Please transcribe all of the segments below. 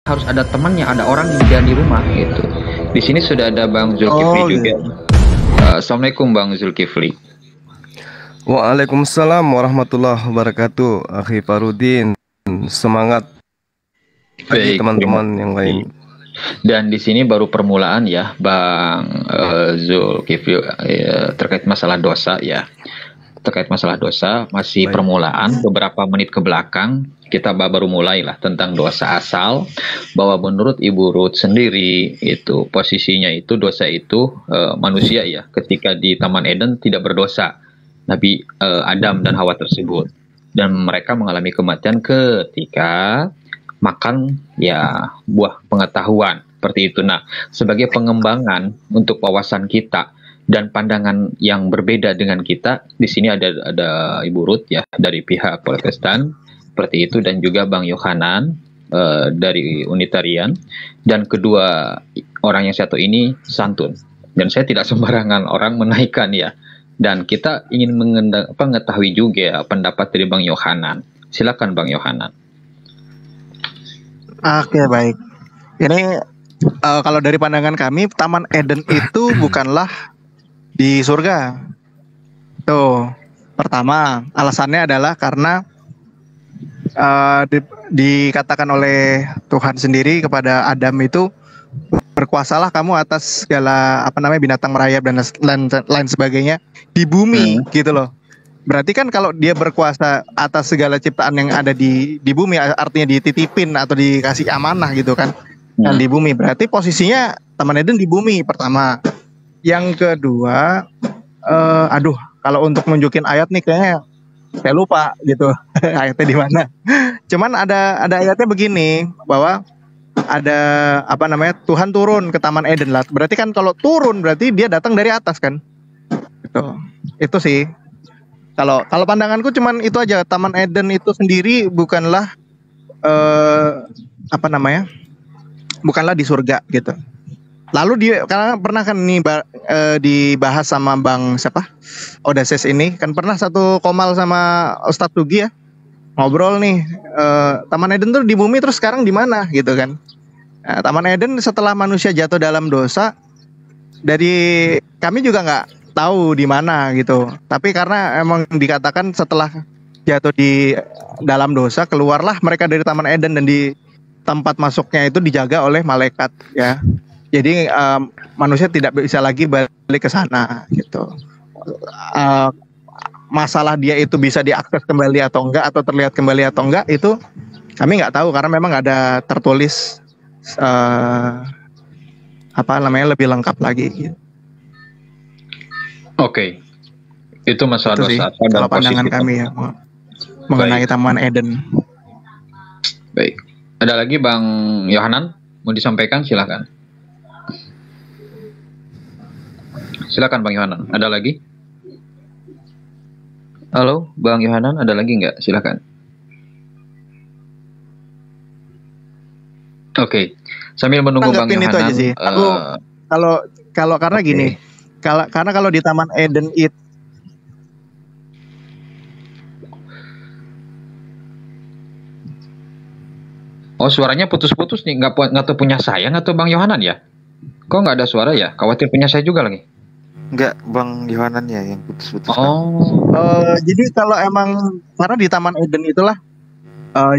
harus ada temannya, ada orang yang di rumah gitu. Di sini sudah ada Bang Zulkifli Oh juga. gitu. Assalamualaikum Bang Zulkifli. Waalaikumsalam warahmatullahi wabarakatuh. Akhi Farudin, semangat lagi Baik, terima teman-teman yang lain. kasih. Dan di sini baru permulaan ya, Bang Zulkifli, terkait masalah dosa ya. Terkait masalah dosa masih Baik. permulaan, beberapa menit ke belakang kita baru mulailah tentang dosa asal, bahwa menurut Ibu Ruth sendiri itu posisinya itu dosa itu manusia ya, ketika di Taman Eden tidak berdosa, Nabi Adam dan Hawa tersebut, dan mereka mengalami kematian ketika makan ya buah pengetahuan seperti itu. Nah, sebagai pengembangan untuk wawasan kita dan pandangan yang berbeda dengan kita, di sini ada Ibu Ruth ya dari pihak Protestan seperti itu, dan juga Bang Yohanan dari Unitarian, dan kedua orang yang satu ini santun, dan saya tidak sembarangan orang menaikkan ya, dan kita ingin mengetahui juga pendapat dari Bang Yohanan. Silakan Bang Yohanan. Oke, baik. Ini kalau dari pandangan kami, Taman Eden itu bukanlah di surga. Tuh, pertama alasannya adalah karena dikatakan oleh Tuhan sendiri kepada Adam itu, berkuasalah kamu atas segala binatang merayap dan lain sebagainya di bumi gitu loh. Berarti kan kalau dia berkuasa atas segala ciptaan yang ada di bumi, artinya dititipin atau dikasih amanah gitu kan, dan di bumi, berarti posisinya Taman Eden di bumi pertama. Yang kedua, kalau untuk nunjukin ayat nih kayaknya saya lupa gitu ayatnya di mana. Cuman ada ayatnya begini, bahwa ada Tuhan turun ke Taman Eden lah. Berarti kan kalau turun berarti dia datang dari atas kan. Gitu. Itu sih. Kalau pandanganku cuman itu aja, Taman Eden itu sendiri bukanlah bukanlah di surga gitu. Lalu karena pernah kan nih dibahas sama Bang Odases ini kan, pernah satu komal sama Ustadz Tugi ya, ngobrol nih, Taman Eden tuh di bumi, terus sekarang di mana gitu kan. Nah, Taman Eden setelah manusia jatuh dalam dosa, dari kami juga nggak tahu di mana gitu. Tapi karena emang dikatakan setelah jatuh di dalam dosa, keluarlah mereka dari Taman Eden, dan di tempat masuknya itu dijaga oleh malaikat ya. Jadi manusia tidak bisa lagi balik ke sana gitu. Masalah dia itu bisa diakses kembali atau enggak, atau terlihat kembali atau enggak, itu kami nggak tahu karena memang nggak ada tertulis lebih lengkap lagi gitu. Oke. Itu masalah Itu sih dosa asal dan kalau pandangan positif. kami ya mengenai Taman Eden. Baik. Ada lagi Bang Yohanan mau disampaikan, silakan. Silakan Bang Yohanan. Ada lagi? Halo, Bang Yohanan, ada lagi nggak? Silakan. Oke. Sambil menunggu Bang Tanggapin itu aja Yohanan. sih. Aku kalau karena gini, karena kalau di Taman Eden itu Oh, suaranya putus-putus nih. Nggak tahu punya saya atau Bang Yohanan ya? Kok nggak ada suara ya? Khawatir punya saya juga lagi. Enggak, Bang Yohanan ya yang putus-putus. Jadi kalau emang karena di Taman Eden itulah,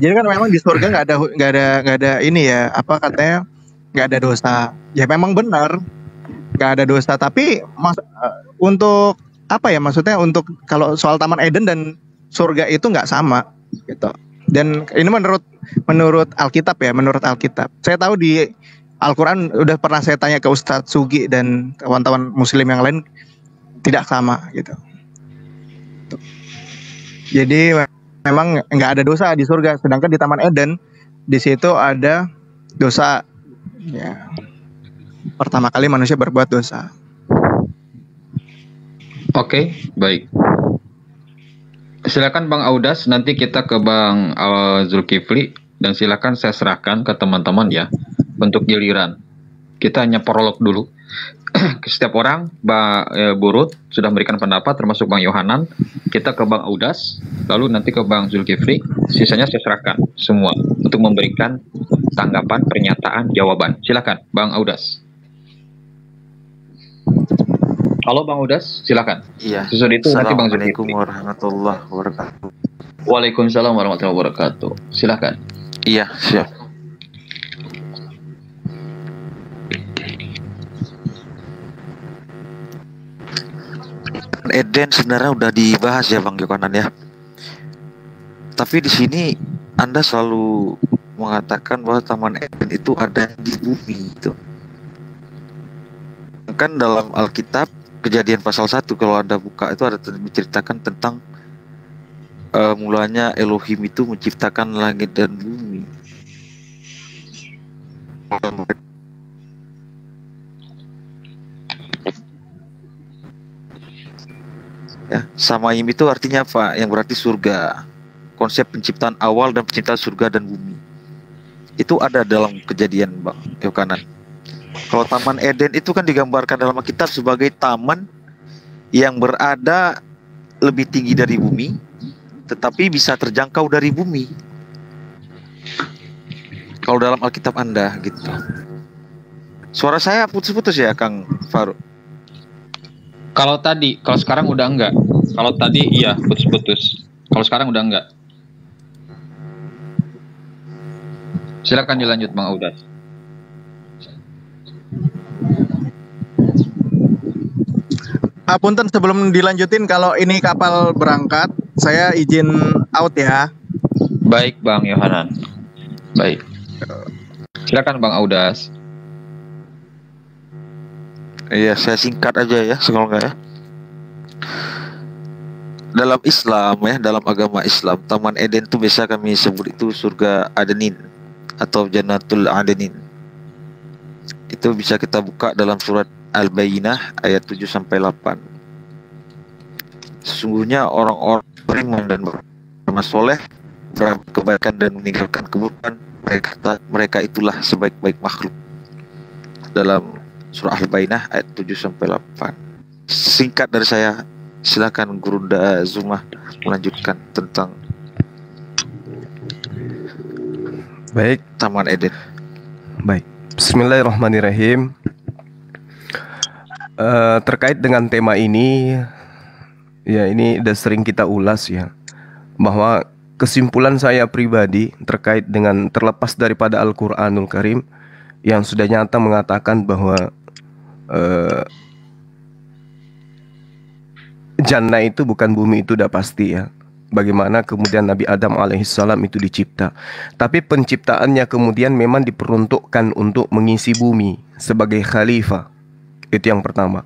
jadi kan memang di surga nggak ada ini ya, katanya nggak ada dosa. Ya memang benar nggak ada dosa. Tapi untuk maksudnya untuk kalau soal Taman Eden dan surga itu nggak sama gitu. Dan ini menurut Alkitab ya, menurut Alkitab. Saya tahu di Al-Quran udah pernah saya tanya ke Ustadz Sugi dan kawan-kawan muslim yang lain, tidak sama gitu. Jadi memang nggak ada dosa di surga, sedangkan di Taman Eden di situ ada dosa ya. Pertama kali manusia berbuat dosa. Oke, baik. Silakan Bang Audas, nanti kita ke Bang Zulkifli, dan silakan saya serahkan ke teman-teman ya untuk giliran. Kita hanya prolog dulu. Setiap orang, Bu Ruth sudah memberikan pendapat, termasuk Bang Yohanan. Kita ke Bang Audas, lalu nanti ke Bang Zulkifli. Sisanya saya serahkan semua untuk memberikan tanggapan, pernyataan, jawaban. Silakan, Bang Audas. Halo Bang Audas, silakan. Iya. Sesudah itu nanti Bang Assalamualaikum Zulkifli. warahmatullahi wabarakatuh. Waalaikumsalam warahmatullahi wabarakatuh. Silakan. Iya, siap. Eden sebenarnya udah dibahas ya Bang Yohanan ya. Tapi di sini Anda selalu mengatakan bahwa Taman Eden itu ada di bumi itu. Kan dalam Alkitab Kejadian pasal 1 kalau Anda buka itu ada menceritakan tentang mulanya Elohim itu menciptakan langit dan bumi. Ya, Samayim itu artinya apa? Yang berarti surga. Konsep penciptaan awal dan penciptaan surga dan bumi. Itu ada dalam Kejadian Bang Yohanan. Kalau Taman Eden itu kan digambarkan dalam Alkitab sebagai taman yang berada lebih tinggi dari bumi, tetapi bisa terjangkau dari bumi. Kalau dalam Alkitab Anda gitu. Suara saya putus-putus ya Kang Faruk? Kalau sekarang udah enggak. Kalau tadi iya putus-putus. Kalau sekarang udah enggak. Silakan dilanjut Bang Audas. Punten, sebelum dilanjutin, kalau ini kapal berangkat, saya izin out ya. Baik Bang Yohanan. Baik. Silakan Bang Audas. Iya, saya singkat aja ya, kalau enggak ya. Dalam Islam ya, dalam agama Islam, Taman Eden itu biasa kami sebut itu surga Adenin atau Jannatul Adenin. Itu bisa kita buka dalam surat Al-Bayyinah ayat 7 sampai 8. Sesungguhnya orang-orang beriman dan beramal soleh, berbuat kebaikan dan meninggalkan keburukan, mereka itulah sebaik-baik makhluk. Dalam surah Al-Bayyinah ayat 7 sampai 8. Singkat dari saya, silakan Gurunda Zuma melanjutkan tentang Baik, Taman Eden. baik. Bismillahirrahmanirrahim. Terkait dengan tema ini, ya ini udah sering kita ulas ya, bahwa kesimpulan saya pribadi terkait dengan terlepas daripada Al-Quranul Karim yang sudah nyata mengatakan bahwa jannah itu bukan bumi, itu udah pasti ya. Bagaimana kemudian Nabi Adam alaihissalam itu dicipta. Tapi penciptaannya kemudian memang diperuntukkan untuk mengisi bumi sebagai khalifah. Itu yang pertama.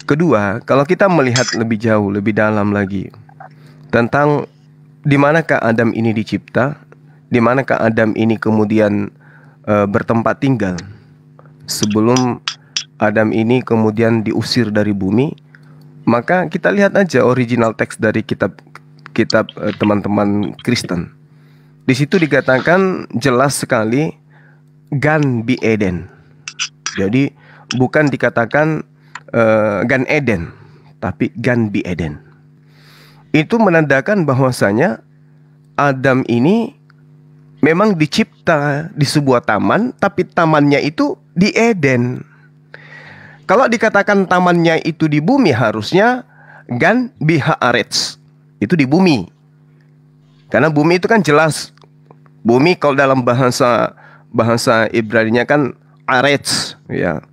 Kedua, kalau kita melihat lebih jauh, lebih dalam lagi tentang di manakah Adam ini dicipta, di manakah Adam ini kemudian bertempat tinggal sebelum Adam ini kemudian diusir dari bumi, maka kita lihat aja original teks dari kitab teman-teman Kristen. Di situ dikatakan jelas sekali Gan Bi Eden. Jadi bukan dikatakan Gan Eden, tapi Gan Bi Eden. Itu menandakan bahwasanya Adam ini memang dicipta di sebuah taman, tapi tamannya itu di Eden. Kalau dikatakan tamannya itu di bumi, harusnya Gan Bi Haaretz, itu di bumi. Karena bumi itu kan jelas. Bumi kalau dalam bahasa Ibrani-nya kan Aretz ya.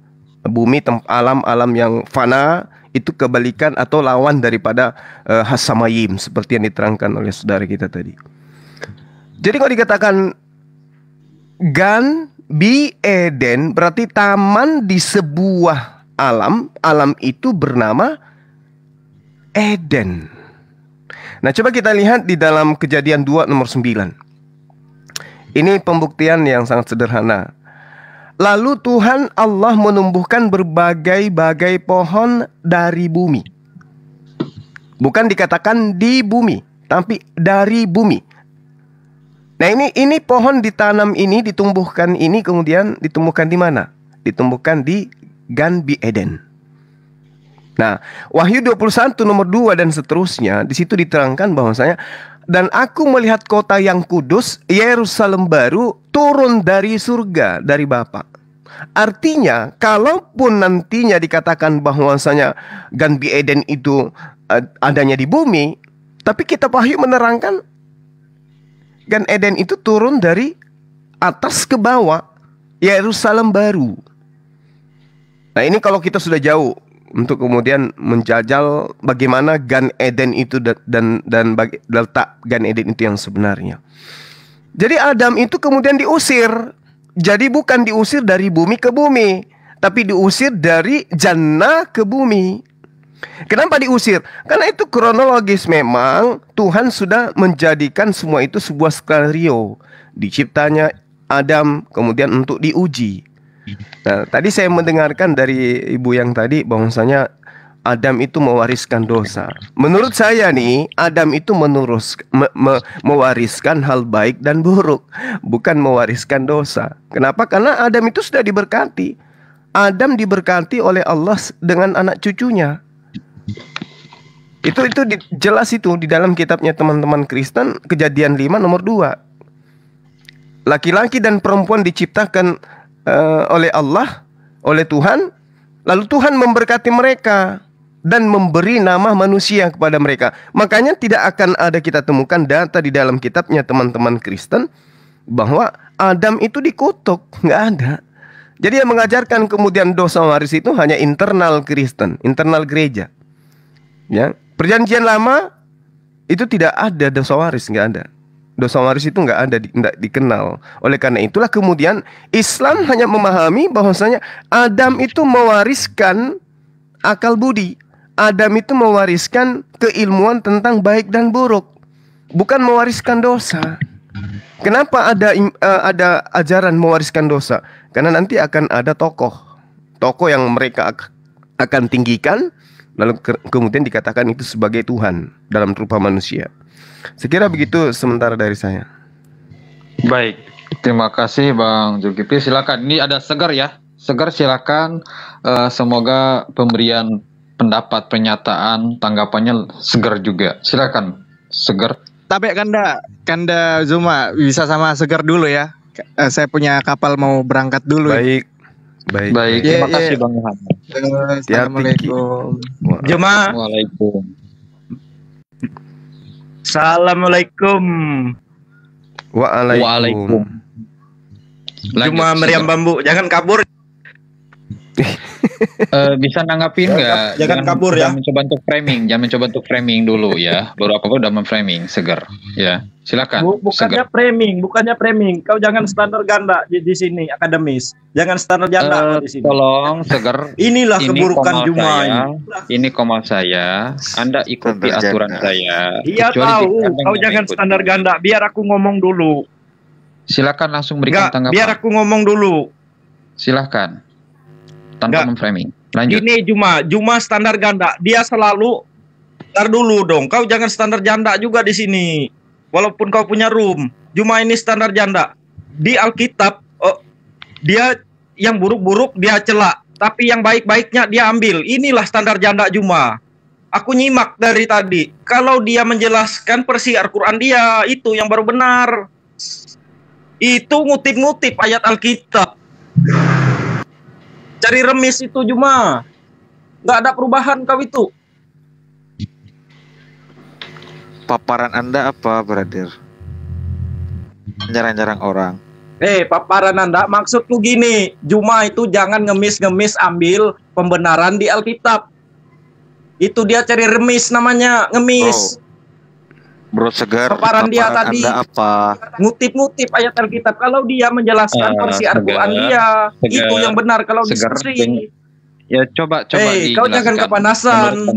Bumi alam-alam yang fana, itu kebalikan atau lawan daripada Hasamayim, seperti yang diterangkan oleh saudara kita tadi. Jadi kalau dikatakan Gan Bi Eden, berarti taman di sebuah alam itu bernama Eden. Nah, coba kita lihat di dalam Kejadian 2 nomor 9. Ini pembuktian yang sangat sederhana. Lalu Tuhan Allah menumbuhkan berbagai-bagai pohon dari bumi. Bukan dikatakan di bumi, tapi dari bumi. Nah, ini pohon ditanam ini, ditumbuhkan ini, kemudian ditumbuhkan di mana? Ditumbuhkan di Gan Bi Eden. Nah, Wahyu 21 nomor 2 dan seterusnya, di situ diterangkan bahwasanya dan aku melihat kota yang kudus, Yerusalem baru, turun dari surga, dari Bapa. Artinya, kalaupun nantinya dikatakan bahwasanya Gan Eden itu adanya di bumi, tapi kitab Wahyu menerangkan Gan Eden itu turun dari atas ke bawah, Yerusalem baru. Nah, ini kalau kita sudah jauh untuk kemudian menjajal bagaimana Gan Eden itu dan letak Gan Eden itu yang sebenarnya. Jadi Adam itu kemudian diusir. Jadi bukan diusir dari bumi ke bumi, tapi diusir dari jannah ke bumi. Kenapa diusir? Karena itu kronologis, memang Tuhan sudah menjadikan semua itu sebuah skenario. Diciptanya Adam kemudian untuk diuji. Nah, tadi saya mendengarkan dari ibu yang tadi bahwasanya Adam itu mewariskan dosa. Menurut saya nih, Adam itu mewariskan hal baik dan buruk, bukan mewariskan dosa. Kenapa? Karena Adam itu sudah diberkati. Adam diberkati oleh Allah dengan anak cucunya. Itu jelas itu di dalam kitabnya teman-teman Kristen, Kejadian 5 nomor 2. Laki-laki dan perempuan diciptakan oleh Allah, oleh Tuhan, lalu Tuhan memberkati mereka dan memberi nama manusia kepada mereka. Makanya tidak akan ada kita temukan data di dalam kitabnya teman-teman Kristen bahwa Adam itu dikutuk, nggak ada. Jadi yang mengajarkan kemudian dosa waris itu hanya internal Kristen, internal gereja. Ya, Perjanjian Lama itu tidak ada dosa waris, nggak ada. Dosa waris itu nggak ada, nggak dikenal. Oleh karena itulah kemudian Islam hanya memahami bahwasanya Adam itu mewariskan akal budi. Adam itu mewariskan keilmuan tentang baik dan buruk, bukan mewariskan dosa. Kenapa ada ajaran mewariskan dosa? Karena nanti akan ada tokoh yang mereka akan tinggikan, lalu kemudian dikatakan itu sebagai Tuhan dalam rupa manusia. Sekira begitu sementara dari saya. Baik, terima kasih Bang Zulkifli. Silakan. Ini ada Segar ya. Segar silakan. Semoga pemberian pendapat, pernyataan, tanggapannya segar juga. Silakan, Segar. Tapi Kanda Zuma bisa sama Segar dulu ya. Saya punya kapal mau berangkat dulu. Baik. Terima kasih Bang Muhammad. Assalamualaikum. Jemaah. Waalaikumsalam. Assalamualaikum. Waalaikumsalam. Jemaah Meriam Bambu, jangan kabur. Bisa nanggapin nggak? Jangan kabur ya. Jangan mencoba untuk framing dulu ya. Baru apa udah memframing, Segar. Ya, silakan. Bukannya framing. Kau jangan standar ganda di sini akademis. Jangan standar ganda di sini. Tolong, Segar. Inilah keburukan Juma ini. Ini komal saya. Anda ikuti aturan saya. Iya tahu. Kau jangan standar ganda. Biar aku ngomong dulu. Silakan langsung berikan tanggapan. Biar aku ngomong dulu. Silakan. Tanpa memframing. Lanjut. Ini Juma standar ganda. Dia selalu tar dulu dong. Kau jangan standar janda juga di sini. Walaupun kau punya room. Juma ini standar janda. Di Alkitab dia yang buruk-buruk dia celak, tapi yang baik-baiknya dia ambil. Inilah standar janda Juma. Aku nyimak dari tadi. Kalau dia menjelaskan versi Al-Qur'an dia itu yang baru benar. Itu ngutip-ngutip ayat Alkitab. Cari remis itu Juma. Nggak ada perubahan kau itu. Paparan Anda apa, brother? Nyerang-nyerang orang. Paparan Anda maksudku gini. Juma itu jangan ngemis-ngemis ambil pembenaran di Alkitab. Itu dia cari remis namanya, ngemis. Bro Segar, paparan dia tadi Anda apa? Ngutip-ngutip ayat Alkitab. Kalau dia menjelaskan versi Al-Qur'an dia, itu yang benar. Kalau diskusi ya coba kau jangan kepanasan.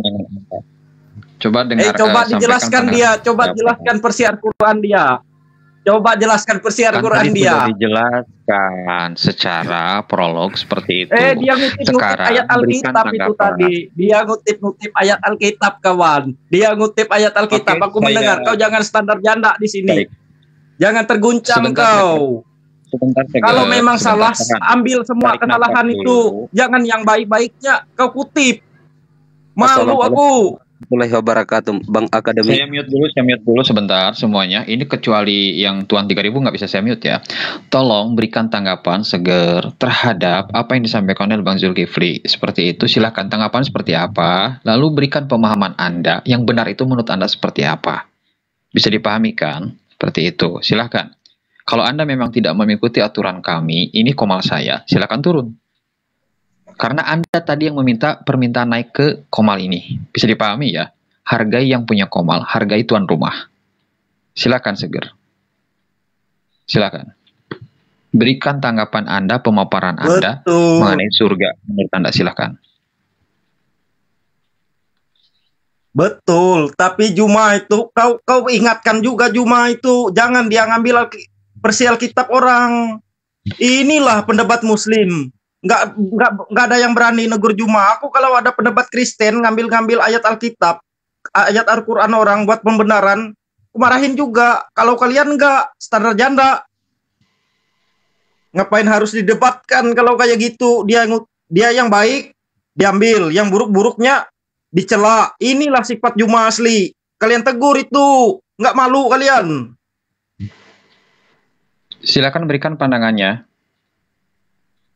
Coba dengar. Coba dijelaskan dia. Coba jelaskan versi Al-Qur'an dia. Coba jelaskan versi Al-Qur'an dia. Dijelaskan secara prolog seperti itu. Dia ngutip-ngutip ayat Alkitab itu tadi. Dia ngutip-ngutip ayat Alkitab, kawan. Dia ngutip ayat Alkitab. Aku mendengar. Kau jangan standar janda di sini. Baik. Jangan terguncang kau. Kalau memang salah, ambil semua kesalahan itu. Jangan yang baik-baiknya kau kutip. Malu aku. warahmatullahi wabarakatuh, Bang Akademi. Saya mute dulu sebentar semuanya. Ini kecuali yang Tuan 3000 nggak bisa saya mute ya. Tolong berikan tanggapan seger terhadap apa yang disampaikan oleh Bang Zulkifli. Seperti itu, silahkan tanggapan seperti apa. Lalu berikan pemahaman Anda, yang benar itu menurut Anda seperti apa. Bisa dipahami kan? Seperti itu, silahkan. Kalau Anda memang tidak mengikuti aturan kami, ini komal saya, silahkan turun. Karena Anda tadi yang meminta permintaan naik ke komal ini. Bisa dipahami ya. Hargai yang punya komal, hargai tuan rumah. Silakan Seger. Silakan. Berikan tanggapan Anda, pemaparan Anda mengenai surga. Menurut Anda, silakan. Betul, tapi Juma itu kau ingatkan juga Juma itu jangan dia ngambil versi Alkitab orang. Inilah pendebat Muslim. Nggak ada yang berani negur Juma. Aku kalau ada pendebat Kristen ngambil ayat Alkitab, ayat Al-Quran orang buat pembenaran, aku marahin juga. Kalau kalian nggak standar janda, ngapain harus didebatkan kalau kayak gitu? Dia yang baik diambil, yang buruk-buruknya dicela. Inilah sifat Juma asli. Kalian tegur itu, nggak malu kalian. Silakan berikan pandangannya.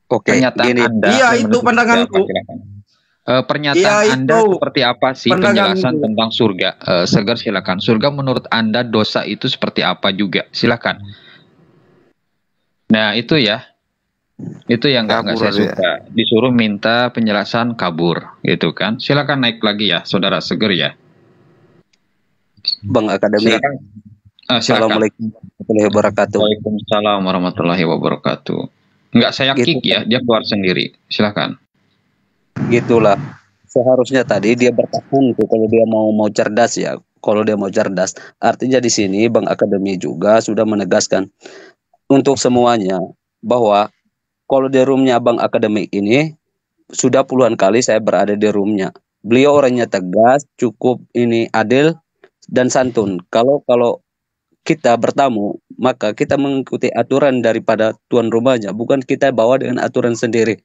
Oke, Pernyataan gini. Anda. Iya, itu pandanganku. Pernyataan Iya, Anda itu seperti apa sih penjelasan tentang surga? Segar silakan. Surga menurut Anda dosa itu seperti apa juga? Silakan. Nah, itu ya. Itu yang nggak saya suka. Disuruh minta penjelasan kabur, gitu kan? Silakan naik lagi ya, Saudara Segar ya. Bang Akademi. Silakan. Assalamualaikum warahmatullahi wabarakatuh. Waalaikumsalam warahmatullahi wabarakatuh. Nggak saya kick ya, dia keluar sendiri. Silakan. Gitulah. Seharusnya tadi dia bertahan tuh kalau dia mau cerdas ya. Kalau dia mau cerdas, artinya di sini Bang Akademi juga sudah menegaskan untuk semuanya bahwa kalau di roomnya Bang Akademi ini sudah puluhan kali saya berada di roomnya. Beliau orangnya tegas, cukup ini adil dan santun. Kalau kita bertamu, maka kita mengikuti aturan daripada tuan rumahnya, bukan kita bawa dengan aturan sendiri.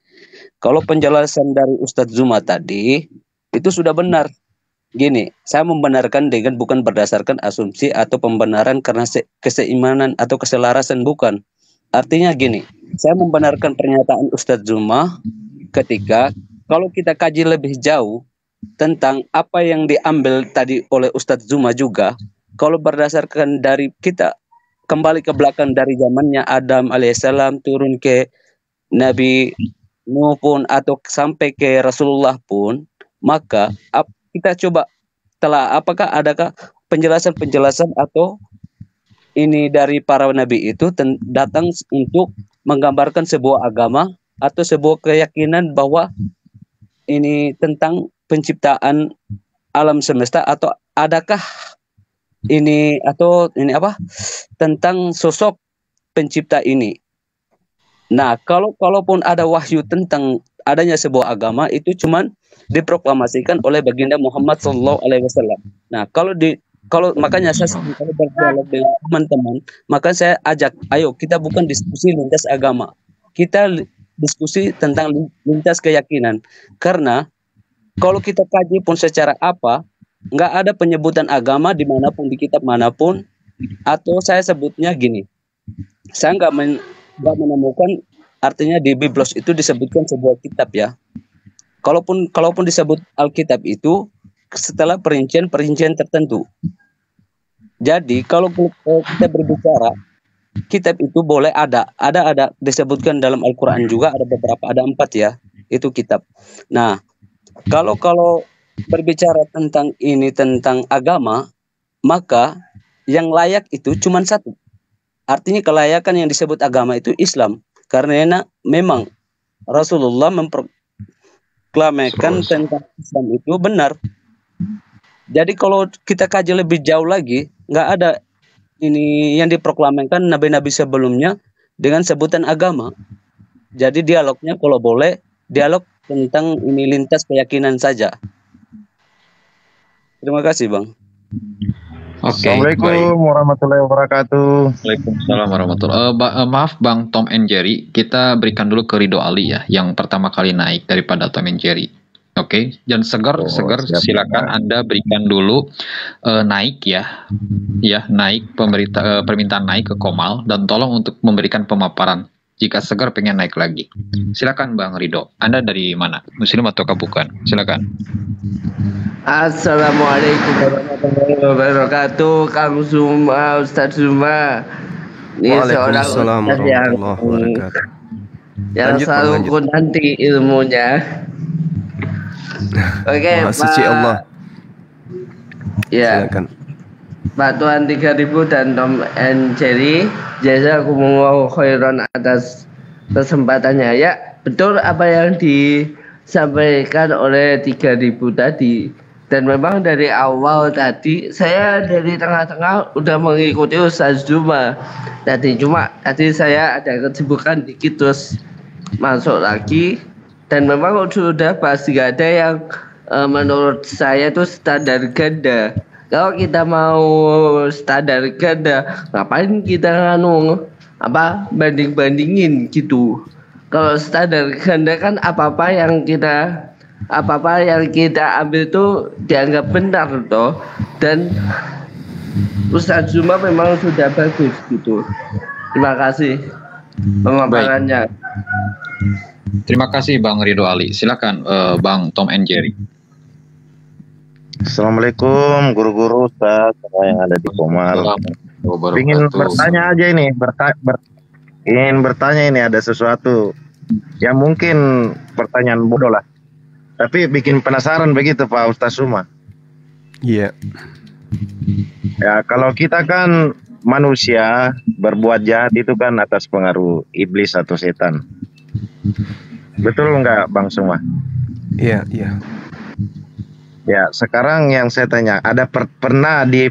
Kalau penjelasan dari Ustadz Zuma tadi, itu sudah benar. Gini, saya membenarkan dengan bukan berdasarkan asumsi atau pembenaran karena keseimanan atau keselarasan, bukan. Artinya gini, saya membenarkan pernyataan Ustadz Zuma ketika kalau kita kaji lebih jauh tentang apa yang diambil tadi oleh Ustadz Zuma juga, kalau berdasarkan dari kita kembali ke belakang dari zamannya Adam alaihissalam turun ke Nabi Nuh pun atau sampai ke Rasulullah pun, maka kita coba telah apakah adakah penjelasan-penjelasan atau ini dari para nabi itu datang untuk menggambarkan sebuah agama atau sebuah keyakinan bahwa ini tentang penciptaan alam semesta, atau adakah ini tentang sosok pencipta ini. Nah, kalaupun ada wahyu tentang adanya sebuah agama, itu cuman diproklamasikan oleh baginda Muhammad SAW. Nah, kalau makanya saya kalau berdialog dengan teman-teman, maka saya ajak, ayo kita bukan diskusi lintas agama, kita diskusi tentang lintas keyakinan. Karena kalau kita kaji pun secara apa, nggak ada penyebutan agama dimanapun di kitab manapun, atau saya sebutnya gini, saya nggak menemukan artinya di Biblos itu disebutkan sebuah kitab ya. Kalaupun disebut Alkitab itu setelah perincian tertentu. Jadi kalau kita berbicara kitab itu boleh ada disebutkan dalam Al-Quran juga ada beberapa, ada 4 ya, itu kitab. Nah, kalau berbicara tentang agama, maka yang layak itu cuma satu. Artinya kelayakan yang disebut agama itu Islam, karena memang Rasulullah memproklamakan tentang Islam itu benar. Jadi kalau kita kaji lebih jauh lagi, nggak ada ini yang diproklamakan nabi-nabi sebelumnya dengan sebutan agama. Jadi dialognya kalau boleh dialog tentang ini lintas keyakinan saja. Terima kasih, Bang. Oke, Assalamualaikum warahmatullahi wabarakatuh. Waalaikumsalam warahmatullahi wabarakatuh. Maaf Bang Tom and Jerry, kita berikan dulu ke Ridho Ali ya, yang pertama kali naik daripada Tom and Jerry. Oke, dan segar, Oh, segar, siap. silakan Anda berikan dulu naik ya, naik permintaan naik ke Komal dan tolong untuk memberikan pemaparan jika segar pengen naik lagi. Silakan Bang Ridho. Anda dari mana? Muslim ataukah bukan? Silakan. Assalamualaikum warahmatullahi wabarakatuh, Kang Zuma, Ustadz Zuma. Ini seorang Waalaikumsalam ustadz yang warahmatullahi wabarakatuh. yang Lanjut, Bang, selalu lanjut. ku nanti ilmunya. Oke, Maha suci Allah. Ya, Silakan. Pak Tuan 3000 dan Tom and Jerry, jazakumullahu khairan atas kesempatannya. Ya, betul apa yang disampaikan oleh 3000 tadi. Dan memang dari awal tadi saya dari tengah-tengah udah mengikuti Ustaz Zuma. Tadi saya ada kesibukan dikit terus masuk lagi. Dan memang sudah pasti gak ada yang menurut saya itu standar ganda. Kalau kita mau standar ganda, ngapain kita banding-bandingin gitu. Kalau standar ganda kan apa-apa yang kita ambil itu dianggap benar toh. Dan Ustaz Zuma memang sudah bagus gitu. Terima kasih pemaparannya. Terima kasih Bang Ridho Ali. Silakan Bang Tom and Jerry. Assalamualaikum guru-guru Ustaz semua yang ada di Komal. Ingin bertanya aja ini, ingin bertanya ini, ada sesuatu yang mungkin pertanyaan bodoh lah. Tapi bikin penasaran begitu Pak Ustaz Zuma. Iya. Ya kalau kita kan manusia berbuat jahat itu kan atas pengaruh iblis atau setan. Betul nggak Bang Zuma? Iya, iya. Ya sekarang yang saya tanya, ada pernah di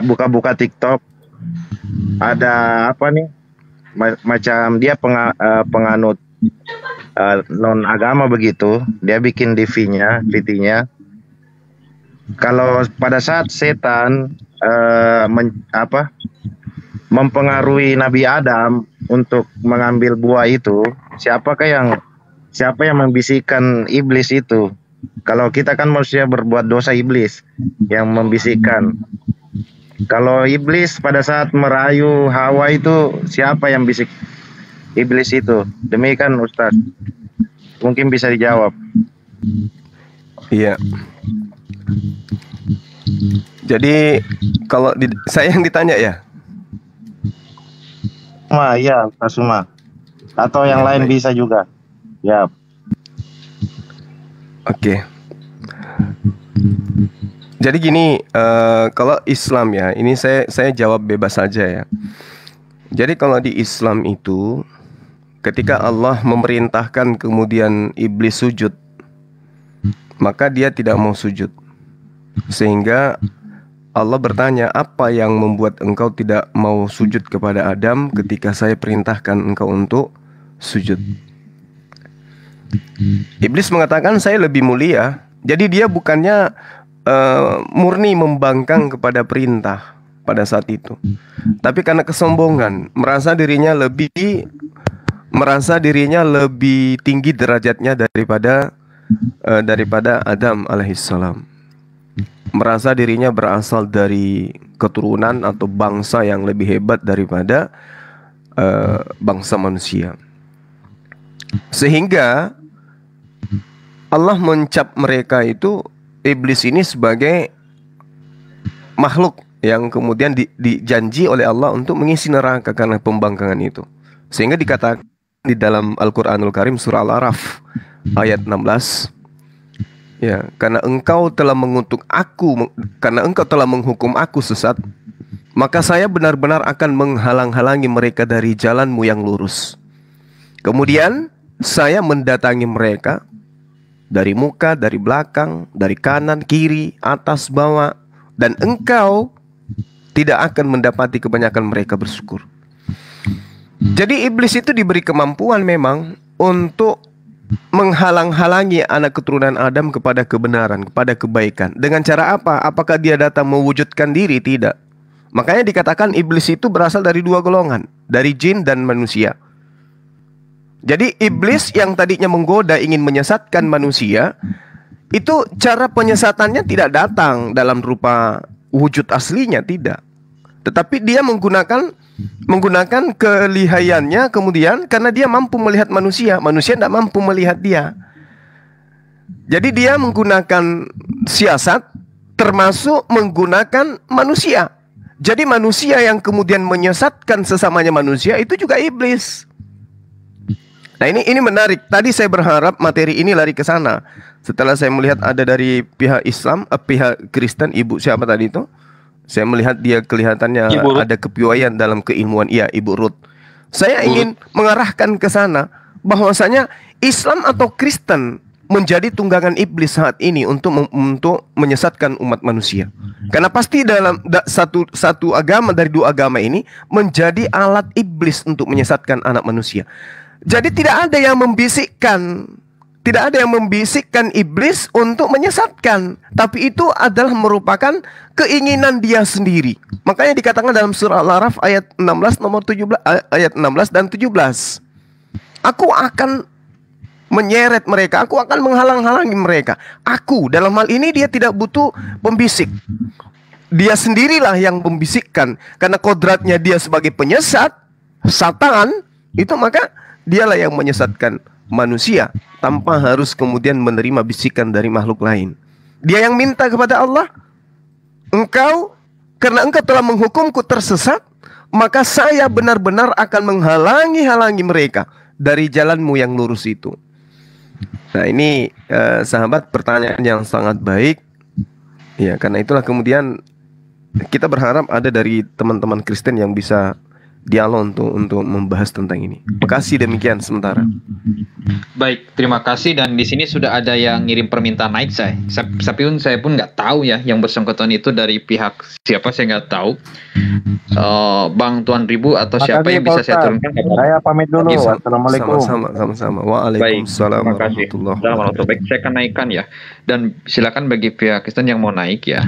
buka-buka TikTok ada apa nih macam dia penganut non agama begitu, dia bikin VT-nya. Kalau pada saat setan mempengaruhi Nabi Adam untuk mengambil buah itu, siapa yang membisikkan iblis itu? Kalau kita kan manusia berbuat dosa, iblis yang membisikkan. Kalau iblis pada saat merayu Hawa itu, siapa yang bisik iblis itu? Demikian Ustaz. Mungkin bisa dijawab. Iya. Jadi kalau saya yang ditanya ya? Ya Ustaz Zuma. Atau yang lain bisa juga. Ya. Oke. Jadi gini, kalau Islam ya, ini saya jawab bebas saja ya. Jadi kalau di Islam itu, ketika Allah memerintahkan kemudian iblis sujud, maka dia tidak mau sujud. Sehingga Allah bertanya, apa yang membuat engkau tidak mau sujud kepada Adam ketika saya perintahkan engkau untuk sujud? Iblis mengatakan saya lebih mulia. Jadi dia bukannya murni membangkang kepada perintah pada saat itu, tapi karena kesombongan, merasa dirinya lebih tinggi derajatnya daripada Adam alaihissalam. Merasa dirinya berasal dari keturunan atau bangsa yang lebih hebat daripada bangsa manusia. Sehingga Allah mencap mereka itu, iblis ini, sebagai makhluk yang kemudian dijanji oleh Allah untuk mengisi neraka karena pembangkangan itu. Sehingga dikatakan di dalam Al-Quranul Karim surah Al-Araf ayat 16, ya, karena engkau telah mengutuk aku, karena engkau telah menghukum aku sesat, maka saya benar-benar akan menghalang-halangi mereka dari jalanmu yang lurus. Kemudian saya mendatangi mereka dari muka, dari belakang, dari kanan, kiri, atas, bawah, dan engkau tidak akan mendapati kebanyakan mereka bersyukur. Jadi iblis itu diberi kemampuan memang untuk menghalang-halangi anak keturunan Adam kepada kebenaran, kepada kebaikan. Dengan cara apa? Apakah dia datang mewujudkan diri? Tidak. Makanya dikatakan iblis itu berasal dari dua golongan, dari jin dan manusia. Jadi iblis yang tadinya menggoda ingin menyesatkan manusia, itu cara penyesatannya tidak datang dalam rupa wujud aslinya, tidak. Tetapi dia menggunakan kelihayannya kemudian karena dia mampu melihat manusia tidak mampu melihat dia. Jadi dia menggunakan siasat termasuk menggunakan manusia. Jadi manusia yang kemudian menyesatkan sesamanya manusia itu juga iblis. Nah ini menarik. Tadi saya berharap materi ini lari ke sana. Setelah saya melihat ada dari pihak Islam, pihak Kristen, ibu siapa tadi itu? Saya melihat dia kelihatannya ada kepiawaian dalam keilmuan. Iya, Ibu Ruth. Saya ingin mengarahkan ke sana bahwasanya Islam atau Kristen menjadi tunggangan iblis saat ini untuk menyesatkan umat manusia. Karena pasti dalam satu agama dari dua agama ini menjadi alat iblis untuk menyesatkan anak manusia. Jadi tidak ada yang membisikkan iblis untuk menyesatkan, tapi itu adalah merupakan keinginan dia sendiri. Makanya dikatakan dalam surah Al-A'raf ayat 16 nomor 17 ayat 16 dan 17. Aku akan menyeret mereka, aku akan menghalang-halangi mereka. Aku dalam hal ini dia tidak butuh pembisik. Dia sendirilah yang membisikkan karena kodratnya dia sebagai penyesat, Satan, itu maka dialah yang menyesatkan manusia tanpa harus kemudian menerima bisikan dari makhluk lain. Dia yang minta kepada Allah, karena engkau telah menghukumku tersesat, maka saya benar-benar akan menghalangi mereka dari jalanmu yang lurus itu. Nah ini sahabat, pertanyaan yang sangat baik. Ya, karena itulah kemudian kita berharap ada dari teman-teman Kristen yang bisa dialog untuk membahas tentang ini. Makasih, demikian sementara. Baik, terima kasih. Dan di sini sudah ada yang ngirim permintaan naik saya pun nggak tahu ya yang bersangkutan itu dari pihak siapa, saya nggak tahu. Bang Tuan Ribu atau siapa yang bisa saya turunkan? Saya pamit dulu. Assalamualaikum. Sama-sama. Waalaikumsalam warahmatullahi wabarakatuh. Baik, saya akan naikkan ya. Dan silakan bagi pihak Kristen yang mau naik ya.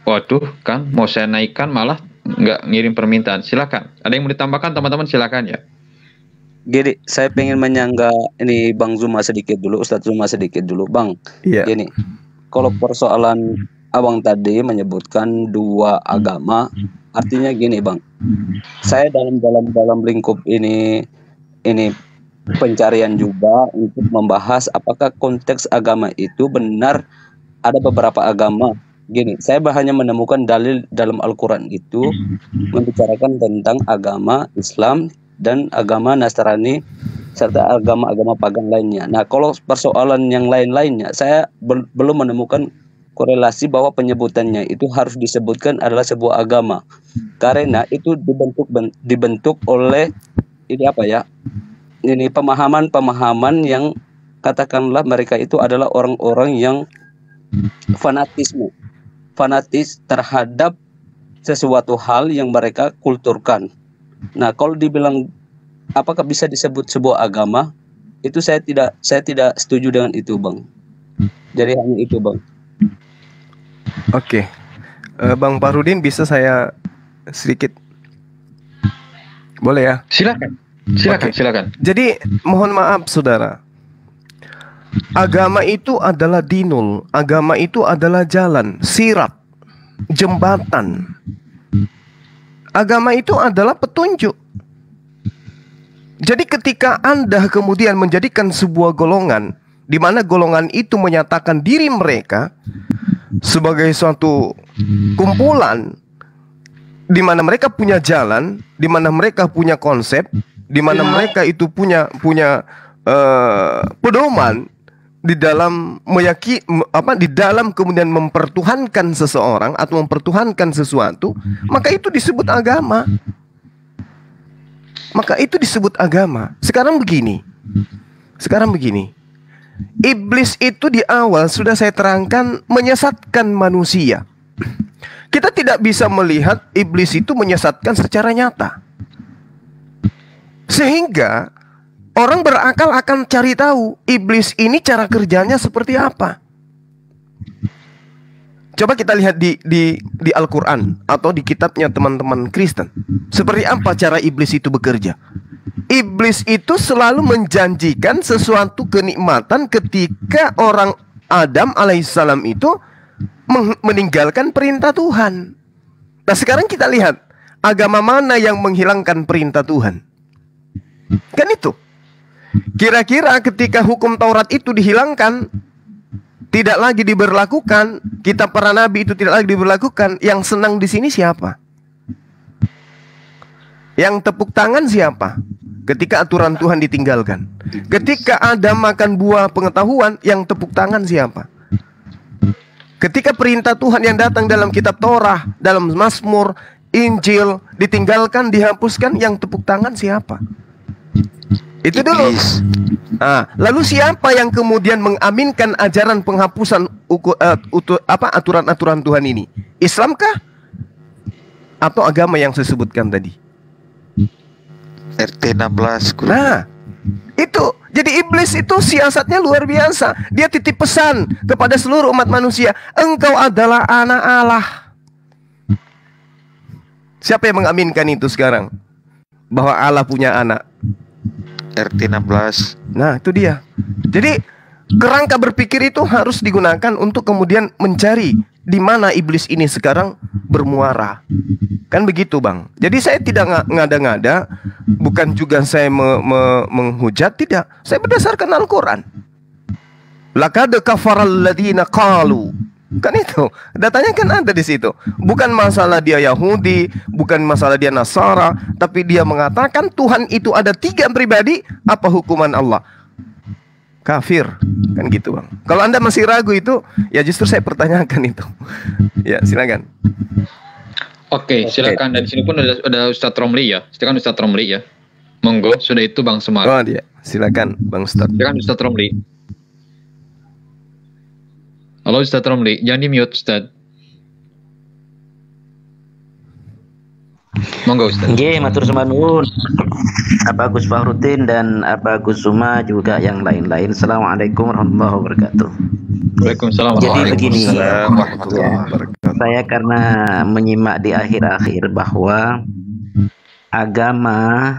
Waduh, kan mau saya naikkan malah nggak ngirim permintaan. Silakan. Ada yang mau ditambahkan teman-teman, silakan ya. Gini, saya pengen menyangga ini Bang Zuma sedikit dulu, Ustadz Zuma sedikit dulu, Bang. Iya. Gini, kalau persoalan Abang tadi menyebutkan dua agama, artinya gini, Bang. Saya dalam lingkup ini pencarian juga untuk membahas apakah konteks agama itu benar ada beberapa agama. Gini, saya hanya menemukan dalil dalam Al-Quran itu membicarakan tentang agama Islam dan agama Nasrani serta agama-agama pagan lainnya. Nah, kalau persoalan yang lain-lainnya, saya belum menemukan korelasi bahwa penyebutannya itu harus disebutkan adalah sebuah agama, karena itu dibentuk oleh ini apa ya? Ini pemahaman yang katakanlah mereka itu adalah orang-orang yang fanatis terhadap sesuatu hal yang mereka kulturkan. Nah, kalau dibilang apakah bisa disebut sebuah agama, itu saya tidak setuju dengan itu, Bang. Jadi hanya itu, Bang. Oke. Bang Farudin, bisa saya sedikit? Boleh ya? Silakan. Silakan. Jadi mohon maaf saudara, agama itu adalah dinul, agama itu adalah jalan, sirat, jembatan. Agama itu adalah petunjuk. Jadi ketika Anda kemudian menjadikan sebuah golongan, di mana golongan itu menyatakan diri mereka sebagai suatu kumpulan, di mana mereka punya jalan, di mana mereka punya konsep, di mana mereka itu punya pedoman di dalam di dalam kemudian mempertuhankan seseorang atau mempertuhankan sesuatu, maka itu disebut agama. Sekarang begini. Iblis itu di awal sudah saya terangkan menyesatkan manusia. Kita tidak bisa melihat iblis itu menyesatkan secara nyata. Sehingga orang berakal akan cari tahu iblis ini cara kerjanya seperti apa. Coba kita lihat di Al-Quran atau di kitabnya teman-teman Kristen. Seperti apa cara iblis itu bekerja. iblis itu selalu menjanjikan sesuatu kenikmatan ketika orang Adam alaihissalam itu meninggalkan perintah Tuhan. Nah sekarang kita lihat, agama mana yang menghilangkan perintah Tuhan? Kan itu. Kira-kira ketika hukum Taurat itu dihilangkan, tidak lagi diberlakukan, kitab para nabi itu tidak lagi diberlakukan, yang senang di sini siapa? Yang tepuk tangan siapa? Ketika aturan Tuhan ditinggalkan. Ketika Adam makan buah pengetahuan, yang tepuk tangan siapa? Ketika perintah Tuhan yang datang dalam kitab Torah, dalam Mazmur, Injil ditinggalkan, dihapuskan, yang tepuk tangan siapa? Itu dulu. Nah, lalu siapa yang kemudian mengaminkan ajaran penghapusan aturan-aturan Tuhan ini? Islamkah? Atau agama yang saya sebutkan tadi? RT 16. Nah, itu. Jadi iblis itu siasatnya luar biasa. Dia titip pesan kepada seluruh umat manusia, engkau adalah anak Allah. Siapa yang mengaminkan itu sekarang? Bahwa Allah punya anak? RT 16. Nah, itu dia. Jadi kerangka berpikir itu harus digunakan untuk kemudian mencari di mana iblis ini sekarang bermuara. Kan begitu, Bang. Jadi saya tidak ngada-ngada, bukan juga saya menghujat, tidak. Saya berdasarkan Al-Qur'an. Laqad kafaral ladzina qalu. Kan itu. Datanya kan ada di situ. Bukan masalah dia Yahudi, bukan masalah dia Nasara, tapi dia mengatakan Tuhan itu ada 3 pribadi, apa hukuman Allah? Kafir. Kan gitu, Bang. Kalau Anda masih ragu itu, ya justru saya pertanyakan itu. Ya, silakan. Oke, silakan. Dan di sini pun ada Ustadz Romli ya. Silakan Ustadz Romli ya. Monggo, sudah itu Bang Semar. Oh, dia. Silakan Bang Ustadz. Silakan Ustadz Romli. Halo Ustadz Romli, jangan di-mute Ustadz. Monggo Ustadz. Nggih, matur nuwun. Apa Gus Fahruddin dan apa Gus Suma juga yang lain-lain. Assalamualaikum warahmatullahi wabarakatuh. Waalaikumsalam. Jadi begini, warahmatullahi wabarakatuh. saya karena menyimak di akhir-akhir bahwa agama,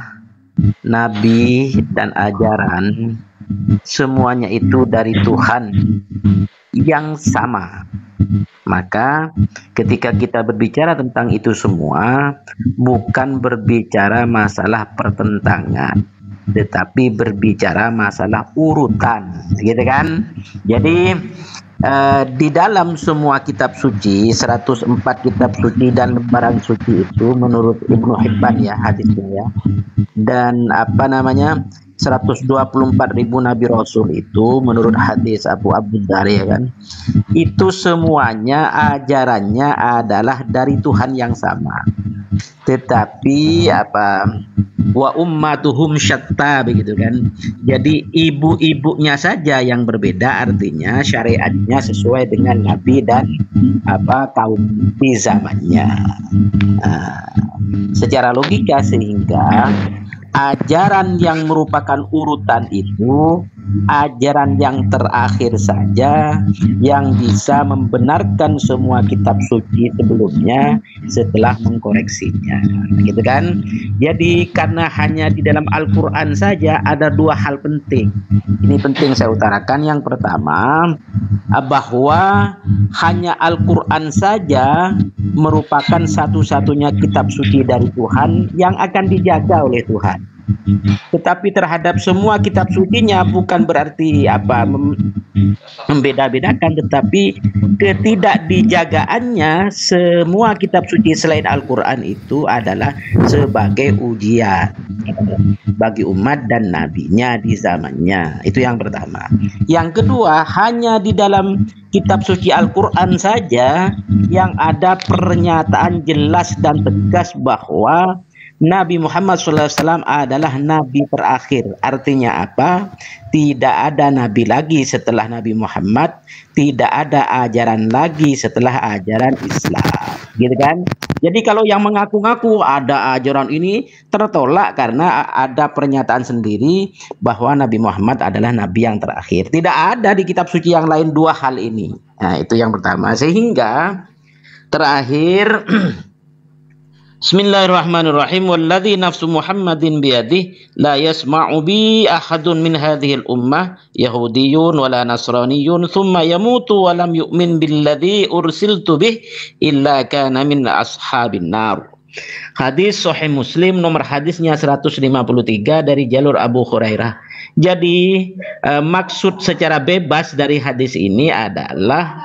nabi dan ajaran semuanya itu dari Tuhan yang sama. Maka ketika kita berbicara tentang itu semua, bukan berbicara masalah pertentangan, tetapi berbicara masalah urutan, gitu kan? Jadi di dalam semua kitab suci, 104 kitab suci dan lembaran suci itu menurut Ibnu Hibban ya hadisnya ya. Dan 124.000 Nabi Rasul itu menurut hadis Abu Abdullah ya kan, itu semuanya ajarannya adalah dari Tuhan yang sama, tetapi wa ummatuhum syatta, begitu kan. Jadi ibu-ibunya saja yang berbeda, artinya syariatnya sesuai dengan Nabi dan kaum di zamannya. Secara logika, sehingga ajaran yang merupakan urutan itu ajaran yang terakhir saja yang bisa membenarkan semua kitab suci sebelumnya setelah mengkoreksinya, gitu kan. Jadi karena hanya di dalam Al-Quran saja ada 2 hal penting. Ini penting saya utarakan. Yang pertama, bahwa hanya Al-Quran saja merupakan satu-satunya kitab suci dari Tuhan yang akan dijaga oleh Tuhan. Tetapi terhadap semua kitab sucinya bukan berarti membeda-bedakan, tetapi ketidakdijagaannya semua kitab suci selain Al-Quran itu adalah sebagai ujian bagi umat dan nabinya di zamannya. Itu yang pertama. Yang kedua, hanya di dalam kitab suci Al-Quran saja yang ada pernyataan jelas dan tegas bahwa Nabi Muhammad SAW adalah nabi terakhir. Artinya apa? Tidak ada nabi lagi setelah Nabi Muhammad, tidak ada ajaran lagi setelah ajaran Islam, gitu kan? Jadi kalau yang mengaku-ngaku ada ajaran ini tertolak karena ada pernyataan sendiri bahwa Nabi Muhammad adalah nabi yang terakhir. Tidak ada di kitab suci yang lain 2 hal ini. Nah, itu yang pertama. Sehingga terakhir Bismillahirrahmanirrahim. Walladzi nafsu Muhammadin biyadihi la yasma'u bi ahadun min hadhil ummah yahudiyyun wala nasraniyyun thumma yamutu wa lam yu'min billadzi ursiltu bih illa kana min ashabin nar. Hadis Sahih Muslim, nomor hadisnya 153 dari jalur Abu Hurairah. Jadi maksud secara bebas dari hadis ini adalah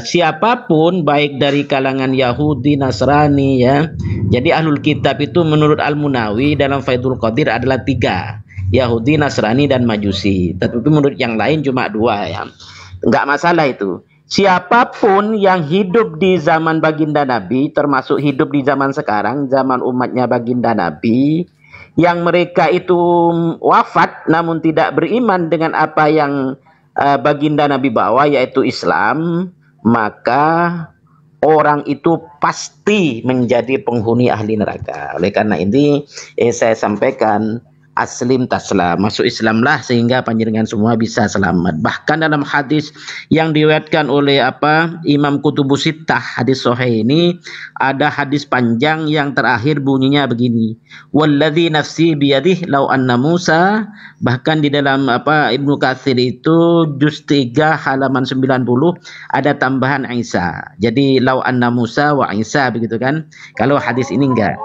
siapapun baik dari kalangan Yahudi, Nasrani ya. Jadi ahlul kitab itu menurut Al-Munawi dalam Faidul Qadir adalah 3. Yahudi, Nasrani dan Majusi. Tetapi menurut yang lain cuma 2 ya. Enggak masalah itu. Siapapun yang hidup di zaman baginda Nabi, termasuk hidup di zaman sekarang, zaman umatnya baginda Nabi, yang mereka itu wafat namun tidak beriman dengan apa yang baginda Nabi bawa, yaitu Islam, maka orang itu pasti menjadi penghuni ahli neraka. Oleh karena ini saya sampaikan, aslim taslam, masuk Islamlah sehingga panjenengan semua bisa selamat. Bahkan dalam hadis yang diriwayatkan oleh Imam Kutubus Sittah, hadis sahih ini ada hadis panjang yang terakhir bunyinya begini, walladzi nafsi biyadihi law anna Musa, bahkan di dalam Ibnu Katsir itu juz 3 halaman 90 ada tambahan Isa. Jadi law anna Musa wa Isa, begitu kan. Kalau hadis ini enggak.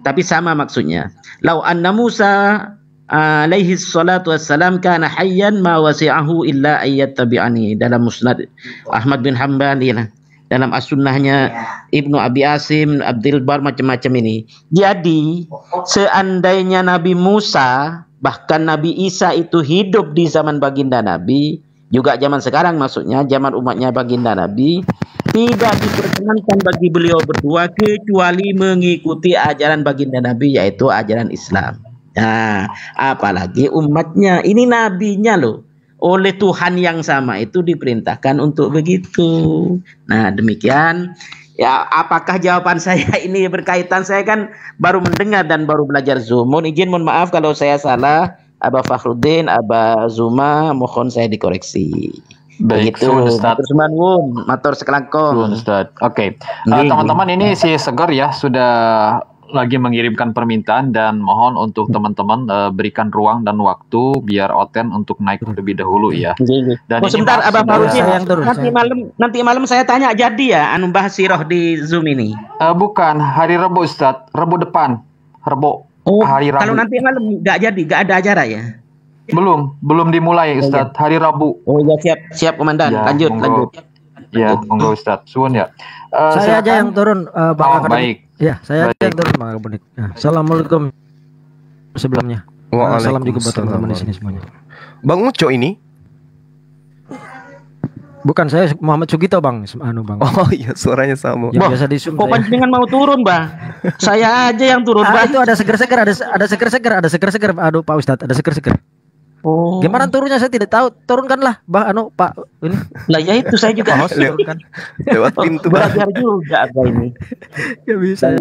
Tapi sama maksudnya. Lau anna Musa alaihi salatu wassalam kana hayyan ma wasi'ahu illa ayyattabi'ani, dalam Musnad Ahmad bin Hanbal ya, dalam as-sunnahnya Ibnu Abi Asim, Abdul Bar, macam-macam ini. Jadi seandainya Nabi Musa bahkan Nabi Isa itu hidup di zaman baginda Nabi, juga zaman sekarang maksudnya zaman umatnya baginda Nabi, tidak diperkenankan bagi beliau berdua kecuali mengikuti ajaran baginda Nabi, yaitu ajaran Islam. Nah, apalagi umatnya, ini nabinya loh, oleh Tuhan yang sama itu diperintahkan untuk begitu. Nah, demikian. Ya, apakah jawaban saya ini berkaitan? Saya kan baru mendengar dan baru belajar Zoom. Mohon maaf kalau saya salah. Abah Fakhruddin, Abah Zuma, mohon saya dikoreksi. Baik, begitu. Matur suman wun, matur sekelangkong. Ustaz. Oke. Teman-teman, ini si Segar ya sudah lagi mengirimkan permintaan dan mohon untuk teman-teman berikan ruang dan waktu biar Oten untuk naik lebih dahulu ya. Dan sebentar Abah Fakhruddin, nanti malam saya tanya jadi ya anu bahas sirah di Zoom ini. Bukan, hari Rabu Ustaz, Rabu depan. Rabu. Hari Rabu. Kalau nanti malam nggak jadi, nggak ada acara ya? Belum dimulai Ustaz, hari Rabu. Oh ya, siap Komandan. Ya, lanjut. Ya, monggo Ustaz. Suwun ya. Saya aja yang turun, Bang. Baik. Ya, saya aja yang turun, Bang Akademik. Ya, assalamualaikum sebelumnya. Salam juga buat teman-teman di sini semuanya. Bang Uco ini? Bukan, saya Muhammad Sugito Bang. Bang. Oh iya, suaranya sama. Ya, biasa di Zoom. Kok panjenengan mau turun, Bang? Saya aja yang turun, Bang. Itu ada seger-seger, ada seger-seger. Aduh, Pak Ustadz, ada seger-seger. Oh. Gimana turunnya saya tidak tahu. Turunkanlah, Bang Pak ini. Lah ya itu saya juga harus turunkan. Lewat pintu. Belajar juga apa ini. Ya bisa.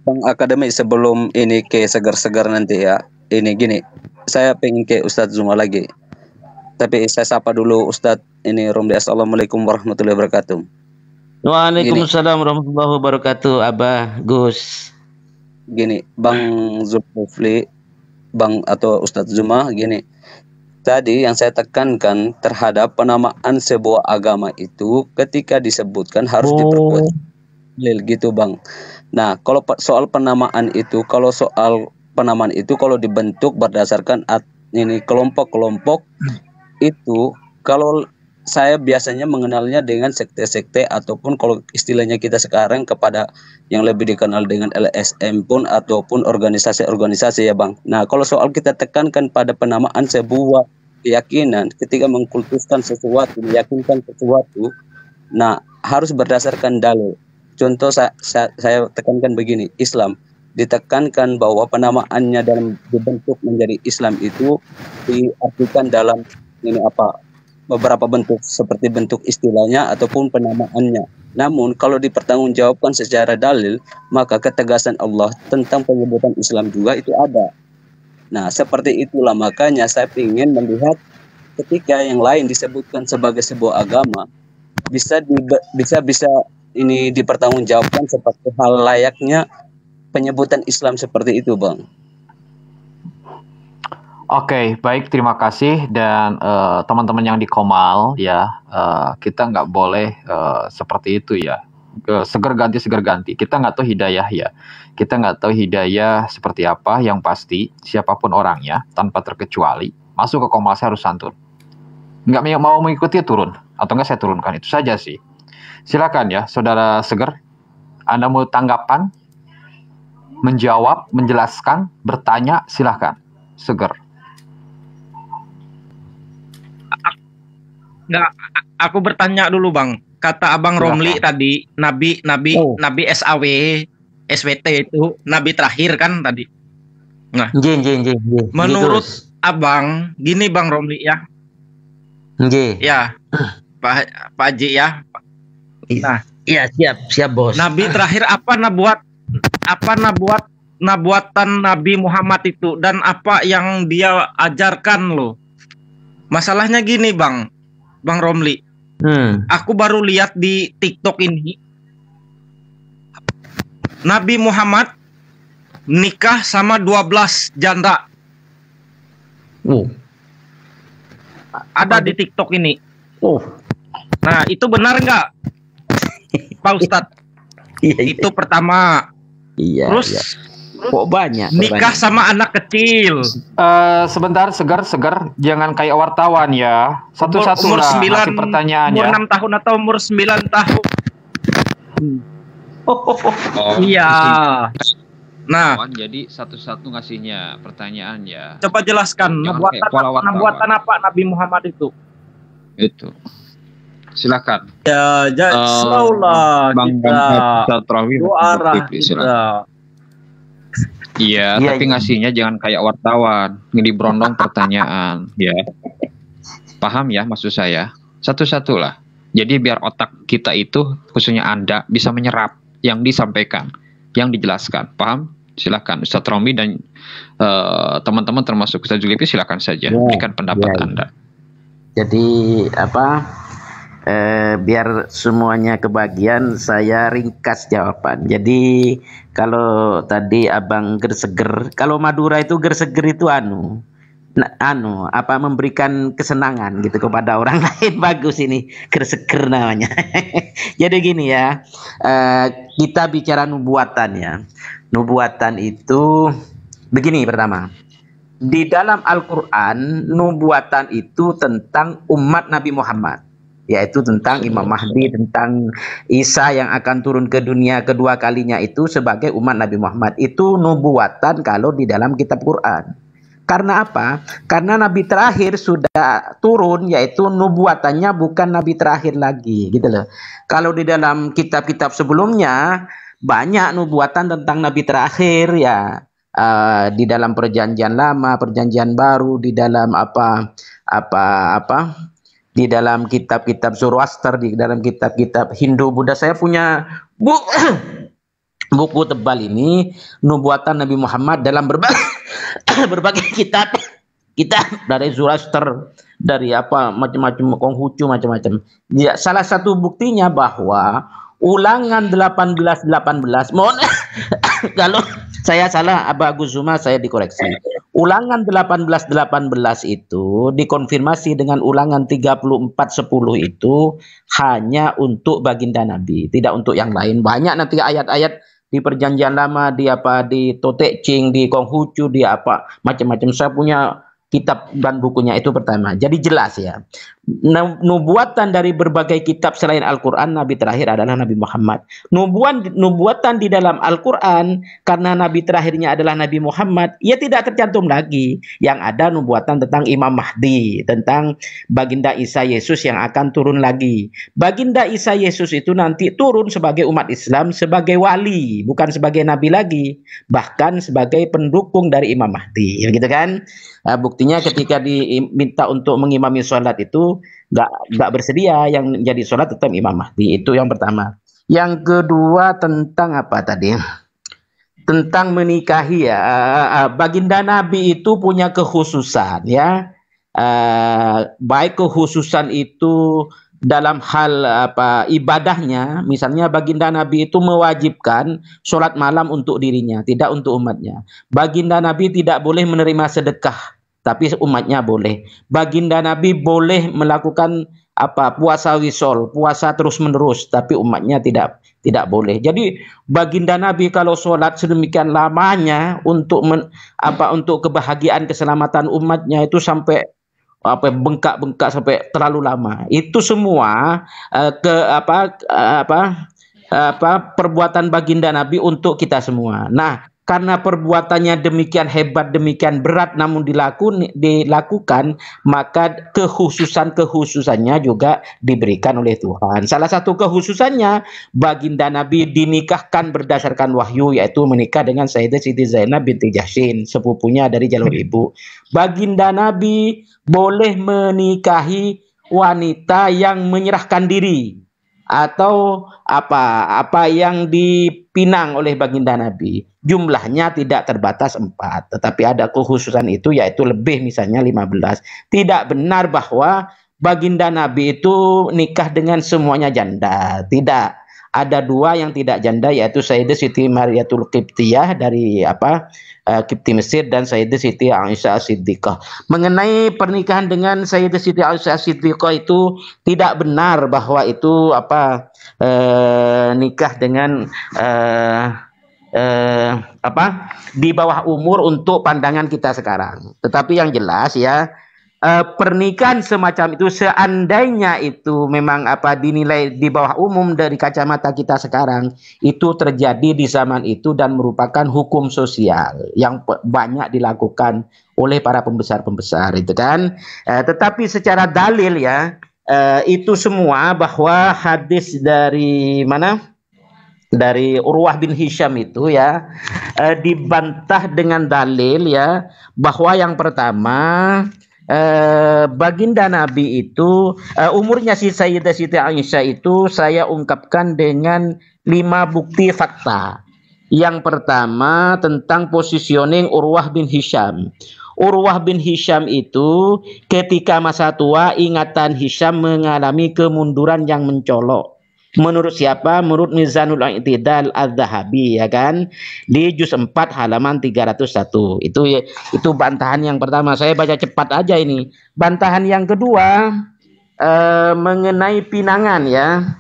Bang Akademik, sebelum ini ke segar-segar nanti ya. Ini gini, saya pengen ke Ustadz Zuma lagi. Tapi saya sapa dulu Ustadz ini Romli. Assalamualaikum warahmatullahi wabarakatuh. Waalaikumsalam warahmatullahi wabarakatuh, Abah Gus. Gini, Bang Zulkifli, Bang atau Ustadz Zuma, gini. Tadi yang saya tekankan terhadap penamaan sebuah agama itu ketika disebutkan harus diperkuat gitu, Bang. Nah, kalau soal penamaan itu, kalau dibentuk berdasarkan ini kelompok-kelompok itu, kalau saya biasanya mengenalnya dengan sekte-sekte ataupun kalau istilahnya kita sekarang kepada yang lebih dikenal dengan LSM pun ataupun organisasi-organisasi ya Bang. Nah, kalau soal kita tekankan pada penamaan sebuah keyakinan ketika mengkultuskan sesuatu, meyakinkan sesuatu, nah harus berdasarkan dalil. Contoh saya tekankan begini, Islam ditekankan bahwa penamaannya dalam dibentuk menjadi Islam itu diartikan dalam ini beberapa bentuk seperti bentuk istilahnya ataupun penamaannya. Namun kalau dipertanggungjawabkan secara dalil, maka ketegasan Allah tentang penyebutan Islam juga itu ada. Nah, seperti itulah makanya saya ingin melihat ketika yang lain disebutkan sebagai sebuah agama, bisa ini dipertanggungjawabkan seperti hal layaknya penyebutan Islam seperti itu, Bang. Oke, baik, terima kasih. Dan teman-teman yang di Komal ya, kita nggak boleh seperti itu ya. Seger ganti. Kita nggak tahu hidayah ya. Kita nggak tahu hidayah seperti apa. Yang pasti siapapun orangnya tanpa terkecuali masuk ke Komal saya harus santun. Nggak mau mengikuti turun atau nggak saya turunkan, itu saja sih. Silakan ya, Saudara Seger. Anda mau tanggapan, menjawab, menjelaskan, bertanya, silakan. Seger. Nggak, aku bertanya dulu, Bang. Kata Abang Romli tadi, Nabi SAW, SWT itu Nabi terakhir kan tadi. Nah, menurut Abang, gini Bang Romli ya. Ya, Pak Haji ya. Nah, iya siap bos. Nabi terakhir apa nabuatan Nabi Muhammad itu dan apa yang dia ajarkan loh. Masalahnya gini Bang Romli. Aku baru lihat di TikTok ini Nabi Muhammad nikah sama 12 janda. Ada di TikTok ini. Nah, itu benar nggak, Pak Ustadz? Itu pertama. Terus kok banyak nikah sama anak kecil. Sebentar, Segar, jangan kayak wartawan ya. Satu-satu umur lah 9, pertanyaan umur ya. 6 tahun atau umur 9 tahun. Iya. Nah, jadi satu-satu ngasihnya pertanyaan ya. Coba jelaskan nabuatan apa Nabi Muhammad itu? Itu. Silakan. Ya, insyaallah kita dua arah kita. Iya, tapi ngasihnya jangan kayak wartawan, diberondong pertanyaan, ya. Paham ya maksud saya? Satu-satu lah. Jadi biar otak kita itu, khususnya Anda, bisa menyerap yang disampaikan, yang dijelaskan. Paham? Silakan Ustadz Romi dan teman-teman termasuk Ustadz Zulkifli silakan saja berikan pendapat Anda. Jadi biar semuanya kebagian, saya ringkas jawaban. Jadi kalau tadi Abang Gerseger, kalau Madura itu Gerseger itu memberikan kesenangan gitu kepada orang lain. Bagus ini Gerseger namanya. Jadi gini ya, kita bicara nubuatan ya. Nubuatan itu begini, pertama, di dalam Al-Quran nubuatan itu tentang umat Nabi Muhammad, yaitu tentang Imam Mahdi, tentang Isa yang akan turun ke dunia kedua kalinya itu sebagai umat Nabi Muhammad. Itu nubuatan kalau di dalam kitab Quran. Karena apa? Karena Nabi terakhir sudah turun, yaitu nubuatannya bukan Nabi terakhir lagi, gitu loh. Kalau di dalam kitab-kitab sebelumnya banyak nubuatan tentang Nabi terakhir ya. Di dalam perjanjian lama, perjanjian baru, di dalam di dalam kitab-kitab Zoroaster, di dalam kitab-kitab Hindu, Buddha. Saya punya buku tebal ini, nubuatan Nabi Muhammad dalam berbagai kitab dari Zoroaster, dari macam-macam Konghucu, macam-macam. Ya, salah satu buktinya bahwa Ulangan 18:18, mohon kalau saya salah Agus Zuma saya dikoreksi. Ulangan 18:18 itu dikonfirmasi dengan Ulangan 34:10 itu hanya untuk baginda Nabi, tidak untuk yang lain. Banyak nanti ayat-ayat di Perjanjian Lama, di Tote Ching, di Konghucu, di macam-macam. Saya punya kitab dan bukunya itu pertama. Jadi jelas ya. Nubuatan dari berbagai kitab selain Al-Quran, Nabi terakhir adalah Nabi Muhammad. Nubuatan di dalam Al-Quran, karena Nabi terakhirnya adalah Nabi Muhammad, ia tidak tercantum lagi. Yang ada nubuatan tentang Imam Mahdi, tentang baginda Isa Yesus yang akan turun lagi. Baginda Isa Yesus itu nanti turun sebagai umat Islam, sebagai wali, bukan sebagai Nabi lagi. Bahkan sebagai pendukung dari Imam Mahdi. Gitu kan? Buktinya ketika diminta untuk mengimami sholat itu nggak bersedia, yang jadi sholat tetap Imam Mahdi. Itu yang pertama. Yang kedua tentang apa tadi? Tentang menikahi ya. Baginda Nabi itu punya kekhususan ya. Baik kekhususan itu dalam hal ibadahnya, misalnya baginda Nabi itu mewajibkan sholat malam untuk dirinya, tidak untuk umatnya. Baginda Nabi tidak boleh menerima sedekah, tapi umatnya boleh. Baginda Nabi boleh melakukan puasa wisol, puasa terus menerus, tapi umatnya tidak boleh. Jadi baginda Nabi kalau sholat sedemikian lamanya untuk untuk kebahagiaan keselamatan umatnya itu sampai bengkak-bengkak sampai terlalu lama. Itu semua perbuatan baginda Nabi untuk kita semua. Nah, karena perbuatannya demikian hebat, demikian berat namun dilakukan, maka kekhususannya juga diberikan oleh Tuhan. Salah satu kekhususannya, baginda Nabi dinikahkan berdasarkan wahyu, yaitu menikah dengan Sayyidah Siti Zainab binti Jahsyin, sepupunya dari jalur ibu. Baginda Nabi boleh menikahi wanita yang menyerahkan diri atau apa yang dipinang oleh baginda Nabi. Jumlahnya tidak terbatas 4, tetapi ada kekhususan itu, yaitu lebih, misalnya 15. Tidak benar bahwa baginda Nabi itu nikah dengan semuanya janda. Tidak. Ada 2 yang tidak janda, yaitu Sayyidah Siti Mariatul Qibtiyah dari Qibti Mesir dan Sayyidah Siti Aisyah Siddiqah. Mengenai pernikahan dengan Sayyidah Siti Aisyah Siddiqah itu tidak benar bahwa itu nikah dengan di bawah umur untuk pandangan kita sekarang. Tetapi yang jelas ya, pernikahan semacam itu seandainya itu memang dinilai di bawah umum dari kacamata kita sekarang, itu terjadi di zaman itu dan merupakan hukum sosial yang banyak dilakukan oleh para pembesar-pembesar itu kan. Tetapi secara dalil ya, itu semua bahwa hadis dari mana? Dari Urwah bin Hisham itu ya, dibantah dengan dalil ya, bahwa yang pertama, baginda Nabi itu umurnya si Sayyidah Siti Aisyah itu saya ungkapkan dengan 5 bukti fakta. Yang pertama tentang positioning Urwah bin Hisham. Urwah bin Hisham itu ketika masa tua, ingatan Hisham mengalami kemunduran yang mencolok. Menurut siapa? Menurut Mizanul I'tidal Az-Zahabi, ya kan? Di juz 4 halaman 301. Itu bantahan yang pertama. Saya baca cepat aja ini. Bantahan yang kedua mengenai pinangan ya.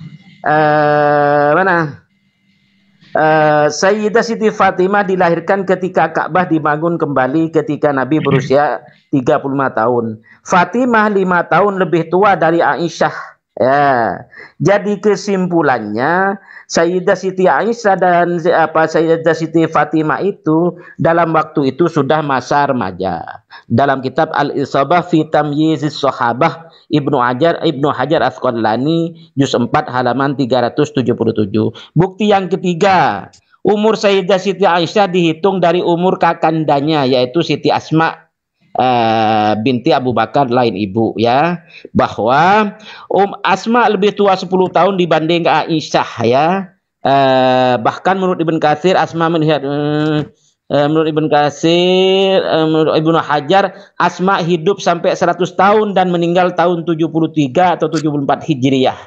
Sayyidah Siti Fatimah dilahirkan ketika Ka'bah dibangun kembali ketika Nabi berusia 35 tahun. Fatimah 5 tahun lebih tua dari Aisyah. Ya, jadi kesimpulannya Sayyidah Siti Aisyah dan Sayyidah Siti Fatimah itu dalam waktu itu sudah masa remaja. Dalam kitab Al-Isabah fi Tamyizis Sahabah Ibnu Hajar Asqalani juz 4 halaman 377. Bukti yang ketiga, umur Sayyidah Siti Aisyah dihitung dari umur kakandanya, yaitu Siti Asma binti Abu Bakar lain ibu ya, bahwa Asma lebih tua 10 tahun dibanding Aisyah ya. Bahkan menurut Ibn Katsir Asma melihat menurut Ibn Katsir, menurut Ibnu Hajar, Asma hidup sampai 100 tahun dan meninggal tahun 73 atau 74 Hijriyah.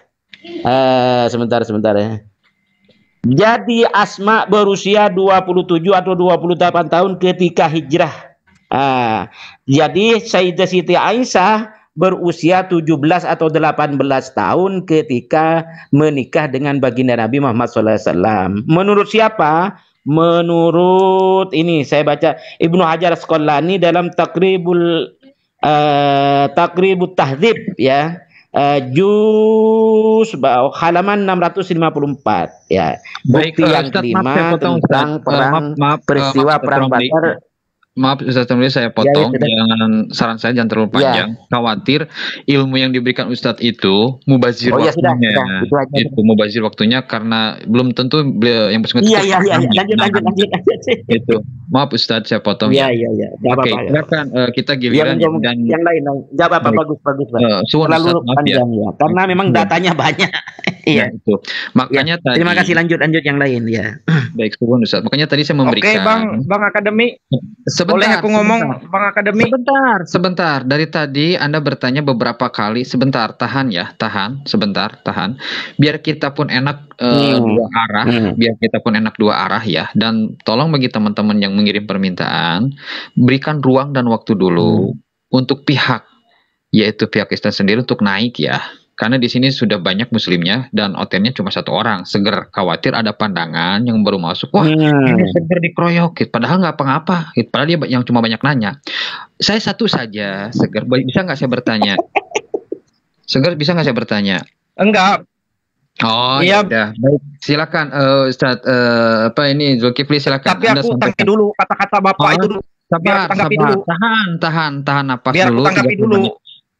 Sebentar ya. Jadi Asma berusia 27 atau 28 tahun ketika hijrah. Jadi Sayyidah Siti Aisyah berusia 17 atau 18 tahun ketika menikah dengan baginda Nabi Muhammad SAW. Menurut siapa? Menurut ini saya baca Ibnu Hajar Asqalani dalam Taqribut Tahdzib ya, juz halaman 654 ya. Bukti yang kelima tentang peristiwa perang Badar. Maaf Ustaz Tamliah, saya potong. Jangan, saran saya jangan terlalu panjang. Khawatir ilmu yang diberikan Ustadz itu mubazir waktunya. Itu mubazir waktunya karena belum tentu yang bersangkutan. Lanjut. Itu. Maaf Ustadz, saya potong. Iya. Oke, silakan kita giliran dan yang lain. Enggak apa-apa, bagus. Terlalu panjang ya. Karena memang datanya banyak. Iya. Itu. Makanya tadi. Terima kasih, lanjut yang lain ya. baik suwun Ustaz. Makanya tadi saya Oke, memberikan. Bang Akademi. Sebentar, Boleh aku ngomong, Bang Akademi? Sebentar. Dari tadi Anda bertanya beberapa kali. Sebentar, tahan ya, tahan. Biar kita pun enak dua arah, biar kita pun enak dua arah ya. Dan tolong bagi teman-teman yang mengirim permintaan, berikan ruang dan waktu dulu untuk pihak, yaitu pihak Kristen sendiri untuk naik ya. Karena di sini sudah banyak muslimnya dan OTN-nya cuma satu orang. Seger khawatir ada pandangan yang baru masuk. Wah, ini Seger dikeroyok. Padahal nggak apa-apa. Padahal dia yang cuma banyak nanya. Saya satu saja, Seger. Bisa nggak saya bertanya? Seger, bisa nggak saya bertanya? Enggak. Oh, Iya. ya udah. Baik, silakan Ustaz apa ini Zulkifli silakan. Tapi aku tanggapi dulu kata-kata Bapak itu dulu. Biar aku tanggapi dulu. Tahan napas Biar dulu. aku tanggapi 30 dulu. menit.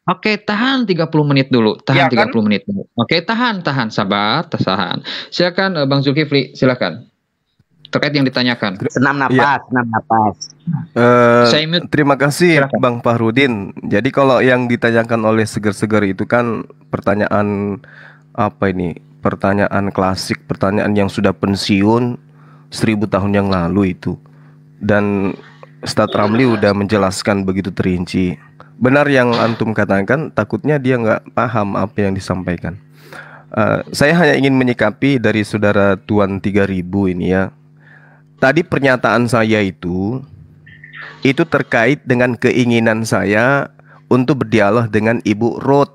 Oke, tahan 30 menit dulu. Ya, 30 menit dulu. Oke, tahan, sabar, tahan. Silakan Bang Zulkifli, silakan. Terkait yang ditanyakan. Senam napas. Terima kasih Bang Fahrudin. Jadi kalau yang ditanyakan oleh Seger-Seger itu kan pertanyaan apa ini? Pertanyaan klasik, pertanyaan yang sudah pensiun 1000 tahun yang lalu itu. Dan Ustadz Ramli udah menjelaskan begitu terinci. Benar yang antum katakan, takutnya dia nggak paham apa yang disampaikan. Saya hanya ingin menyikapi dari saudara Tuan 3000 ini ya. Tadi pernyataan saya itu terkait dengan keinginan saya untuk berdialog dengan Ibu Ruth.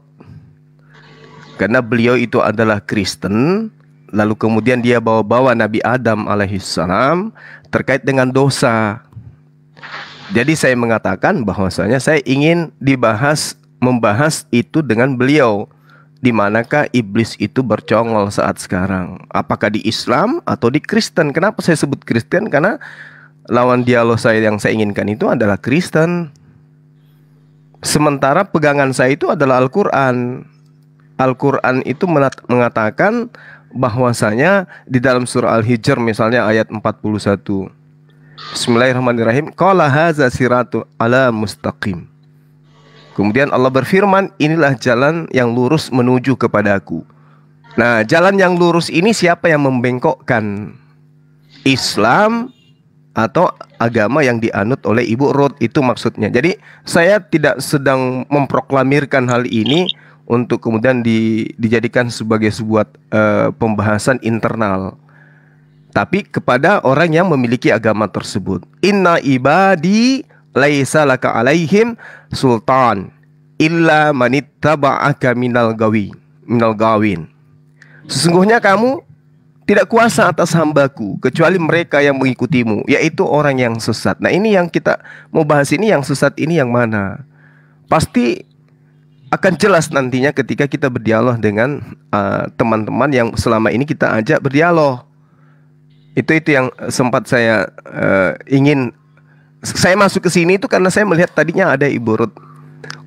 Karena beliau itu adalah Kristen, lalu kemudian dia bawa-bawa Nabi Adam alaihissalam terkait dengan dosa. Jadi saya mengatakan bahwasanya saya ingin membahas itu dengan beliau. Di manakah iblis itu bercongol saat sekarang? Apakah di Islam atau di Kristen? Kenapa saya sebut Kristen? Karena lawan dialog saya yang saya inginkan itu adalah Kristen. Sementara pegangan saya itu adalah Al-Quran. Al-Quran itu mengatakan bahwasanya di dalam surah Al-Hijr misalnya ayat 41. Bismillahirrahmanirrahim. Qala hadza siratu ala mustaqim. Kemudian Allah berfirman, inilah jalan yang lurus menuju kepadaku. Nah, jalan yang lurus ini siapa yang membengkokkan? Islam atau agama yang dianut oleh Ibu Ruth, itu maksudnya. Jadi saya tidak sedang memproklamirkan hal ini untuk kemudian dijadikan sebagai sebuah pembahasan internal. Tapi kepada orang yang memiliki agama tersebut. Inna ibadi laisa laka alaihim sultan illa manittaba'aka minal gawin. Sesungguhnya kamu tidak kuasa atas hambaku kecuali mereka yang mengikutimu, yaitu orang yang sesat. Nah, ini yang kita mau bahas, ini yang sesat ini yang mana? Pasti akan jelas nantinya ketika kita berdialog dengan teman-teman yang selama ini kita ajak berdialog. Itu yang sempat saya ingin. Saya masuk ke sini itu karena saya melihat tadinya ada Ibu Ruth.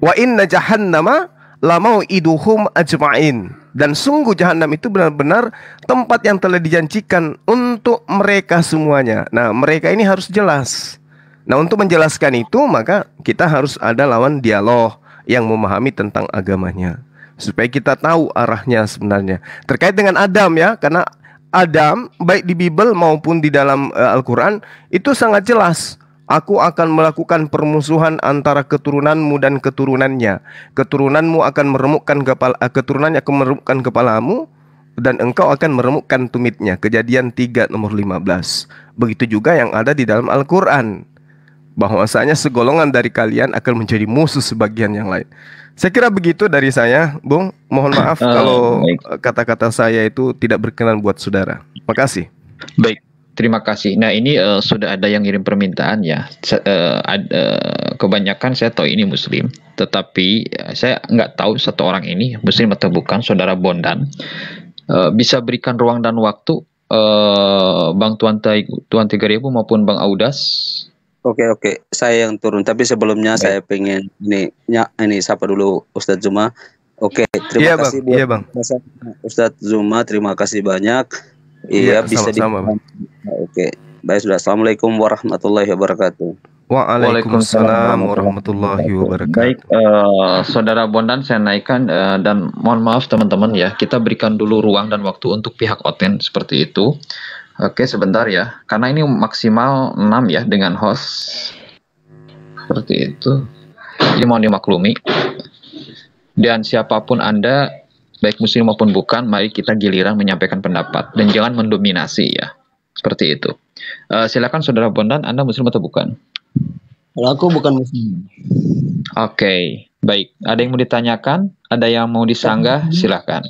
Wa inna jahannama lamau'iduhum ajma'in. Dan sungguh jahanam itu benar-benar tempat yang telah dijanjikan untuk mereka semuanya. Nah, mereka ini harus jelas. Nah, untuk menjelaskan itu maka kita harus ada lawan dialog yang memahami tentang agamanya, supaya kita tahu arahnya sebenarnya. Terkait dengan Adam ya, karena Adam baik di Bible maupun di dalam Al-Quran itu sangat jelas. Aku akan melakukan permusuhan antara keturunanmu dan keturunannya. Keturunanmu akan meremukkan kepala, keturunannya akan meremukkan kepalamu, dan engkau akan meremukkan tumitnya. Kejadian 3 nomor 15. Begitu juga yang ada di dalam Al-Quran, bahwasanya segolongan dari kalian akan menjadi musuh sebagian yang lain. Saya kira begitu dari saya, Bung. Mohon maaf kalau kata-kata saya itu tidak berkenan buat saudara. Makasih. Baik, terima kasih. Nah, ini sudah ada yang ngirim permintaan ya. Kebanyakan saya tahu ini Muslim, tetapi saya nggak tahu satu orang ini Muslim atau bukan. Saudara Bondan, bisa berikan ruang dan waktu Bang Tuan 3000 maupun Bang Audas. Oke, saya yang turun. Tapi sebelumnya saya pengen ini sapa dulu Ustadz Zuma. Oke, terima kasih Bang. Ustadz Zuma, terima kasih banyak. Iya, bisa sama-sama. Oke, baik sudah. Assalamualaikum warahmatullahi wabarakatuh. Waalaikumsalam warahmatullahi wabarakatuh. Baik, Saudara Bondan saya naikkan dan mohon maaf teman-teman ya, kita berikan dulu ruang dan waktu untuk pihak Oten seperti itu. Oke, sebentar ya. Karena ini maksimal 6 ya dengan host. Seperti itu. Jadi mohon dimaklumi. Dan siapapun Anda, baik muslim maupun bukan, mari kita giliran menyampaikan pendapat. Dan jangan mendominasi ya. Seperti itu. Silakan Saudara Bondan, Anda muslim atau bukan? Kalau aku bukan muslim. Oke, baik. Ada yang mau ditanyakan? Ada yang mau disanggah? Silakan.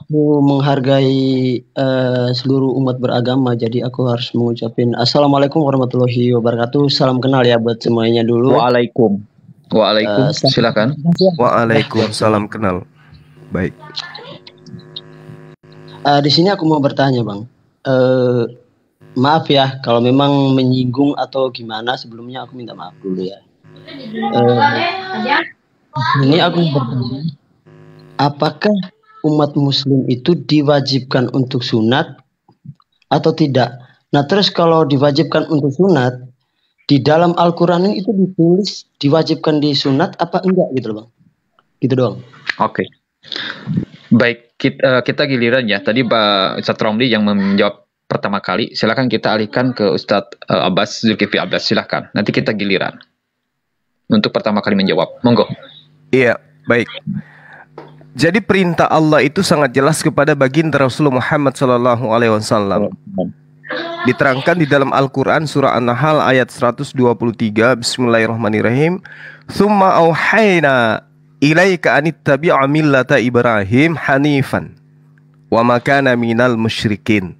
Aku menghargai seluruh umat beragama, jadi aku harus mengucapin Assalamualaikum warahmatullahi wabarakatuh. Salam kenal ya buat semuanya dulu. Waalaikum. Silakan. Waalaikumsalam kenal. Baik. Di sini aku mau bertanya, Bang. Maaf ya kalau memang menyinggung atau gimana, sebelumnya aku minta maaf dulu ya. Ini aku mau bertanya, apakah umat muslim itu diwajibkan untuk sunat atau tidak? Nah terus kalau diwajibkan untuk sunat, di dalam Al-Quran itu ditulis diwajibkan di sunat apa enggak gitu loh Bang? Gitu doang. Oke. Baik, kita giliran ya. Tadi Pak Ustadz Romli yang menjawab pertama kali. Silakan kita alihkan ke Ustadz Abbas, Zulkifli Abbas. Silakan. Nanti kita giliran untuk pertama kali menjawab. Monggo. Iya, baik. Jadi perintah Allah itu sangat jelas kepada baginda Rasulullah Muhammad SAW. Diterangkan di dalam Al-Quran surah An-Nahl ayat 123. Bismillahirrahmanirrahim. Tsumma auhayna ilaika anittabi'a millata Ibrahim hanifan wa ma kana minal musyrikin.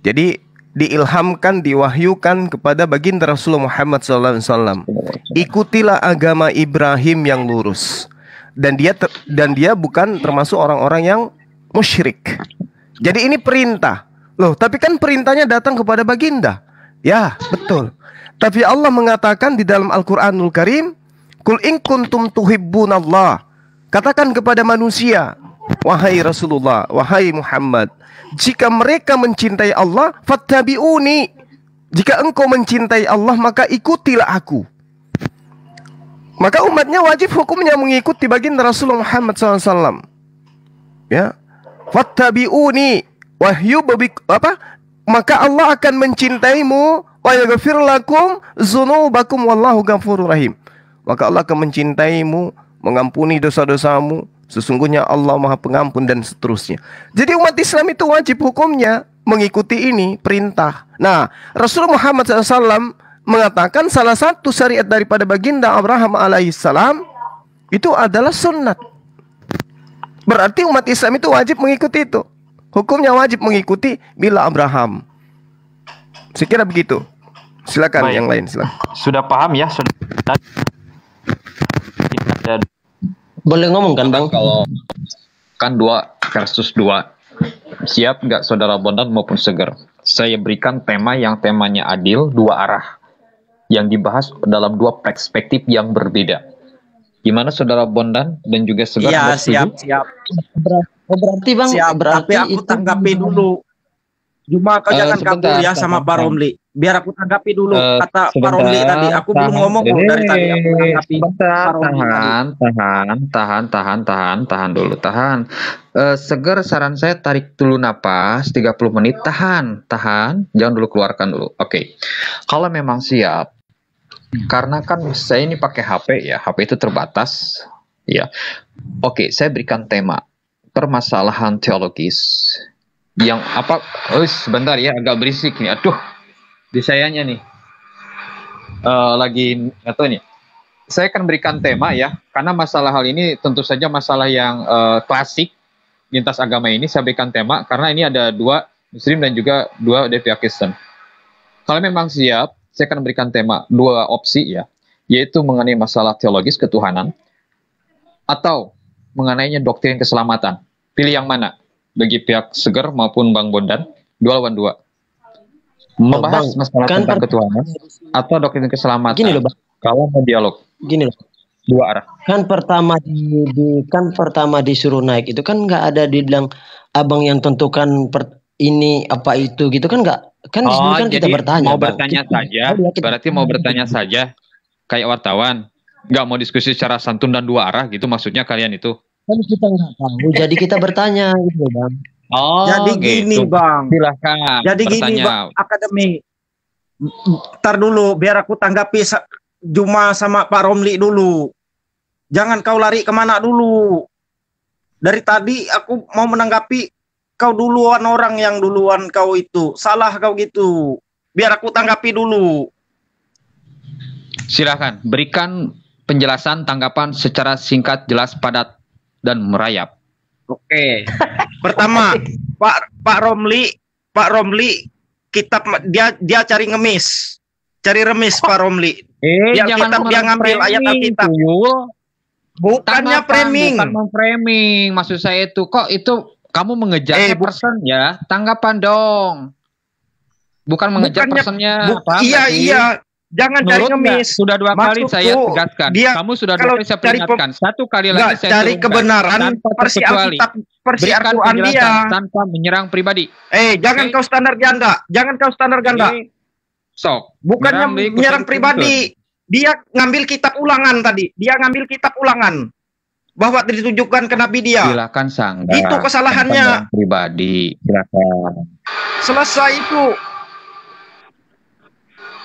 Jadi diilhamkan, diwahyukan kepada baginda Rasulullah Muhammad SAW. Ikutilah agama Ibrahim yang lurus. Dan dia bukan termasuk orang-orang yang musyrik. Jadi ini perintah. Loh, tapi kan perintahnya datang kepada baginda. Ya, betul. Tapi Allah mengatakan di dalam Al-Quranul Karim, Qul in kuntum tuhibbunallah. Katakan kepada manusia, wahai Rasulullah, wahai Muhammad, jika mereka mencintai Allah, fattabi'uni. Jika engkau mencintai Allah, maka ikutilah aku. Maka umatnya wajib hukumnya mengikuti baginda Rasulullah Muhammad SAW. Ya, fattabi'uni wahyu maka Allah akan mencintaimu wa yaghfir lakum dzunubakum wallahu ghafurur rahim. Maka Allah akan mencintaimu, mengampuni dosa-dosamu. Sesungguhnya Allah Maha Pengampun dan seterusnya. Jadi umat Islam itu wajib hukumnya mengikuti ini perintah. Nah, Rasulullah Muhammad SAW mengatakan salah satu syariat daripada baginda Abraham alaihissalam itu adalah sunnat. Berarti umat Islam itu wajib mengikuti itu. Hukumnya wajib mengikuti bila Abraham. Sekira begitu. Silakan. Baik. Yang lain silakan. Sudah paham ya? Sudah. Boleh ngomong kan Bang? Kalau kan 2 versus 2. Siap nggak Saudara Bondan maupun Seger? Saya berikan tema yang temanya adil, 2 arah. Yang dibahas dalam 2 perspektif yang berbeda. Gimana Saudara Bondan dan juga Seger? Iya, siap. Berarti Bang, siap, berarti tapi aku tanggapi dulu. Cuma kau jangan kabur ya sama Pak Romli. Biar aku tanggapi dulu kata Pak Romli tadi. Aku belum ngomong dari tadi. Aku tanggapi Pak Romli. Tahan dulu. Seger, saran saya tarik dulu napas 30 menit. Tahan. Jangan dulu keluarkan dulu. Oke. Kalau memang siap, karena kan saya ini pakai HP ya. HP itu terbatas. Ya. Oke, saya berikan tema permasalahan teologis yang apa? Sebentar ya, agak berisik nih. Aduh, di sayanya nih lagi atau nih. Saya akan berikan tema ya, karena masalah hal ini tentu saja masalah yang klasik lintas agama ini. Saya berikan tema karena ini ada 2 Muslim dan juga 2 dari pihak Kristen. Kalau memang siap, saya akan berikan tema 2 opsi ya, yaitu mengenai masalah teologis ketuhanan atau mengenainya doktrin keselamatan. Pilih yang mana? Bagi pihak Seger maupun Bang Bondan, 2 lawan 2. Membahas masalah tentang ketuhanan atau doktrin keselamatan. Gini loh, Bang. Kalau mau dialog. Gini loh. 2 arah. Kan pertama disuruh naik itu kan nggak ada dibilang abang yang tentukan ini apa itu gitu kan nggak. Kan kan kita bertanya. Mau bertanya saja. Berarti mau bertanya saja kayak wartawan. Nggak mau diskusi secara santun dan 2 arah gitu maksudnya kalian itu. Kan kita nggak tahu, jadi kita bertanya gitu Bang. Oh, Jadi gini, gitu. Bang. Silahkan. Jadi gini, Bang, Akademi. Ntar dulu, biar aku tanggapi Juma sama Pak Romli dulu. Jangan kau lari kemana dulu. Dari tadi aku mau menanggapi kau duluan, orang yang duluan kau itu. Salah kau gitu. Biar aku tanggapi dulu. Silahkan, berikan penjelasan tanggapan secara singkat, jelas, padat, dan merayap. Oke. Pertama, Pak Romli kitab dia cari ngemis. Cari remis Pak Romli. Dia ngambil ayat Alkitab. Bukannya framing. Bukan memframing. Maksud saya itu, kok itu kamu mengejar person ya? Tanggapan dong. Bukan mengejar personnya. Iya. Jangan cari ngemis. Sudah 2 kali saya tegaskan. Kamu sudah 2 kali saya peringatkan. 1 kali lagi saya cari kebenaran versi Alkitab, versi Al-Quran dia. Tanpa menyerang pribadi. Jangan kau standar ganda. Sok. Bukannya menyerang pribadi. Dia ngambil kitab ulangan tadi. Bahwa ditujukan ke Nabi dia. Silakan sanggah. Itu kesalahannya. Pribadi. Silakan. Selesai itu.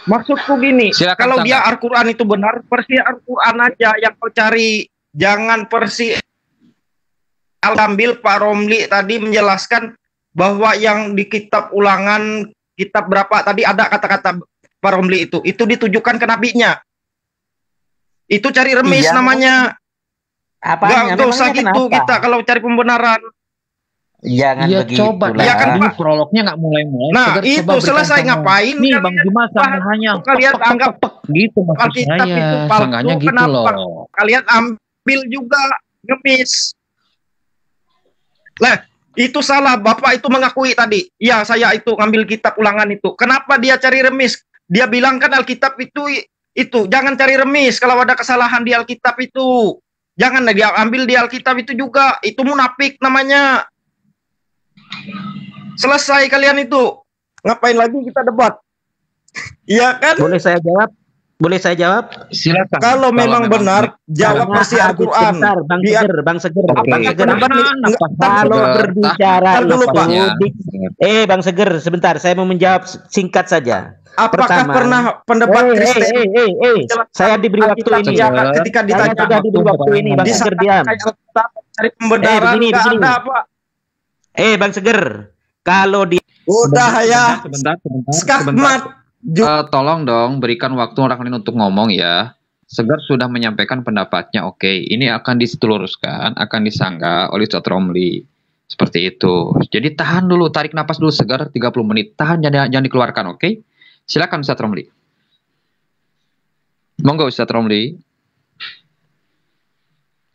Maksudku gini, kalau dia Al-Quran itu benar, versi Al-Quran aja yang kau cari. Jangan versi ambil Pak Romli tadi menjelaskan bahwa yang di kitab ulangan, kitab berapa tadi ada kata-kata Pak Romli itu ditujukan ke nabinya. Itu cari remis namanya. Gak usah gitu kita kalau cari pembenaran. Jangan begitu. Coba ya kan Pak. Prolognya nggak mulai-mulai. Nah, itu selesai ngapain? Nih Bang Juma sanggahnya. Kalian anggap gitu maksud saya. Sanggahnya gitu loh. Kalian ambil juga ngemis. Lah, itu salah. Bapak itu mengakui tadi. Ya, saya itu ngambil kitab ulangan itu. Kenapa dia cari remis? Dia bilang kan Alkitab itu. Jangan cari remis kalau ada kesalahan di Alkitab itu. Jangan dia ambil di Alkitab itu juga. Itu munafik namanya. Selesai kalian itu. Ngapain lagi kita debat? Iya kan? Boleh saya jawab? Silakan. Kalau memang benar, jawab versi Al-Quran. Bang Seger. Kalau berbicara Bang Seger, sebentar, saya mau menjawab singkat saja. Apakah pernah pendebat Kristen? Saya diberi waktu ini. Ketika ditanya, sudah diberi waktu ini, Bang Seger diam. Cari pembenaran, nggak ada apa. Bang Seger, kalau dia udah ya. Sebentar. Tolong dong berikan waktu orang lain untuk ngomong ya. Segar sudah menyampaikan pendapatnya. Oke, ini akan diteluruskan, akan disanggah oleh Ustaz Romli. Seperti itu. Jadi tahan dulu, tarik napas dulu Segar 30 menit. Tahan, jangan dikeluarkan, oke? Silakan Ustaz Romli. Monggo Ustaz Romli.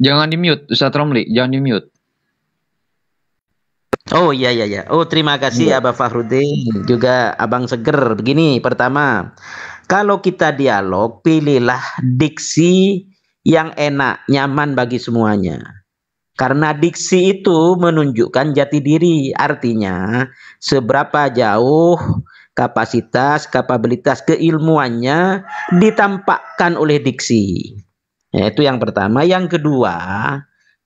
Jangan di-mute Ustaz Romli, jangan di-mute. Oh iya. Oh terima kasih Abah Fahrudin, juga Abang Seger. Begini, pertama, kalau kita dialog, pilihlah diksi yang enak, nyaman bagi semuanya. Karena diksi itu menunjukkan jati diri, artinya seberapa jauh kapasitas, kapabilitas keilmuannya ditampakkan oleh diksi. Ya, itu yang pertama. Yang kedua,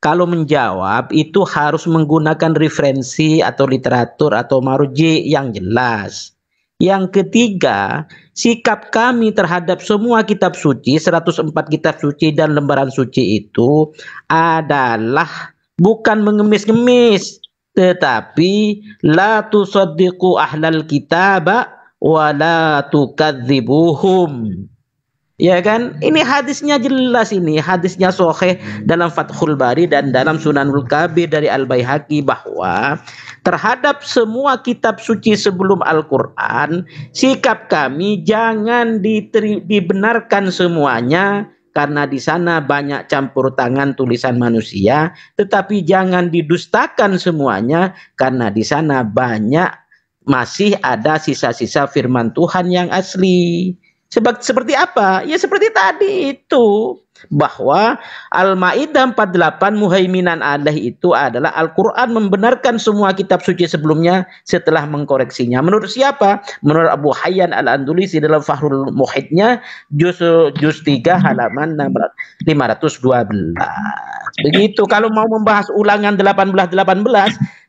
kalau menjawab itu harus menggunakan referensi atau literatur atau marji yang jelas. Yang ketiga, sikap kami terhadap semua kitab suci, 104 kitab suci dan lembaran suci itu adalah bukan mengemis-ngemis, tetapi la tusaddiqu ahlal kitaba wa la tukadzibuhum. Ya kan? Ini hadisnya jelas, ini hadisnya sahih dalam Fathul Bari dan dalam Sunanul Kabir dari Al-Baihaqi, bahwa terhadap semua kitab suci sebelum Al-Quran, sikap kami jangan dibenarkan semuanya karena di sana banyak campur tangan tulisan manusia, tetapi jangan didustakan semuanya karena di sana banyak masih ada sisa-sisa firman Tuhan yang asli. Seperti apa? Ya seperti tadi itu, bahwa Al-Maidah 48 muhaiminan alaih itu adalah Al-Quran membenarkan semua kitab suci sebelumnya setelah mengkoreksinya. Menurut siapa? Menurut Abu Hayyan Al-Andalusi dalam Fahrul Muhidnya juz 3 halaman 512. Begitu. Kalau mau membahas ulangan 18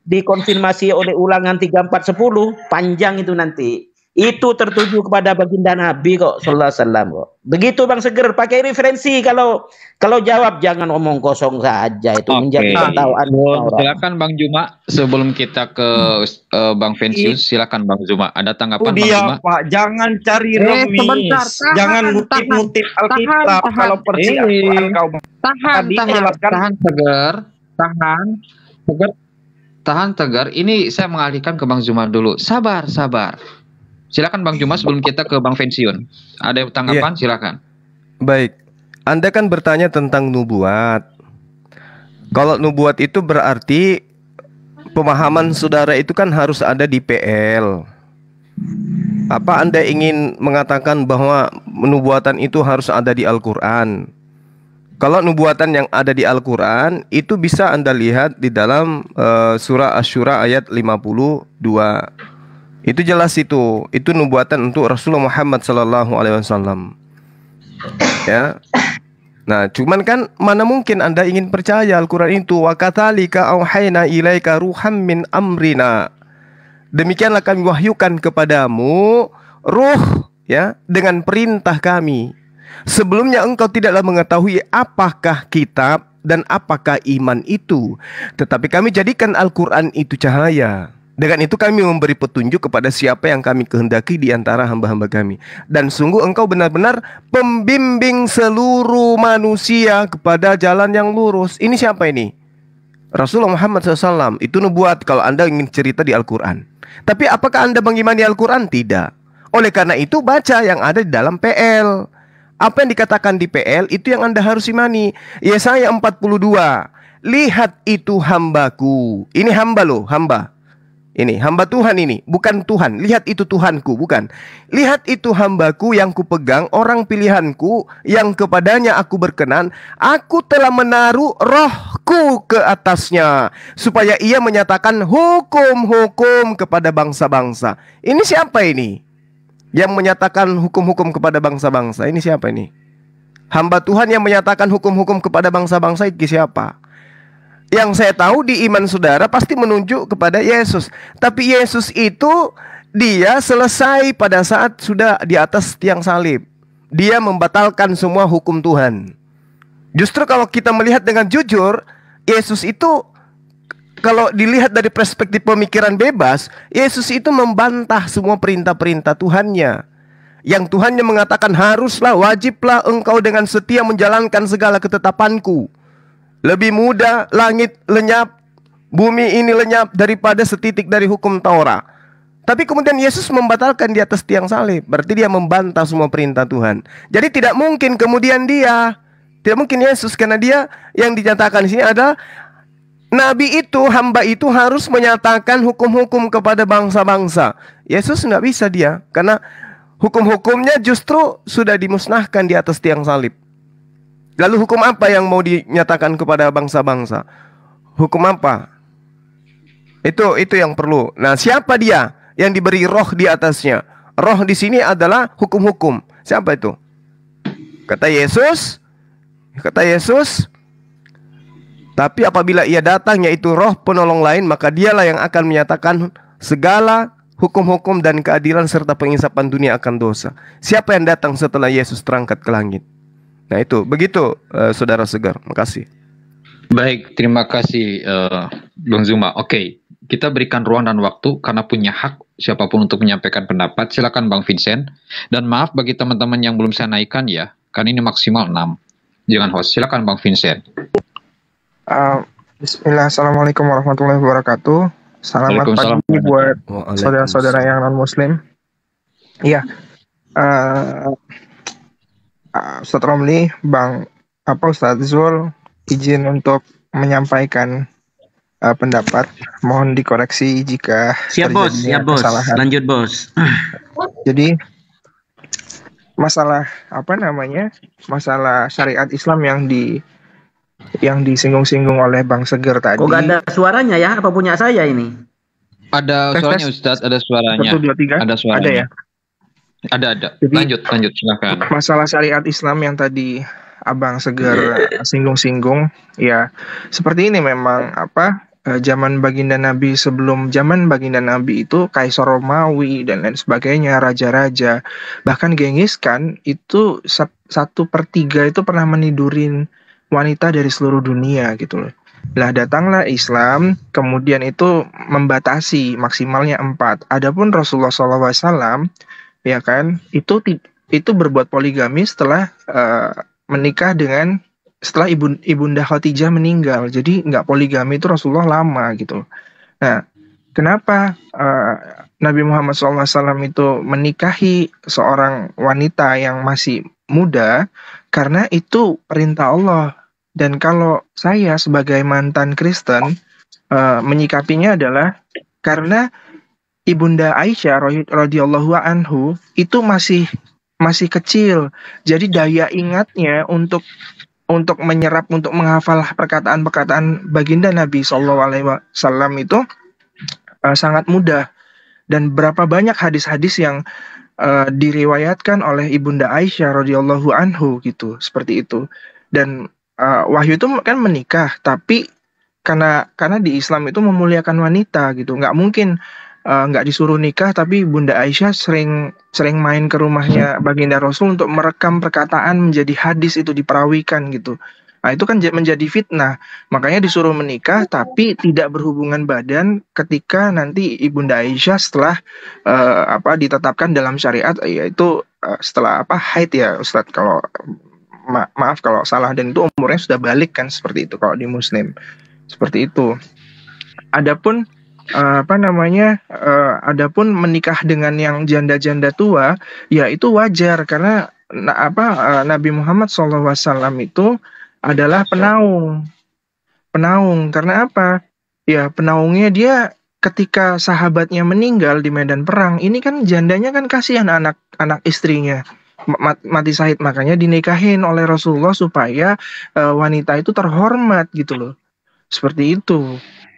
dikonfirmasi oleh Ulangan 34:10, panjang itu nanti. Itu tertuju kepada baginda Nabi kok sallallahu alaihi wasallam kok. Begitu Bang Seger, pakai referensi kalau jawab, jangan omong kosong saja, itu menjadi ketawaan orang. Silakan Bang Juma, sebelum kita ke Bang Vensius, silakan Bang Juma. Ada tanggapan Bang Juma? Pak, jangan cari remis. Sebentar, jangan ngutip-ngutip Alkitab kalau persiapan kau. Tahan Tegar. Ini saya mengalihkan ke Bang Juma dulu. Sabar. Silakan Bang Juma sebelum kita ke Bang Vensiun. Ada tanggapan? Silakan. Baik. Anda kan bertanya tentang nubuat. Kalau nubuat itu berarti pemahaman saudara itu kan harus ada di PL. Apa Anda ingin mengatakan bahwa nubuatan itu harus ada di Al-Quran? Kalau nubuatan yang ada di Al-Quran itu bisa Anda lihat di dalam surah Asy-Syura ayat 52. Itu jelas itu nubuatan untuk Rasulullah Muhammad SAW. Ya. Nah, cuman kan mana mungkin Anda ingin percaya Al-Quran itu, wa katsalika auhayna ilaika ruham min amrina. Demikianlah kami wahyukan kepadamu ruh, ya, dengan perintah kami. Sebelumnya engkau tidaklah mengetahui apakah kitab dan apakah iman itu, tetapi kami jadikan Al-Quran itu cahaya. Dengan itu kami memberi petunjuk kepada siapa yang kami kehendaki di antara hamba-hamba kami. Dan sungguh engkau benar-benar pembimbing seluruh manusia kepada jalan yang lurus. Ini siapa ini? Rasulullah Muhammad SAW. Itu nubuat kalau Anda ingin cerita di Al-Quran. Tapi apakah Anda mengimani Al-Quran? Tidak. Oleh karena itu baca yang ada di dalam PL. Apa yang dikatakan di PL itu yang Anda harus imani. Yesaya 42. Lihat itu hambaku. Ini hamba loh, hamba. Ini hamba Tuhan ini, bukan Tuhan. Lihat itu Tuhanku, bukan. Lihat itu hambaku yang kupegang, orang pilihanku yang kepadanya aku berkenan. Aku telah menaruh rohku ke atasnya, supaya ia menyatakan hukum-hukum kepada bangsa-bangsa. Ini siapa ini? Yang menyatakan hukum-hukum kepada bangsa-bangsa. Ini siapa ini? Hamba Tuhan yang menyatakan hukum-hukum kepada bangsa-bangsa itu siapa? Yang saya tahu di iman saudara pasti menunjuk kepada Yesus. Tapi Yesus itu dia selesai pada saat sudah di atas tiang salib. Dia membatalkan semua hukum Tuhan. Justru kalau kita melihat dengan jujur, Yesus itu kalau dilihat dari perspektif pemikiran bebas, Yesus itu membantah semua perintah-perintah Tuhannya. Yang Tuhannya mengatakan haruslah, wajiblah engkau dengan setia menjalankan segala ketetapanku. Lebih mudah langit lenyap, bumi ini lenyap daripada setitik dari hukum Taurat. Tapi kemudian Yesus membatalkan di atas tiang salib. Berarti dia membantah semua perintah Tuhan. Jadi tidak mungkin kemudian tidak mungkin Yesus, karena dia yang dinyatakan di sini adalah Nabi itu, hamba itu harus menyatakan hukum-hukum kepada bangsa-bangsa. Yesus nggak bisa dia, karena hukum-hukumnya justru sudah dimusnahkan di atas tiang salib. Lalu hukum apa yang mau dinyatakan kepada bangsa-bangsa? Hukum apa? Itu yang perlu. Nah, siapa dia yang diberi roh di atasnya? Roh di sini adalah hukum-hukum. Siapa itu? Kata Yesus, tapi apabila ia datang, yaitu roh penolong lain, maka dialah yang akan menyatakan segala hukum-hukum dan keadilan serta pengisapan dunia akan dosa. Siapa yang datang setelah Yesus terangkat ke langit? Nah itu, begitu Saudara Segar. Makasih. Baik, terima kasih Bang Zuma. Oke, kita berikan ruang dan waktu karena punya hak siapapun untuk menyampaikan pendapat. Silakan Bang Vincent. Dan maaf bagi teman-teman yang belum saya naikkan ya, karena ini maksimal 6. Jangan host. Silakan Bang Vincent. Bismillah, Assalamualaikum warahmatullahi wabarakatuh. Selamat pagi buat saudara-saudara yang non-muslim. Iya, Ustaz Romli, Ustaz Zul, izin untuk menyampaikan pendapat. Mohon dikoreksi jika terjadi kesalahan. Lanjut bos. Jadi masalah masalah syariat Islam yang disinggung-singgung oleh Bang Seger tadi. Kok gak ada suaranya ya? Apa punya saya ini? Ada suaranya Ustaz, ada suaranya. 1, 2, 3. Ada suaranya. Ada ya? Ada. Jadi, lanjut silakan. Masalah syariat Islam yang tadi Abang Seger singgung-singgung, ya seperti ini memang zaman baginda Nabi, sebelum zaman baginda Nabi itu Kaisar Romawi dan lain sebagainya, raja-raja, bahkan Genghis Khan itu 1/3 itu pernah menidurin wanita dari seluruh dunia gitu loh. Lah datanglah Islam, kemudian itu membatasi maksimalnya 4. Adapun Rasulullah SAW, ya kan, itu berbuat poligami setelah menikah dengan setelah ibunda Khadijah meninggal. Jadi nggak poligami itu Rasulullah lama gitu. Nah, kenapa Nabi Muhammad SAW itu menikahi seorang wanita yang masih muda? Karena itu perintah Allah. Dan kalau saya sebagai mantan Kristen menyikapinya adalah karena ibunda Aisyah radhiyallahu anhu itu masih kecil, jadi daya ingatnya untuk menyerap, untuk menghafal perkataan-perkataan baginda Nabi SAW itu sangat mudah. Dan berapa banyak hadis-hadis yang diriwayatkan oleh ibunda Aisyah radhiyallahu anhu gitu, seperti itu. Dan Wahyu itu kan menikah, tapi karena di Islam itu memuliakan wanita gitu, nggak mungkin nggak disuruh nikah, tapi Bunda Aisyah sering main ke rumahnya baginda Rasul untuk merekam perkataan menjadi hadis, itu diperawikan gitu. Nah itu kan menjadi fitnah, makanya disuruh menikah tapi tidak berhubungan badan ketika nanti ibunda Aisyah setelah ditetapkan dalam syariat, yaitu setelah haid ya Ustadz, kalau maaf kalau salah, dan itu umurnya sudah balik kan, seperti itu kalau di Muslim, seperti itu. Adapun adapun menikah dengan yang janda-janda tua, ya itu wajar karena Nabi Muhammad SAW itu adalah penaung. Karena apa? Ya penaungnya dia ketika sahabatnya meninggal di medan perang, ini kan jandanya kan kasihan anak istrinya mati syahid, makanya dinikahin oleh Rasulullah supaya wanita itu terhormat gitu loh, seperti itu.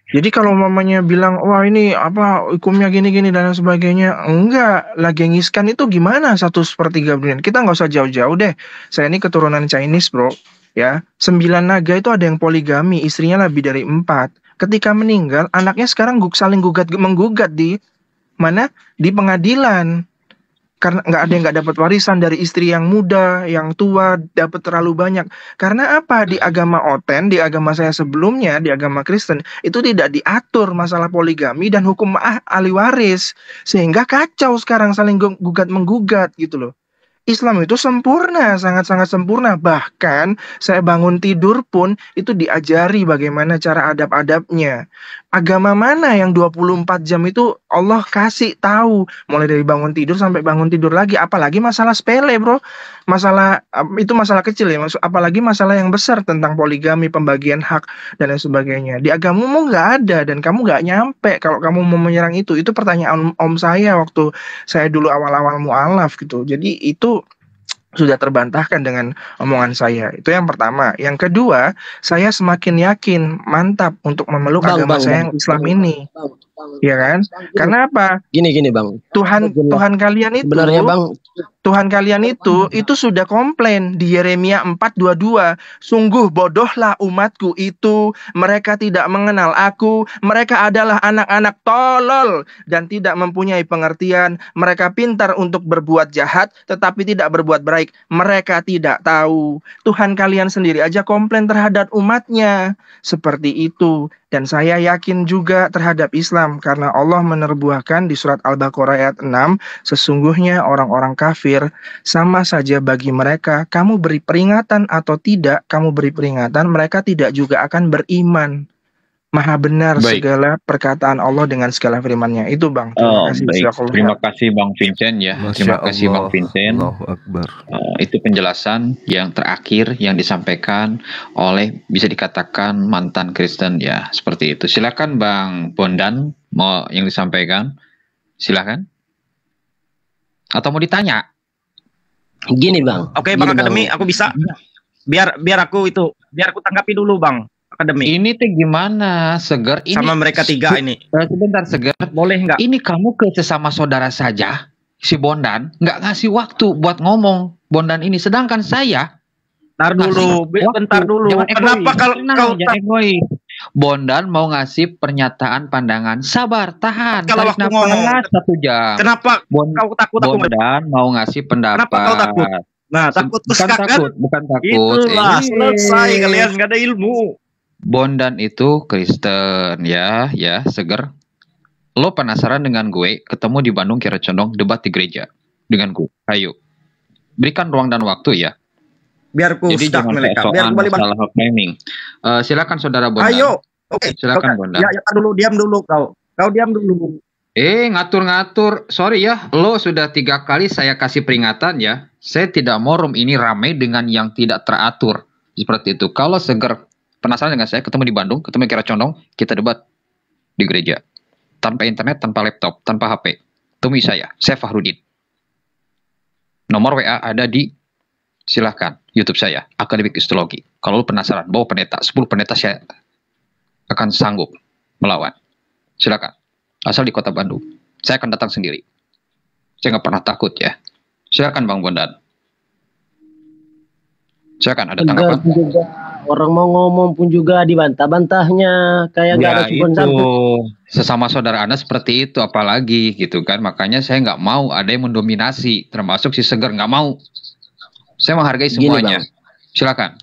Jadi kalau mamanya bilang wah ini hukumnya gini-gini dan sebagainya, enggak lah, Genghis Khan itu gimana 1/3 dunia. Kita nggak usah jauh-jauh deh, saya ini keturunan Chinese bro ya. 9 naga itu ada yang poligami, istrinya lebih dari 4. Ketika meninggal anaknya sekarang saling menggugat di mana, di pengadilan. Karena nggak ada yang nggak dapat warisan dari istri yang muda, yang tua dapat terlalu banyak. Karena apa? Di agama Oten, di agama saya sebelumnya, di agama Kristen itu tidak diatur masalah poligami dan hukum ahli waris, sehingga kacau sekarang, saling gugat menggugat gitu loh. Islam itu sempurna, sangat-sangat sempurna. Bahkan saya bangun tidur pun itu diajari bagaimana cara adab-adabnya. Agama mana yang 24 jam itu Allah kasih tahu, mulai dari bangun tidur sampai bangun tidur lagi. Apalagi masalah sepele bro, itu masalah kecil ya, apalagi masalah yang besar tentang poligami, pembagian hak dan lain sebagainya. Di agamamu nggak ada, dan kamu nggak nyampe kalau kamu mau menyerang itu. Itu pertanyaan om saya waktu saya dulu awal-awal mu'alaf gitu. Jadi itu sudah terbantahkan dengan omongan saya. Itu yang pertama. Yang kedua, saya semakin yakin, mantap untuk memeluk agama saya yang Islam ini. Ya kan? Karena apa? Gini Bang. Tuhan kalian itu sebenarnya Bang, Tuhan kalian itu sudah komplain di Yeremia 4:22. Sungguh bodohlah umatku itu, mereka tidak mengenal aku, mereka adalah anak-anak tolol dan tidak mempunyai pengertian. Mereka pintar untuk berbuat jahat tetapi tidak berbuat baik. Mereka tidak tahu. Tuhan kalian sendiri aja komplain terhadap umatnya. Seperti itu. Dan saya yakin juga terhadap Islam, karena Allah menerbuahkan di surat Al-Baqarah ayat 6, sesungguhnya orang-orang kafir sama saja bagi mereka, kamu beri peringatan atau tidak, kamu beri peringatan, mereka tidak juga akan beriman. Maha benar segala perkataan Allah dengan segala firman-Nya. Itu Bang. Terima kasih. Baik. Terima kasih Bang Vincent ya. Terima kasih Bang Vincent. Itu penjelasan yang terakhir yang disampaikan oleh, bisa dikatakan, mantan Kristen ya. Seperti itu. Silakan Bang Bondan mau yang disampaikan. Silakan. Atau mau ditanya? Gini Bang. Oke Bang Akademi, aku bisa. Biar aku tanggapi dulu Bang Akademi. Ini tuh gimana Seger? Ini sama mereka tiga ini. Sebentar Seger. Boleh nggak? Ini kamu ke sesama saudara saja, si Bondan nggak ngasih waktu buat ngomong Bondan ini, sedangkan saya. Bentar dulu. Kenapa kalau kau egois? Bondan mau ngasih pernyataan pandangan. Sabar, tahan. Kalau Tarik aku ngomong, nafas 1 jam. kenapa kau takut aku? Bondan mau ngasih pendapat. Kenapa kau takut? Nah, takut Bukan kesekak kan? takut, bukan takut. Itulah, selesai kalian nggak ada ilmu. Bondan itu Kristen, ya, Seger. Lo penasaran dengan gue, ketemu di Bandung Kiara Condong, debat di gereja dengan gue. Ayo, berikan ruang dan waktu ya. Biar ku Jadi stuck jangan mereka. Biar sok-sokan ku balik. masalah framing. Silakan saudara Bondan. Ayo, oke. Silakan Bondan. Ya, dulu, diam dulu kau. Kau diam dulu. Ngatur-ngatur. Sorry ya, lo sudah 3 kali saya kasih peringatan ya. Saya tidak mau room ini ramai dengan yang tidak teratur. Seperti itu. Kalau Seger penasaran dengan saya, ketemu di Bandung, ketemu di Kiara Condong, kita debat di gereja. Tanpa internet, tanpa laptop, tanpa HP. Temui saya Fahrudin. Nomor WA ada di, silahkan, YouTube saya, Akademik Kristologi. Kalau lo penasaran, bawa pendeta, 10 pendeta saya akan sanggup melawan. Silakan. Asal di kota Bandung. Saya akan datang sendiri. Saya nggak pernah takut ya. Silakan Bang Bondan. Silakan, ada tanggapan? Juga, orang mau ngomong pun juga dibantah-bantahnya kayak nggak ada sopan santun. Sesama saudara Anda seperti itu, apalagi gitu kan. Makanya saya nggak mau ada yang mendominasi, termasuk si Seger, nggak mau. Saya menghargai semuanya. Silakan.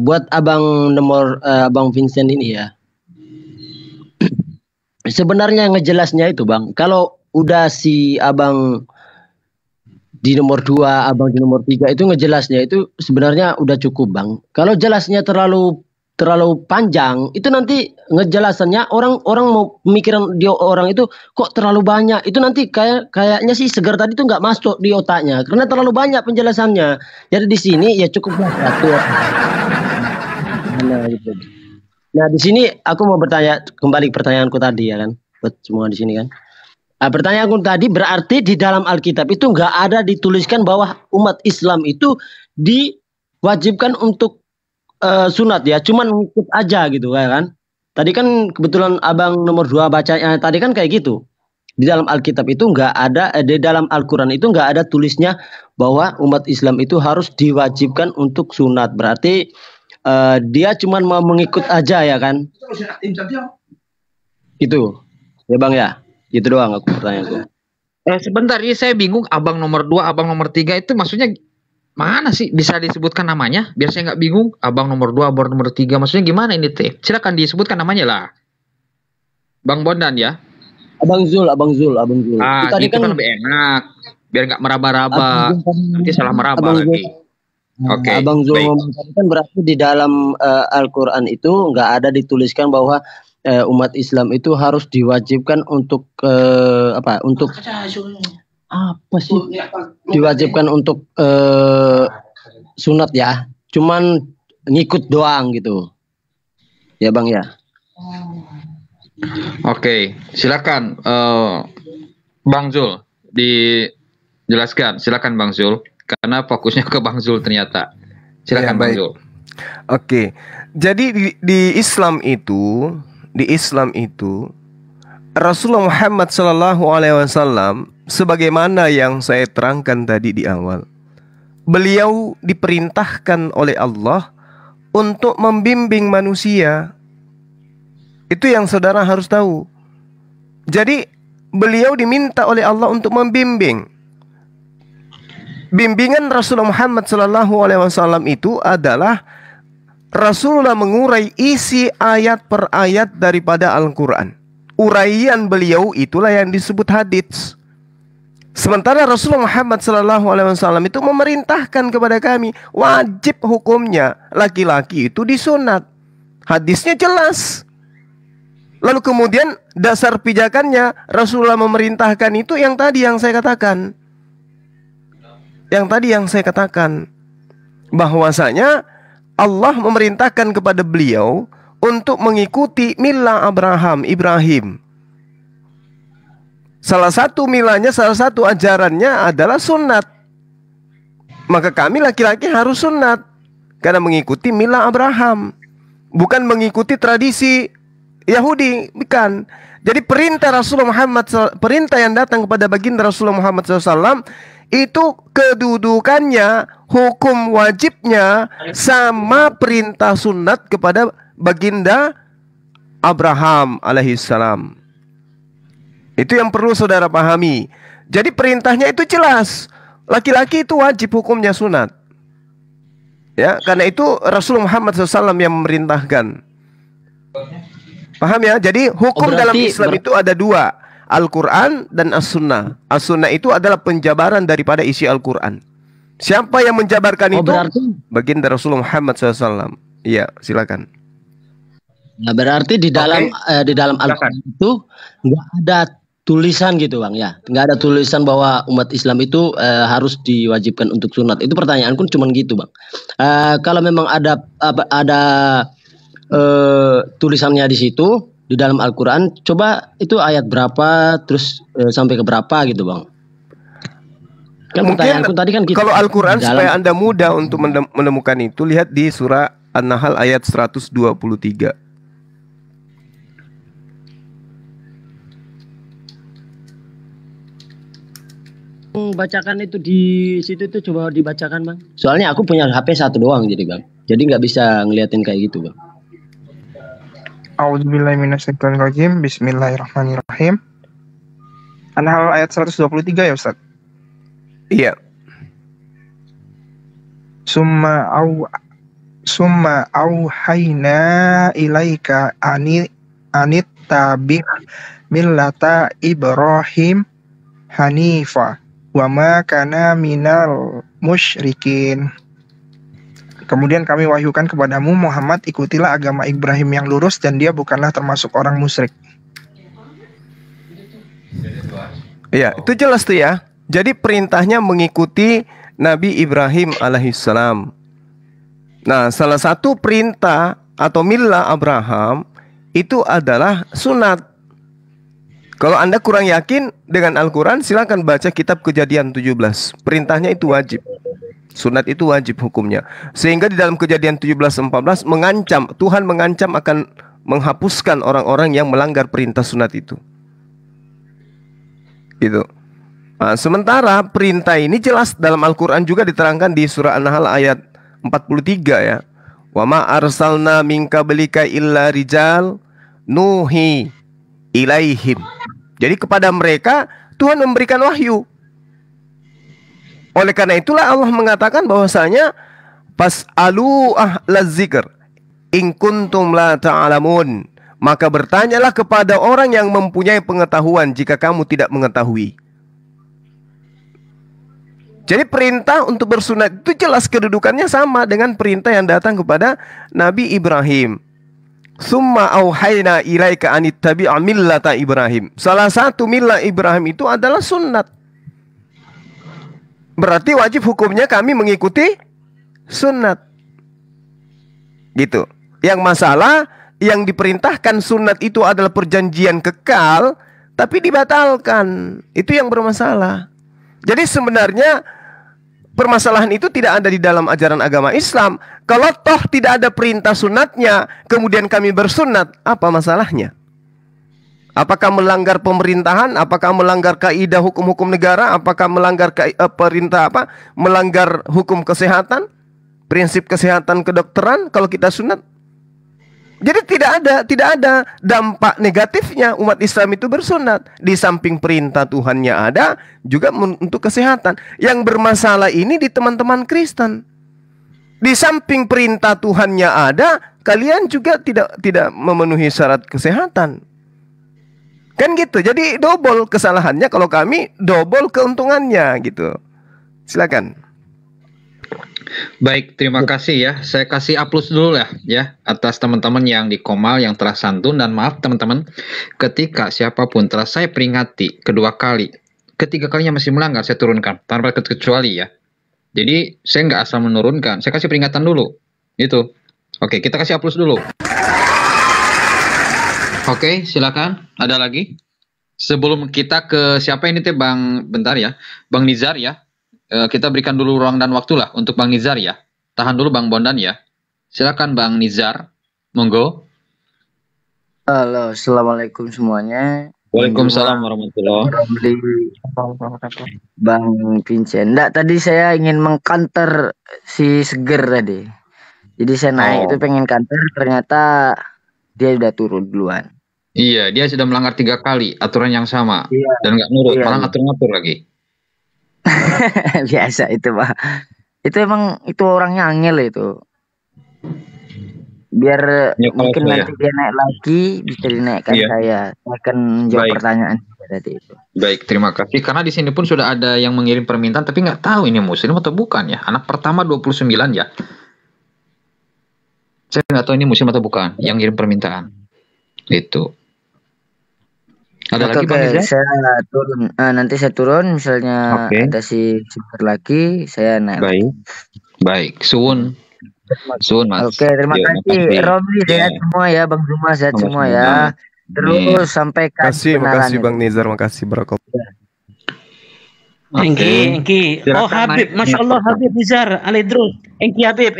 Buat Abang Vincent ini ya. Sebenarnya ngejelasnya itu Bang, kalau udah si Abang di nomor 2, Abang di nomor 3 itu ngejelasnya itu sebenarnya udah cukup Bang. Kalau jelasnya terlalu panjang, itu nanti ngejelasannya orang mau pemikiran dia orang itu kok terlalu banyak. Itu nanti kayaknya sih Seger tadi itu nggak masuk di otaknya karena terlalu banyak penjelasannya. Jadi di sini ya cukup satu. Nah di sini aku mau bertanya kembali pertanyaanku tadi ya kan, buat semua di sini kan. Pertanyaanku tadi berarti di dalam Alkitab itu nggak ada dituliskan bahwa umat Islam itu diwajibkan untuk sunat ya, cuman ngikut aja gitu kan. Tadi kan kebetulan Abang nomor 2 bacanya tadi kan kayak gitu. Di dalam Alkitab itu nggak ada, di dalam Al-Quran itu nggak ada tulisnya bahwa umat Islam itu harus diwajibkan untuk sunat. Berarti dia cuman mau mengikut aja ya kan. Gitu ya Bang ya. Gitu doang aku pertanyaanku. Sebentar, ini saya bingung. Abang nomor 2, Abang nomor 3 itu maksudnya mana sih? Bisa disebutkan namanya? Biar saya nggak bingung. Abang nomor 2, Abang nomor 3. Maksudnya gimana ini teh? Silakan disebutkan namanya lah. Bang Bondan ya. Abang Zul. Tadi itu kan lebih enak. Biar nggak meraba-raba. Nanti salah meraba lagi. Oke. Abang Zul kan berarti di dalam Al-Quran itu nggak ada dituliskan bahwa umat Islam itu harus diwajibkan untuk diwajibkan untuk sunat ya, cuman ngikut doang gitu ya Bang ya. Oke, silakan Bang Zul dijelaskan. Silakan Bang Zul, karena fokusnya ke Bang Zul ternyata. Silakan Bang Zul. Oke, jadi di Islam itu Rasulullah Muhammad SAW sebagaimana yang saya terangkan tadi di awal, beliau diperintahkan oleh Allah untuk membimbing manusia. Itu yang saudara harus tahu. Jadi beliau diminta oleh Allah untuk membimbing. Bimbingan Rasulullah Muhammad SAW itu adalah Rasulullah mengurai isi ayat per ayat daripada Al-Quran. Uraian beliau itulah yang disebut hadits. Sementara Rasulullah Muhammad SAW itu memerintahkan kepada kami, wajib hukumnya laki-laki itu disunat. Hadisnya jelas. Lalu kemudian dasar pijakannya Rasulullah memerintahkan itu yang tadi yang saya katakan. Bahwasanya Allah memerintahkan kepada beliau untuk mengikuti milah Ibrahim. Salah satu milahnya, salah satu ajarannya adalah sunat. Maka kami laki-laki harus sunat karena mengikuti milah Abraham, bukan mengikuti tradisi Yahudi, bukan. Jadi perintah Rasulullah Muhammad, perintah yang datang kepada baginda Rasulullah Muhammad SAW itu kedudukannya, hukum wajibnya sama perintah sunat kepada baginda Abraham alaihissalam. Itu yang perlu saudara pahami. Jadi perintahnya itu jelas. Laki-laki itu wajib hukumnya sunat. Ya, karena itu Rasulullah Muhammad SAW yang memerintahkan. Paham ya? Jadi hukum dalam Islam itu ada dua, Al-Quran dan As-Sunnah. As-Sunnah itu adalah penjabaran daripada isi Al-Quran. Siapa yang menjabarkan itu? Baginda Rasulullah Muhammad SAW. Iya, silakan. Nah, berarti di dalam Al-Quran itu nggak ada tulisan gitu bang ya, nggak ada tulisan bahwa umat Islam itu harus diwajibkan untuk sunat. Itu pertanyaanku cuma gitu bang. Kalau memang ada tulisannya di situ di dalam Al-Quran, coba itu ayat berapa terus sampai ke berapa gitu bang. Kan mungkin tadi kan kalau Al-Quran supaya Anda mudah untuk menemukan itu, lihat di surah An-Nahl ayat 123. Bacakan itu di situ itu, coba dibacakan bang. Soalnya aku punya HP satu doang jadi bang. Jadi nggak bisa ngeliatin kayak gitu bang. A'udzubillahiminasyaitonirrajim. Bismillahirrahmanirrahim. An-Nahl ayat 123 ya Ustaz? Iya. Summa auhayna ilaika anit tabi' millata Ibrahim hanifa wa ma kana minal musyrikin. Kemudian kami wahyukan kepadamu Muhammad, ikutilah agama Ibrahim yang lurus dan dia bukanlah termasuk orang musyrik. Iya, itu jelas tuh ya. Jadi perintahnya mengikuti Nabi Ibrahim alaihissalam. Nah, salah satu perintah atau millah Abraham itu adalah sunat. Kalau Anda kurang yakin dengan Al-Quran, silakan baca kitab Kejadian 17. Perintahnya itu wajib. Sunat itu wajib hukumnya. Sehingga di dalam Kejadian 17:14 Tuhan mengancam akan menghapuskan orang-orang yang melanggar perintah sunat itu. Gitu. Nah, sementara perintah ini jelas dalam Al-Quran juga diterangkan di surah An-Nahl ayat 43 ya. Wa ma arsalna min qablika illa rijal nuhi ilaihim. Jadi kepada mereka Tuhan memberikan wahyu. Oleh karena itulah Allah mengatakan bahwasanya fas'alu ahlaz zikr in kuntum la ta'lamun. Maka bertanyalah kepada orang yang mempunyai pengetahuan jika kamu tidak mengetahui. Jadi perintah untuk bersunat itu jelas kedudukannya sama dengan perintah yang datang kepada Nabi Ibrahim. Summa auhayna ilaika anittabi'a millata Ibrahim. Salah satu millah Ibrahim itu adalah sunat. Berarti wajib hukumnya kami mengikuti sunat. Gitu. Yang masalah yang diperintahkan sunat itu adalah perjanjian kekal tapi dibatalkan. Itu yang bermasalah. Jadi sebenarnya permasalahan itu tidak ada di dalam ajaran agama Islam. Kalau toh tidak ada perintah sunatnya, kemudian kami bersunat, apa masalahnya? Apakah melanggar pemerintahan? Apakah melanggar kaidah hukum-hukum negara? Apakah melanggar melanggar hukum kesehatan? Prinsip kesehatan kedokteran kalau kita sunat? Jadi tidak ada dampak negatifnya umat Islam itu bersunat. Di samping perintah Tuhannya ada, juga untuk kesehatan. Yang bermasalah ini di teman-teman Kristen. Di samping perintah Tuhannya ada, kalian juga tidak memenuhi syarat kesehatan. Kan gitu. Jadi double kesalahannya, kalau kami double keuntungannya gitu. Silakan. Baik, terima kasih ya. Saya kasih aplaus dulu ya atas teman-teman yang di Komal yang telah santun, dan maaf teman-teman ketika siapapun telah saya peringati kedua kali, ketiga kalinya masih melanggar, saya turunkan tanpa kecuali ya. Jadi saya nggak asal menurunkan, saya kasih peringatan dulu. Itu. Oke, kita kasih aplaus dulu. Oke, silakan. Ada lagi? Sebelum kita ke siapa ini teh Bang, bentar ya, Bang Nizar ya. Kita berikan dulu ruang dan waktu lah untuk Bang Nizar ya. Tahan dulu Bang Bondan ya. Silakan Bang Nizar, monggo. Halo, assalamualaikum semuanya. Waalaikumsalam warahmatullahi Bang Vincent. Enggak, tadi saya ingin mengkanter si Seger tadi. Jadi saya naik itu pengen kanter, ternyata dia udah turun duluan. Iya, dia sudah melanggar 3 kali aturan yang sama dan nggak nurut, malah ngatur-ngatur lagi. Biasa itu, Pak. Itu emang itu orangnya angel itu. Biar mungkin nanti dia naik lagi bisa dinaikkan saya. Saya akan jawab pertanyaan tadi itu. Baik, terima kasih. Karena di sini pun sudah ada yang mengirim permintaan tapi nggak tahu ini muslim atau bukan ya. Anak pertama 29 ya. Saya nggak tahu ini muslim atau bukan yang ngirim permintaan. Itu. Ada lagi Bang Iza? Saya turun. Nanti saya turun misalnya ada si Super lagi, saya naik. Baik. Suun Mas. Oke, terima kasih. Romli sehat semua ya, Bang Zuma sehat semua ya. Terus sampaikan makasih Bang Nizar, makasih barakallah. Engki. Oh Habib, Masya Allah Habib Nizar, Alidrus. Engki Habib.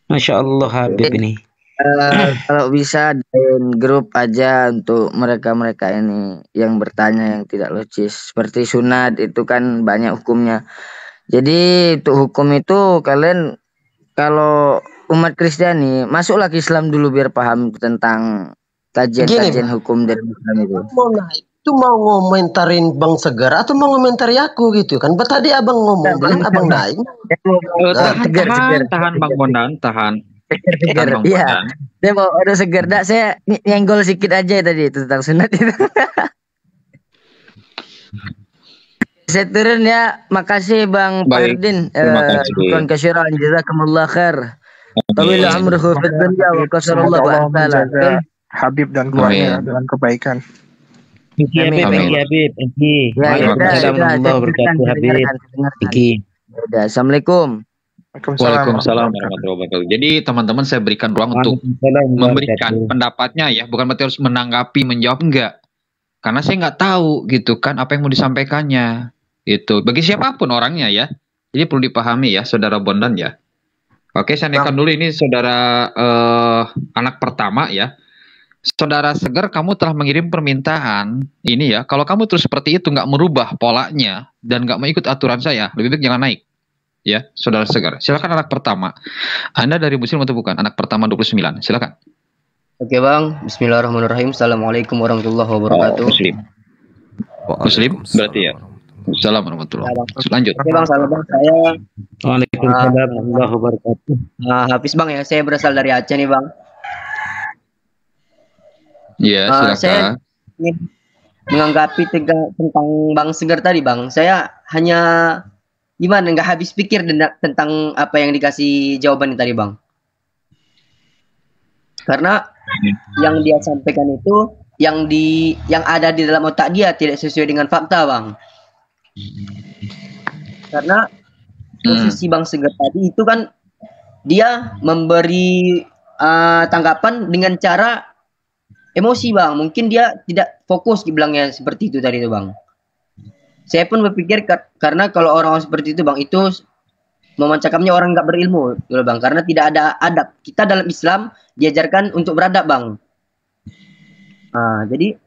Masya Allah Habib ini. Kalau bisa dan grup aja untuk mereka-mereka ini yang bertanya yang tidak logis. Seperti sunat itu kan banyak hukumnya. Jadi untuk hukum itu kalian kalau umat Kristiani masuklah ke Islam dulu biar paham tentang kajian-kajian hukum dari Islam itu. Itu mau ngomentarin Bang Segar atau mau ngomentari aku gitu kan? Tadi abang ngomong bilang abang naik. Tahan Bang Bondan, tahan. Segar. Iya. Saya mau ada Segar. Saya nyenggol sedikit aja tadi itu tentang sunat itu. Saya turun ya. Makasih Bang Fardin. Bukan kasiran. Jazakumullah khair. Tawil amruhu fid dunya wa qasarallahu ta'ala. Habib dan keluarga dengan kebaikan. Habib. Assalamualaikum. Waalaikumsalam warahmatullahi wabarakatuh. Jadi teman-teman saya berikan ruang untuk memberikan pendapatnya ya, bukan berarti harus menanggapi, menjawab, enggak. Karena saya nggak tahu gitu kan apa yang mau disampaikannya. Itu bagi siapapun orangnya ya. Jadi perlu dipahami ya, Saudara Bondan ya. Oke, saya naikkan dulu ini Saudara anak pertama ya. Saudara Segar, kamu telah mengirim permintaan ini ya. Kalau kamu terus seperti itu nggak merubah polanya dan nggak mau ikut aturan saya, lebih baik jangan naik. Ya, Saudara Segar. Silakan anak pertama. Anda dari muslim atau bukan? Anak pertama 29. Silakan. Oke, Bang. Bismillahirrahmanirrahim. Assalamualaikum warahmatullahi wabarakatuh. Muslim berarti ya. Assalamualaikum warahmatullahi wabarakatuh. Lanjut. Oke, Bang. Salam Bang. Saya Waalaikumsalam warahmatullahi wabarakatuh. Hafiz Bang ya. Saya berasal dari Aceh nih, Bang. Iya, silakan. Saya ingin menanggapi tentang Bang Segar tadi, Bang. Saya hanya gimana nggak habis pikir tentang apa yang dikasih jawaban tadi, Bang. Karena yang dia sampaikan itu yang ada di dalam otak dia tidak sesuai dengan fakta, Bang. Karena posisi Bang Segar tadi itu kan dia memberi tanggapan dengan cara emosi, Bang. Mungkin dia tidak fokus dibilangnya seperti itu tadi itu, Bang. Saya pun berpikir karena kalau orang-orang seperti itu, Bang, itu memancakamnya orang nggak berilmu, gitu, Bang. Karena tidak ada adab. Kita dalam Islam diajarkan untuk beradab, Bang. Jadi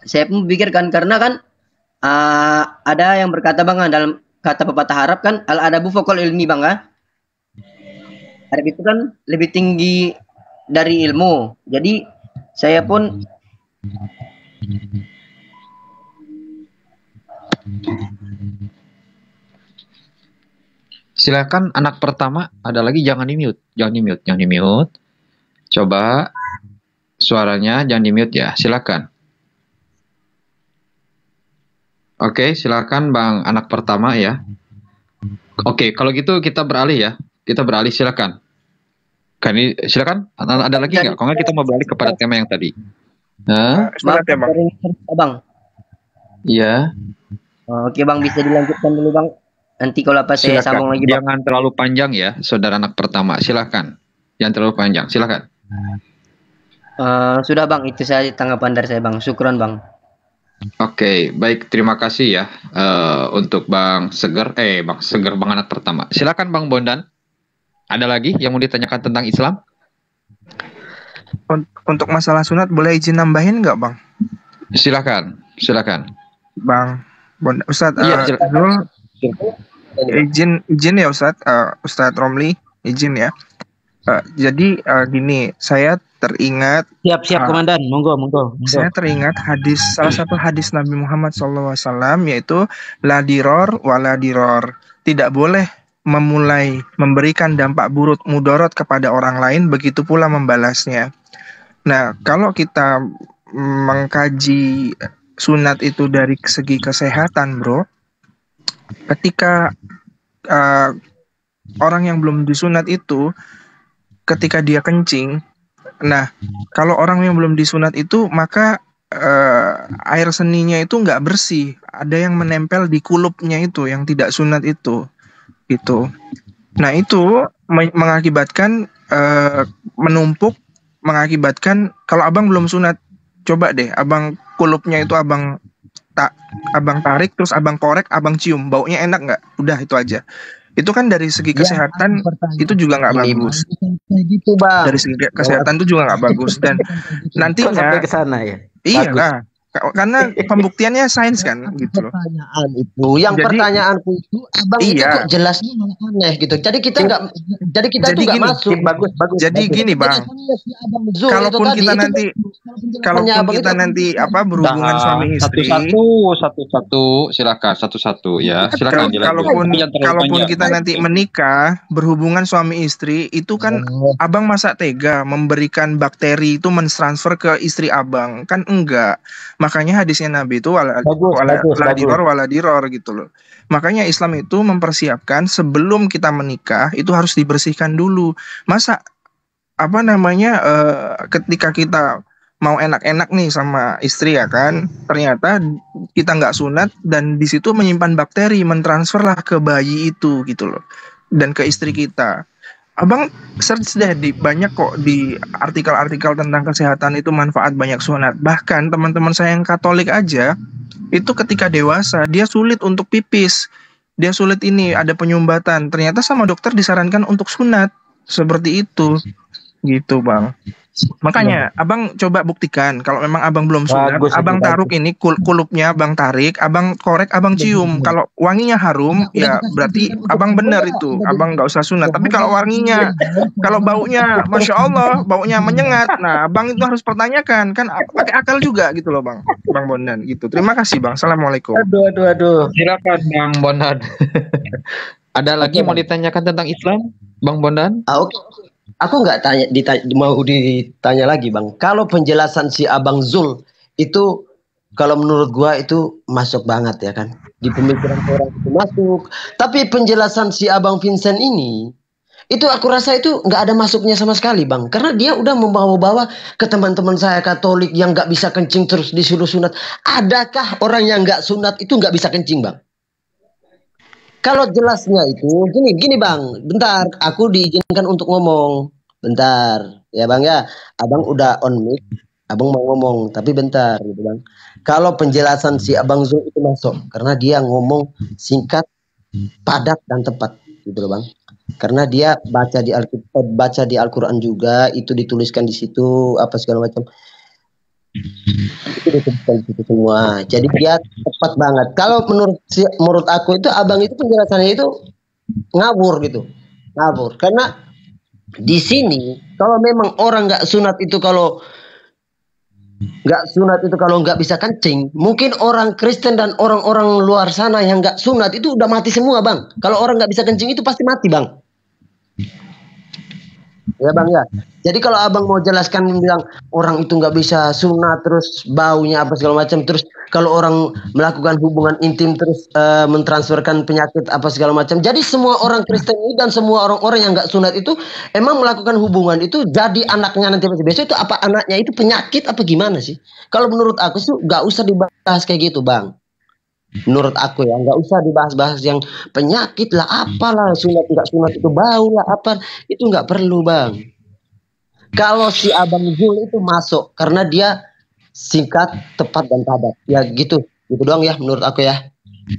saya pun berpikirkan karena kan ada yang berkata, Bang, dalam kata pepatah Arab kan al-adabu fawqal ilmi, Bang, kan? Adab itu kan lebih tinggi dari ilmu. Jadi saya pun silakan anak pertama, ada lagi jangan di-mute. Jangan di-mute. Coba suaranya jangan di-mute ya. Silakan. Oke, silakan Bang anak pertama ya. Oke, kalau gitu kita beralih ya. Kita beralih, silakan. Silakan. Ada lagi nggak? Kalau nggak kita mau balik kepada tema yang tadi. Maaf ya, Bang. Iya. Oke, Bang, bisa dilanjutkan dulu, Bang. Nanti kalau apa saya sambung lagi, Bang. Jangan terlalu panjang ya, saudara anak pertama. Silakan. Jangan terlalu panjang. Silakan. Sudah, Bang. Itu saja tanggapan dari saya, Bang. Syukron, Bang. Oke, baik. Terima kasih ya untuk Bang Segar. Bang anak pertama. Silakan Bang Bondan. Ada lagi yang mau ditanyakan tentang Islam? Untuk masalah sunat boleh izin nambahin nggak Bang? Silakan. Bang, Ustadz Iya, silakan. izin ya Ustadz, Ustadz Romli izin ya. Jadi gini, saya teringat Siap komandan, monggo. saya teringat salah satu hadis Nabi Muhammad SAW, yaitu la diror wala diror. Tidak boleh memberikan dampak buruk mudorot kepada orang lain, begitu pula membalasnya. Nah, kalau kita mengkaji sunat itu dari segi kesehatan, bro, ketika orang yang belum disunat itu, ketika dia kencing, nah kalau orang yang belum disunat itu, maka air seninya itu nggak bersih, ada yang menempel di kulupnya itu, yang tidak sunat itu, gitu. Nah itu mengakibatkan menumpuk, mengakibatkan kalau abang belum sunat, coba deh abang kulupnya itu abang tarik, terus abang korek, abang cium, baunya enak nggak? Udah itu aja. Itu kan dari segi kesehatan itu juga nggak bagus. Gitu, Bang. Dari segi kesehatan itu juga nggak bagus, dan nantinya sampai ke sana ya. Iya lah, karena pembuktiannya sains kan, gitu loh. Pertanyaanku itu, abang itu kok jelasnya malah aneh gitu. Jadi kita nggak masuk. Bagus. Jadi gini Bang, kalaupun kita nanti berhubungan suami istri, satu-satu, silakan satu-satu ya. Silakan. Kalaupun kita nanti menikah, berhubungan suami istri, itu kan abang masa tega memberikan bakteri itu mentransfer ke istri abang, kan enggak. Makanya hadisnya Nabi itu wala diror gitu loh. Makanya Islam itu mempersiapkan sebelum kita menikah itu harus dibersihkan dulu. Masa ketika kita mau enak-enak nih sama istri ya kan, ternyata kita nggak sunat dan di situ menyimpan bakteri, mentransferlah ke bayi itu gitu loh, dan ke istri kita. Abang search deh banyak kok di artikel-artikel tentang kesehatan itu manfaat banyak sunat. Bahkan teman-teman saya yang Katolik aja itu ketika dewasa dia sulit untuk pipis, dia sulit ada penyumbatan. Ternyata sama dokter disarankan untuk sunat seperti itu, gitu Bang. Makanya abang coba buktikan kalau memang abang belum sunat, abang taruh ini kulupnya, abang tarik, abang korek, abang cium. Kalau wanginya harum, ya berarti abang benar itu, abang nggak usah sunat. Tapi kalau wanginya, kalau baunya, masya Allah, baunya menyengat, nah abang itu harus pertanyakan, kan pakai akal juga gitu loh Bang Bondan gitu. Terima kasih Bang. Assalamualaikum. Aduh. Silakan Bang Bondan. Ada lagi mau ditanyakan tentang Islam, Bang Bondan? Oke. Aku nggak mau ditanya lagi Bang. Kalau penjelasan si Abang Zul itu, kalau menurut gua itu masuk banget ya kan. Di pemikiran orang itu masuk. Tapi penjelasan si Abang Vincent ini, itu aku rasa itu nggak ada masuknya sama sekali Bang. Karena dia udah membawa-bawa ke teman-teman saya Katolik yang nggak bisa kencing terus disuruh sunat. Adakah orang yang nggak sunat itu nggak bisa kencing Bang? Kalau jelasnya itu gini Bang, bentar, aku diizinkan untuk ngomong, bentar, ya Bang ya, Abang udah on mic, Abang mau ngomong, tapi bentar gitu Bang. Kalau penjelasan si Abang Zul itu masuk, karena dia ngomong singkat, padat dan tepat, gitu loh Bang. Karena dia baca di Al-Quran juga, itu dituliskan di situ, apa segala macam. Itu disebutkan itu semua. Jadi dia tepat banget. Kalau menurut aku itu abang itu penjelasannya itu ngawur gitu, ngawur. Karena di sini kalau memang orang nggak sunat itu kalau nggak bisa kencing, mungkin orang Kristen dan orang-orang luar sana yang nggak sunat itu udah mati semua Bang. Kalau orang nggak bisa kencing itu pasti mati Bang. Ya Bang ya. Jadi kalau abang mau jelaskan bilang orang itu nggak bisa sunat terus baunya apa segala macam, terus kalau orang melakukan hubungan intim terus mentransferkan penyakit apa segala macam. Jadi semua orang Kristen ini dan semua orang-orang yang nggak sunat itu emang melakukan hubungan itu jadi anaknya nanti besok itu apa anaknya itu penyakit apa gimana sih? Kalau menurut aku sih nggak usah dibahas kayak gitu Bang. Menurut aku ya nggak usah dibahas-bahas yang penyakit lah apalah, sunat nggak sunat itu bau lah apa, itu nggak perlu Bang. Kalau si Abang Zul itu masuk karena dia singkat, tepat dan padat ya gitu doang ya menurut aku ya.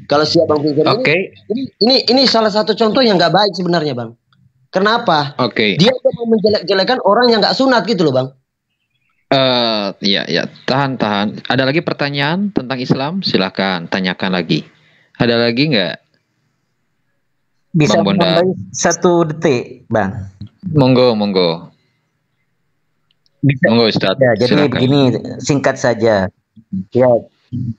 Kalau si Abang Zul ini salah satu contoh yang nggak baik sebenarnya Bang. Kenapa? Dia mau menjelek-jelekan orang yang nggak sunat gitu loh Bang. Ya, tahan. Ada lagi pertanyaan tentang Islam? Silakan tanyakan lagi. Ada lagi nggak? Bisa Bang Bondan. menambah 1 detik, Bang. Monggo. Bisa. Monggo Ustaz. Ya, jadi Silakan. begini, singkat saja. Ya,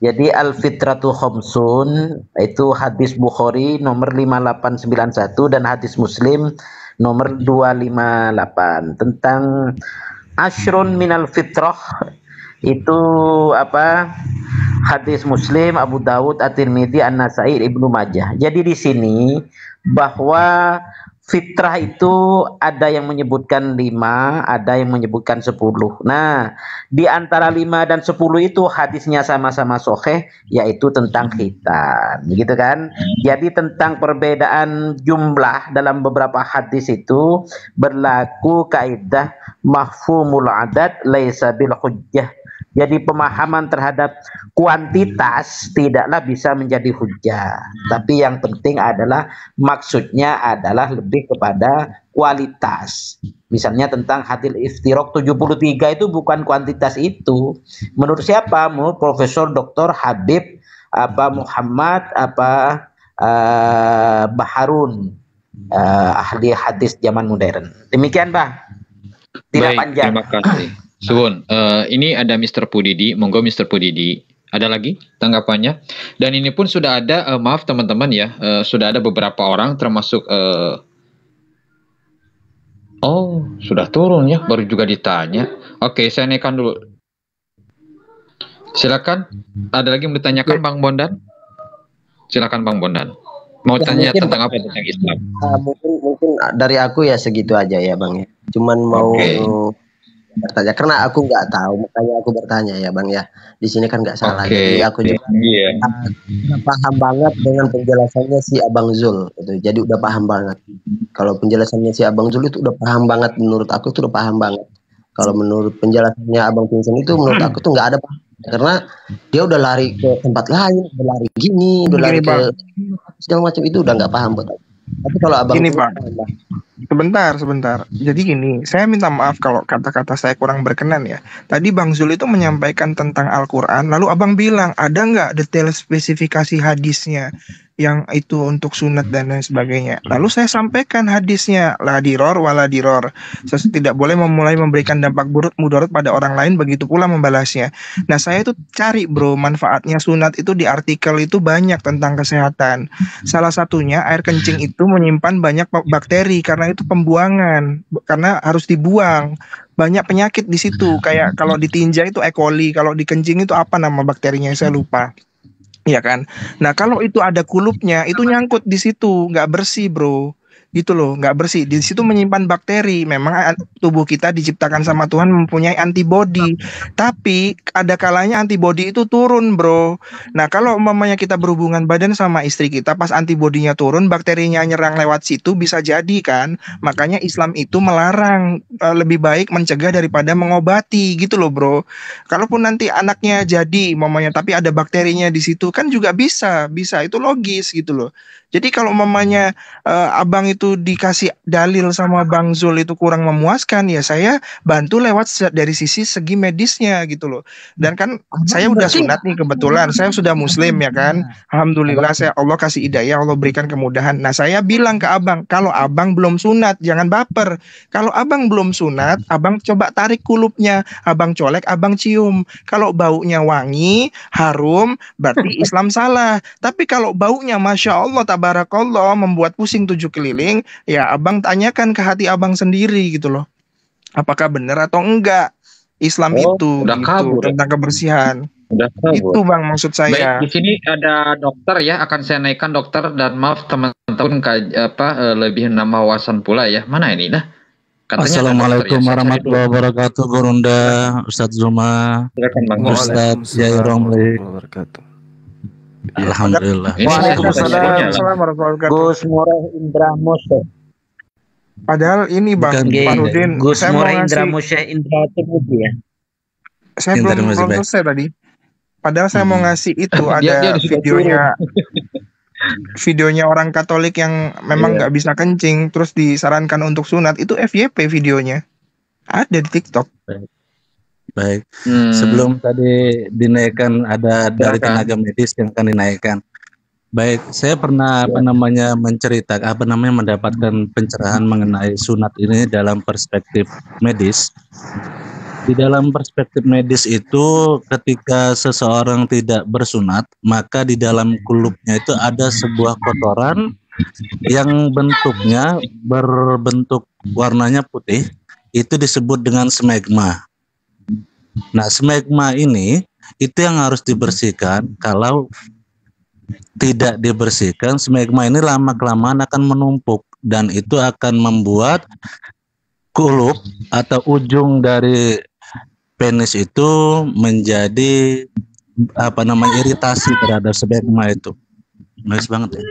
jadi al-fitratu khamsun itu hadis Bukhari nomor 5891 dan hadis Muslim nomor 258 tentang asyrun minal fitrah. Itu apa? Hadis Muslim, Abu Dawud, At-Tirmidzi, An-Nasai, Ibnu Majah. Jadi di sini bahwa fitrah itu ada yang menyebutkan 5, ada yang menyebutkan 10. Nah, di antara 5 dan 10 itu hadisnya sama-sama sahih, yaitu tentang khitan, gitu kan? Jadi tentang perbedaan jumlah dalam beberapa hadis itu berlaku kaidah mafhumul adad laisa bil hujjah. Jadi pemahaman terhadap kuantitas tidaklah bisa menjadi hujjah. Tapi yang penting adalah maksudnya adalah lebih kepada kualitas. Misalnya tentang hadil iftiraq 73 itu bukan kuantitas itu. Menurut siapa? Menurut Profesor Dr. Habib Muhammad Baharun, ahli hadis zaman modern. Demikian, Bang. Tidak Baik, panjang. terima kasih. Suwun, ini ada Mr. Pudidi, monggo Mr. Pudidi. Ada lagi tanggapannya? Dan ini pun sudah ada, maaf teman-teman ya, sudah ada beberapa orang termasuk, oh sudah turun ya, baru juga ditanya. Oke, saya naikkan dulu. Silakan, ada lagi yang ditanyakan Bang Bondan? Silakan Bang Bondan. Mau Ya, tanya mungkin, tentang apa tentang Islam? mungkin dari aku ya segitu aja ya Bang ya. Cuman mau bertanya karena aku nggak tahu, makanya aku bertanya ya Bang ya. Di sini kan nggak salah, jadi aku juga udah paham banget dengan penjelasannya si Abang Zul gitu. Jadi udah paham banget. Kalau penjelasannya si Abang Zul itu udah paham banget, menurut aku tuh udah paham banget. Kalau menurut penjelasannya Abang Vincent itu menurut aku tuh nggak ada paham. Karena dia udah lari ke tempat lain, udah lari gini, udah lari ke segala macam, itu udah nggak paham buat aku. Tapi kalau Abang Gini Zul, Bang, sebentar. Jadi gini, saya minta maaf kalau kata-kata saya kurang berkenan ya. Tadi Bang Zul itu menyampaikan tentang Al-Quran, lalu Abang bilang ada nggak detail spesifikasi hadisnya yang itu untuk sunat dan lain sebagainya. Lalu saya sampaikan hadisnya, la diror wala diror. Tidak boleh memulai memberikan dampak buruk mudarat pada orang lain, begitu pula membalasnya. Nah, saya itu cari bro, manfaatnya sunat itu di artikel itu banyak tentang kesehatan. Salah satunya air kencing itu menyimpan banyak bakteri karena itu pembuangan, karena harus dibuang. Banyak penyakit di situ, kayak kalau ditinja itu E. coli, kalau dikencing itu apa nama bakterinya saya lupa. Iya kan. Nah kalau itu ada kulupnya, itu nyangkut di situ, nggak bersih bro, gitu loh, nggak bersih. Di situ menyimpan bakteri. Memang tubuh kita diciptakan sama Tuhan mempunyai antibodi, tapi ada kalanya antibodi itu turun bro. Nah kalau umpamanya kita berhubungan badan sama istri kita, pas antibodinya turun, bakterinya nyerang lewat situ, bisa jadi kan. Makanya Islam itu melarang, lebih baik mencegah daripada mengobati, gitu loh bro. Kalaupun nanti anaknya jadi umpamanya tapi ada bakterinya di situ kan juga bisa itu logis gitu loh. Jadi kalau umpamanya abang itu dikasih dalil sama Bang Zul itu kurang memuaskan, ya saya bantu lewat dari sisi segi medisnya gitu loh. Dan kan saya udah sunat nih kebetulan, saya sudah muslim ya kan. Alhamdulillah Allah kasih hidayah, Allah berikan kemudahan. Nah saya bilang ke abang, kalau abang belum sunat jangan baper. Kalau abang belum sunat, abang coba tarik kulupnya, abang colek, abang cium. Kalau baunya wangi, harum, berarti Islam salah. Tapi kalau baunya Masya Allah, tabarakallah, membuat pusing 7 keliling, ya abang tanyakan ke hati abang sendiri gitu loh. Apakah benar atau enggak Islam itu udah gitu, kabur, tentang kebersihan. Itu Bang maksud saya. Baik, di sini ada dokter ya, akan saya naikkan dokter, dan maaf teman-teman lebih nama wawasan pula ya. Mana ini dah? Assalamualaikum warahmatullahi wabarakatuh, Burunda, Ustadz Zuma, Ustadz Jai Romli. Alhamdulillah. Waalaikumsalam warahmatullahi wabarakatuh. Gus Murah Indra Moshe. Padahal ini Bang Farudin, Gus saya mau Murah Indra ngasih, Moshe Indra Tirmidzi ya. saya belum selesai tadi. Padahal saya mau ngasih itu ada videonya orang Katolik yang memang nggak bisa kencing, terus disarankan untuk sunat, itu FYP videonya. Ada di TikTok. Baik. Sebelum tadi dinaikkan ada dari tenaga medis yang akan dinaikkan. Baik, saya pernah mendapatkan pencerahan mengenai sunat ini dalam perspektif medis. Di dalam perspektif medis itu ketika seseorang tidak bersunat, maka di dalam kulupnya itu ada sebuah kotoran yang bentuknya berbentuk warnanya putih, itu disebut dengan smegma. Nah, smegma ini itu yang harus dibersihkan. Kalau tidak dibersihkan, smegma ini lama-kelamaan akan menumpuk dan itu akan membuat kulup atau ujung dari penis itu menjadi iritasi terhadap smegma itu. Nice banget ya.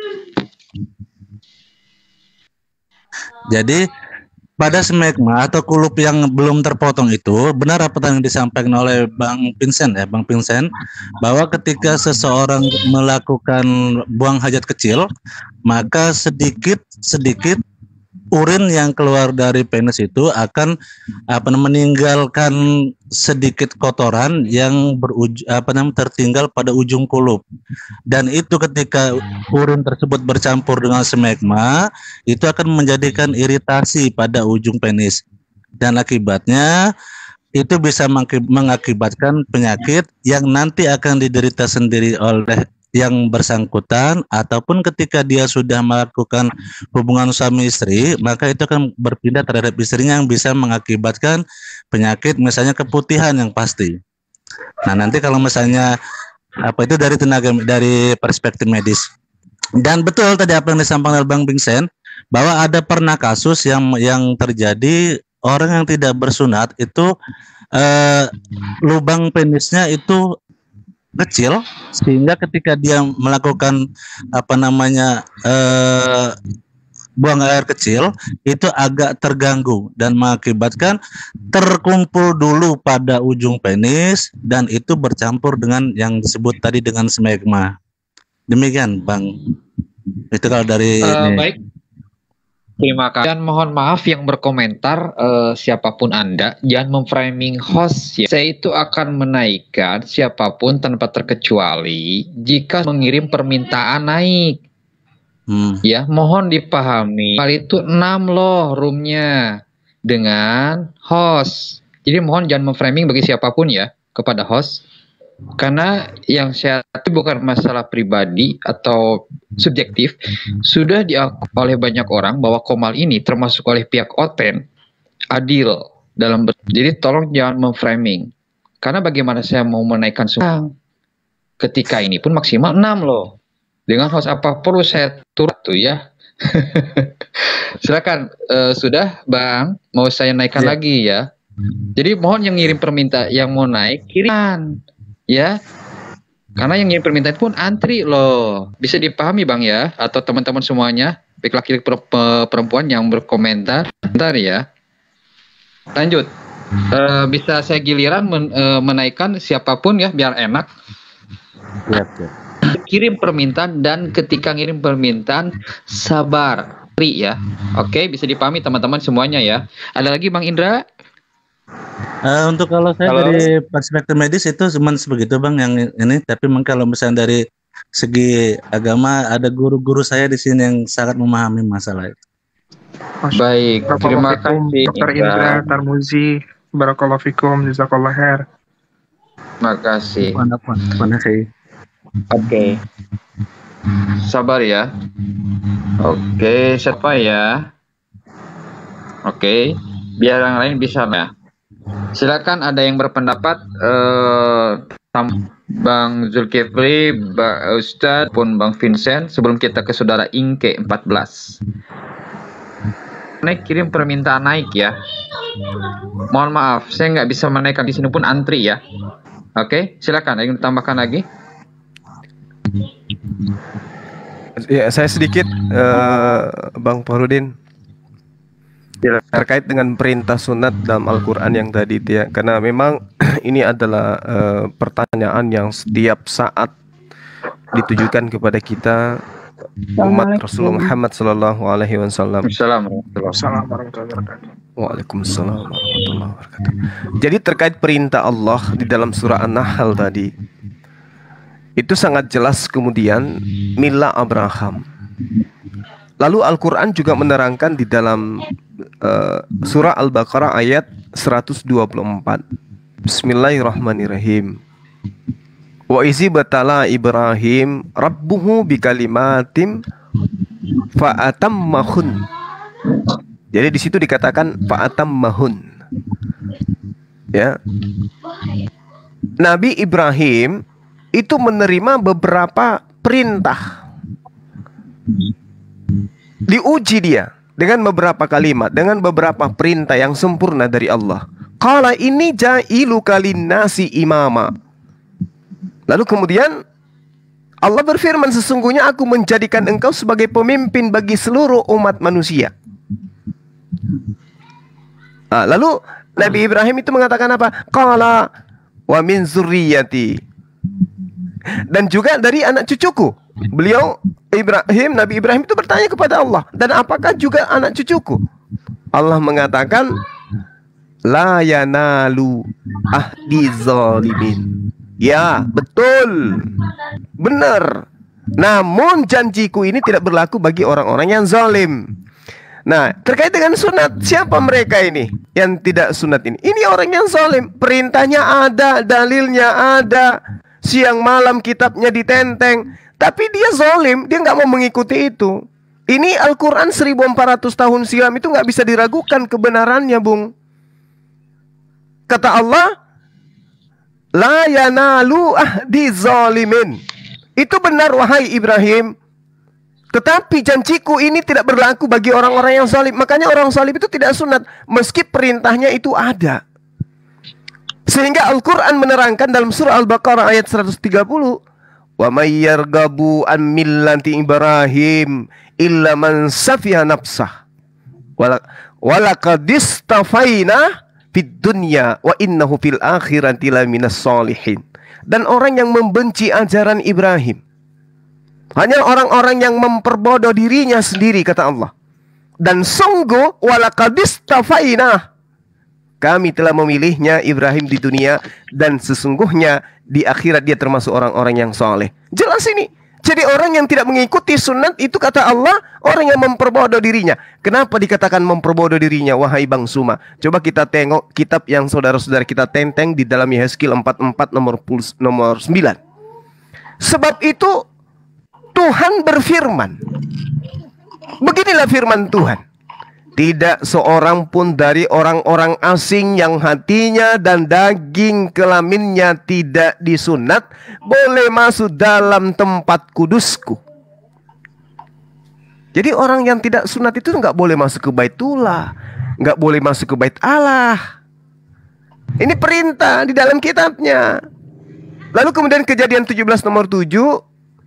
Jadi pada smegma atau kulup yang belum terpotong itu, benar apa yang disampaikan oleh Bang Vincent ya, Bang Vincent, bahwa ketika seseorang melakukan buang hajat kecil, maka sedikit urin yang keluar dari penis itu akan meninggalkan sedikit kotoran yang tertinggal pada ujung kulup. Dan itu ketika urin tersebut bercampur dengan smegma, itu akan menjadikan iritasi pada ujung penis. Dan akibatnya itu bisa mengakibatkan penyakit yang nanti akan diderita sendiri oleh yang bersangkutan, ataupun ketika dia sudah melakukan hubungan suami istri, maka itu akan berpindah terhadap istrinya yang bisa mengakibatkan penyakit, misalnya keputihan yang pasti. Nah, nanti kalau misalnya itu dari perspektif medis. Dan betul tadi apa yang disampaikan oleh Bang Vincent, bahwa ada pernah kasus yang terjadi orang yang tidak bersunat itu lubang penisnya itu kecil, sehingga ketika dia melakukan buang air kecil itu agak terganggu dan mengakibatkan terkumpul dulu pada ujung penis dan itu bercampur dengan yang disebut tadi dengan smegma. Demikian Bang. Itu kalau dari baik. Terima kasih dan mohon maaf yang berkomentar, siapapun Anda jangan memframing host ya. Saya itu akan menaikkan siapapun tanpa terkecuali jika mengirim permintaan naik. Ya, mohon dipahami. Kali itu 6 loh roomnya dengan host. Jadi mohon jangan memframing bagi siapapun ya kepada host. Karena yang saya itu bukan masalah pribadi atau subjektif, sudah diakui oleh banyak orang bahwa Komal ini termasuk oleh pihak Oten adil dalam jadi tolong jangan memframing. Karena bagaimana saya mau menaikkan sumbang ketika ini pun maksimal 6 loh. Dengan host apa perlu saya turut tuh ya. Silakan sudah Bang, mau saya naikkan lagi ya. Jadi mohon yang ngirim permintaan yang mau naik kirim ya, karena yang ngirim permintaan pun antri loh. Bisa dipahami Bang ya, atau teman-teman semuanya, baik laki-laki perempuan yang berkomentar. Bentar ya. Lanjut. Bisa saya giliran menaikkan siapapun ya, biar enak. Kirim permintaan dan ketika ngirim permintaan sabar, ya. Oke, bisa dipahami teman-teman semuanya ya. Ada lagi Bang Indra? Untuk kalau saya dari perspektif medis itu cuma sebegitu Bang yang ini, tapi kalau misalnya dari segi agama ada guru-guru saya di sini yang sangat memahami masalah itu. Baik, terima kasih Dr. Indra Tarmuzi, barakallahu fikum, jazakallah khair. Terima kasih. Oke. Sabar ya. Oke, siapa ya? Oke, biar yang lain bisa ya. Silakan ada yang berpendapat Bang Zulkifli, Bang Ustadz pun Bang Vincent sebelum kita ke saudara Inke 14. Naik kirim permintaan naik ya. Mohon maaf, saya nggak bisa menaikkan di sini pun antri ya. Oke, silakan ada yang ditambahkan lagi. Ya, saya sedikit Bang Farudin terkait dengan perintah sunat dalam Al-Quran yang tadi ya, karena memang ini adalah pertanyaan yang setiap saat ditujukan kepada kita umat Rasulullah Muhammad sallallahu alaihi wasallam. Assalamualaikum warahmatullahi wabarakatuh. Waalaikumsalam warahmatullahi wabarakatuh. Jadi terkait perintah Allah di dalam surah An-Nahl tadi, itu sangat jelas kemudian mila Abraham. Lalu Al-Quran juga menerangkan di dalam surah Al-Baqarah ayat 124. Bismillahirrahmanirrahim. Wa izi batala Ibrahim rabbuhu bikalimatim fa'atammahun. Jadi di situ dikatakan fa'atammahun. Ya. Nabi Ibrahim itu menerima beberapa perintah. Diuji dia dengan beberapa kalimat, dengan beberapa perintah yang sempurna dari Allah. Qala ini ja'iluka linnasi imama. Lalu kemudian Allah berfirman, sesungguhnya aku menjadikan engkau sebagai pemimpin bagi seluruh umat manusia. Lalu Nabi Ibrahim itu mengatakan apa? Qala wa min zurriyati. Dan juga dari anak cucuku. Beliau Nabi Ibrahim itu bertanya kepada Allah, dan apakah juga anak cucuku? Allah mengatakan, la yanalu ahdi zalimin. Ya, betul. Benar. Namun janjiku ini tidak berlaku bagi orang-orang yang zalim. Nah, terkait dengan sunat, siapa mereka ini yang tidak sunat ini? Ini orang yang zalim. Perintahnya ada, dalilnya ada, siang malam kitabnya ditenteng, tapi dia zalim, dia nggak mau mengikuti itu. Ini Al-Quran 1400 tahun silam itu nggak bisa diragukan kebenarannya, Bung. Kata Allah, la yanalu ahdi zalimin. Itu benar wahai Ibrahim. Tetapi janjiku ini tidak berlaku bagi orang-orang yang zalim. Makanya orang zalim itu tidak sunat, meski perintahnya itu ada. Sehingga Al-Quran menerangkan dalam surah Al-Baqarah ayat 130, wa may yarghabu an millati Ibrahim illa man safiha nafsah wa laqad istafaina fid dunya wa innahu fil akhirati laminas solihin. Dan orang yang membenci ajaran Ibrahim hanya orang-orang yang memperbodoh dirinya sendiri, kata Allah. Dan sungguh walaqad istafaina, kami telah memilihnya Ibrahim di dunia, dan sesungguhnya di akhirat dia termasuk orang-orang yang soleh. Jelas ini. Jadi orang yang tidak mengikuti sunat itu, kata Allah, orang yang memperbodoh dirinya. Kenapa dikatakan memperbodoh dirinya, wahai Bang Suma? Coba kita tengok kitab yang saudara-saudara kita tenteng di dalam Yehezkiel 44 nomor 9. Sebab itu Tuhan berfirman. Beginilah firman Tuhan. Tidak seorang pun dari orang-orang asing yang hatinya dan daging kelaminnya tidak disunat boleh masuk dalam tempat kudusku. Jadi orang yang tidak sunat itu nggak boleh masuk ke Baitullah, nggak boleh masuk ke Bait Allah. Ini perintah di dalam kitabnya. Lalu kemudian Kejadian 17 nomor 7,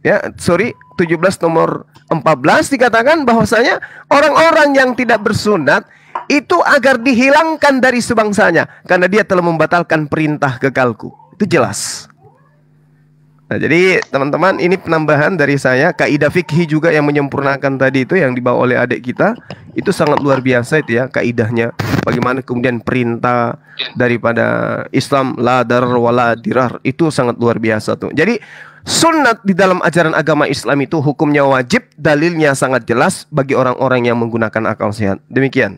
17 nomor 14 dikatakan bahwasanya orang-orang yang tidak bersunat itu agar dihilangkan dari sebangsanya karena dia telah membatalkan perintah kekalku. Itu jelas. Nah, jadi teman-teman, ini penambahan dari saya. Kaidah fikih juga yang menyempurnakan tadi itu yang dibawa oleh adik kita, itu sangat luar biasa itu ya kaidahnya. Bagaimana kemudian perintah daripada Islam la darar wala dirar, itu sangat luar biasa tuh. Jadi sunat di dalam ajaran agama Islam itu hukumnya wajib, dalilnya sangat jelas bagi orang-orang yang menggunakan akal sehat. Demikian.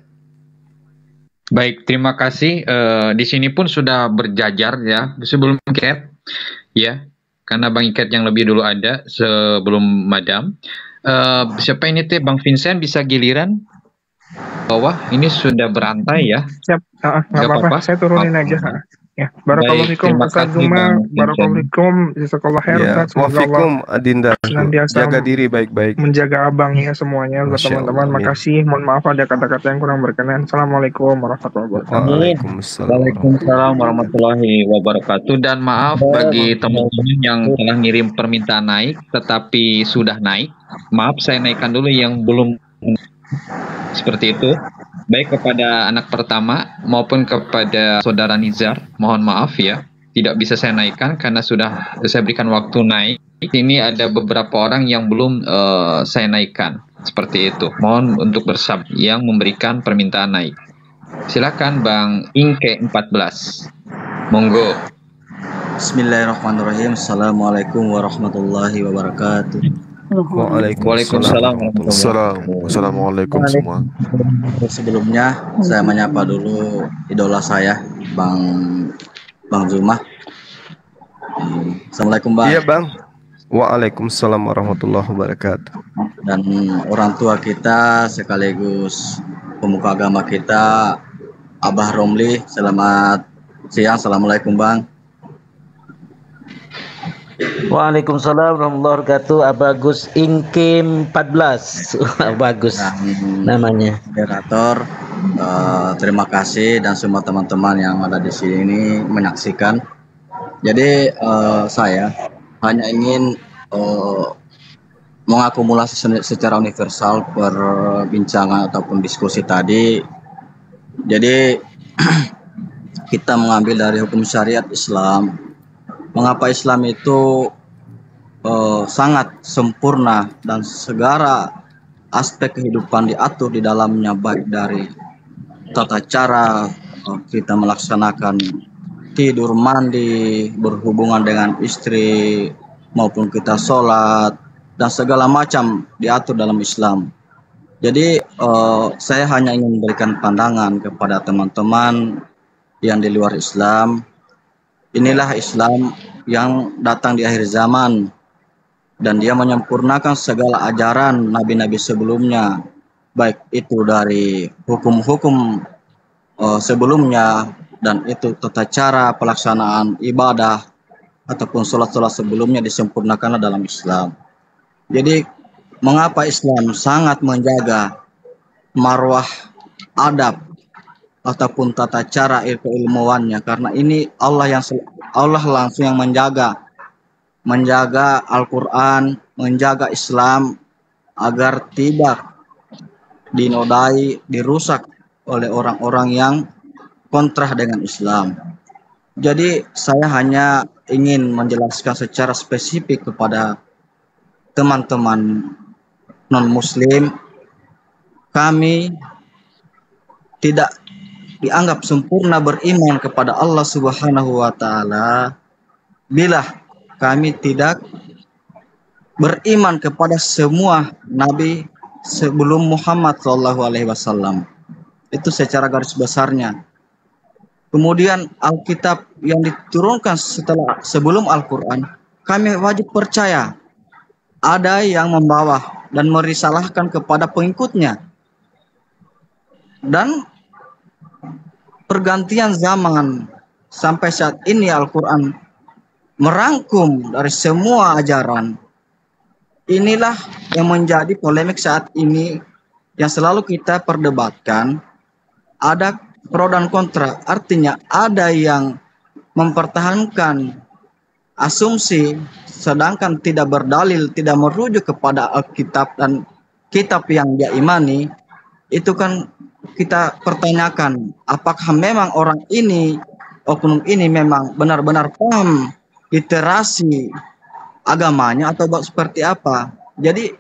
Baik, terima kasih. Di sini pun sudah berjajar ya sebelum Iket ya, karena Bang Iket yang lebih dulu ada sebelum Madam. Siapa ini teh, Bang Vincent bisa giliran bawah ini sudah berantai ya. Siap, nggak apa-apa, saya turunin aja. Ya, barakallahu Ustaz Zuma, barakallahu jazakallahu khair Ustaz. Wafikum Adinda. Jaga diri baik-baik. Menjaga abang ya semuanya buat teman-teman. Makasih. Mohon maaf ada kata-kata yang kurang berkenan. Assalamualaikum warahmatullahi wabarakatuh. Waalaikumsalam warahmatullahi wabarakatuh. Dan maaf bagi teman-teman yang telah ngirim permintaan naik tetapi sudah naik. Maaf, saya naikkan dulu yang belum. Seperti itu. Baik kepada anak pertama maupun kepada saudara Nizar, mohon maaf ya, tidak bisa saya naikkan karena sudah saya berikan waktu naik. Ini ada beberapa orang yang belum saya naikkan. Seperti itu. Mohon untuk bersabar yang memberikan permintaan naik. Silakan Bang Inke 14. Monggo. Bismillahirrahmanirrahim. Assalamualaikum warahmatullahi wabarakatuh. Waalaikumsalam. Assalamualaikum semua. Sebelumnya saya menyapa dulu idola saya, Bang Zuma. Assalamualaikum Bang. Iya Bang. Waalaikumsalam warahmatullahi wabarakatuh. Dan orang tua kita sekaligus pemuka agama kita, Abah Romli. Selamat siang. Assalamualaikum Bang. Waalaikumsalam warahmatullahi wabarakatuh. Abagus Inkim 14. Bagus namanya. Moderator, terima kasih dan semua teman-teman yang ada di sini menyaksikan. Jadi saya hanya ingin mengakumulasi secara universal perbincangan ataupun diskusi tadi. Jadi kita mengambil dari hukum syariat Islam. Mengapa Islam itu sangat sempurna dan segala aspek kehidupan diatur di dalamnya, baik dari tata cara kita melaksanakan tidur, mandi, berhubungan dengan istri, maupun kita sholat, dan segala macam diatur dalam Islam. Jadi saya hanya ingin memberikan pandangan kepada teman-teman yang di luar Islam. Inilah Islam yang datang di akhir zaman, dan dia menyempurnakan segala ajaran nabi-nabi sebelumnya, baik itu dari hukum-hukum sebelumnya, dan itu tata cara pelaksanaan ibadah ataupun sholat-sholat sebelumnya disempurnakan dalam Islam. Jadi mengapa Islam sangat menjaga marwah adab ataupun tata cara keilmuannya, karena ini Allah langsung yang menjaga Al-Quran, menjaga Islam agar tidak dinodai, dirusak oleh orang-orang yang kontra dengan Islam. Jadi saya hanya ingin menjelaskan secara spesifik kepada teman-teman non-muslim, kami tidak dianggap sempurna beriman kepada Allah Subhanahu wa taala bila kami tidak beriman kepada semua nabi sebelum Muhammad SAW. Itu secara garis besarnya. Kemudian Alkitab yang diturunkan sebelum Al-Quran, kami wajib percaya ada yang membawa dan merisalahkan kepada pengikutnya. Dan pergantian zaman sampai saat ini Al-Quran merangkum dari semua ajaran. Inilah yang menjadi polemik saat ini yang selalu kita perdebatkan. Ada pro dan kontra, artinya ada yang mempertahankan asumsi sedangkan tidak berdalil, tidak merujuk kepada Alkitab dan kitab yang dia imani. Itu kan kita pertanyakan, apakah memang orang ini, oknum ini memang benar-benar paham literasi agamanya atau seperti apa. Jadi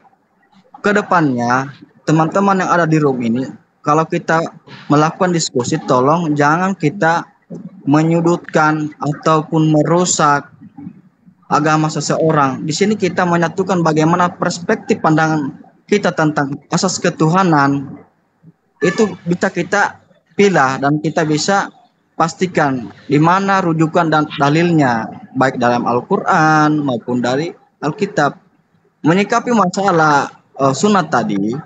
kedepannya teman-teman yang ada di room ini, kalau kita melakukan diskusi, tolong jangan kita menyudutkan ataupun merusak agama seseorang. Di sini kita menyatukan bagaimana perspektif pandangan kita tentang asas ketuhanan. Itu bisa kita pilih dan kita bisa pastikan di mana rujukan dan dalilnya, baik dalam Al-Quran maupun dari Alkitab. Menyikapi masalah sunat tadi,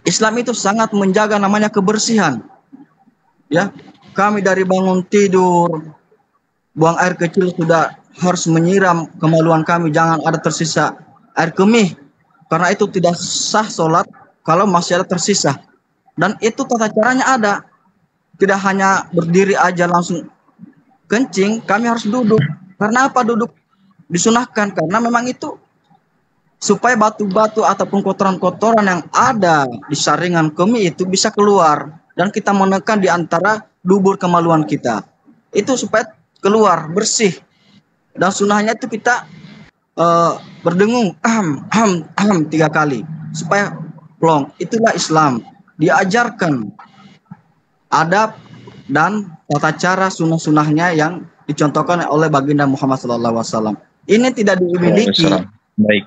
Islam itu sangat menjaga namanya kebersihan. Ya, kami dari bangun tidur, buang air kecil sudah harus menyiram kemaluan kami, jangan ada tersisa air kemih, karena itu tidak sah sholat kalau masih ada tersisa. Dan itu tata caranya ada, tidak hanya berdiri aja langsung kencing, kami harus duduk. Karena apa duduk disunahkan? Karena memang itu supaya batu-batu ataupun kotoran-kotoran yang ada di saringan kemih itu bisa keluar dan kita menekan di antara dubur kemaluan kita. Itu supaya keluar bersih. Dan sunnahnya itu kita berdengung 3 kali supaya plong. Itulah Islam. Diajarkan adab dan tata cara sunnah-sunnahnya yang dicontohkan oleh baginda Muhammad SAW. Ini tidak dimiliki Baik.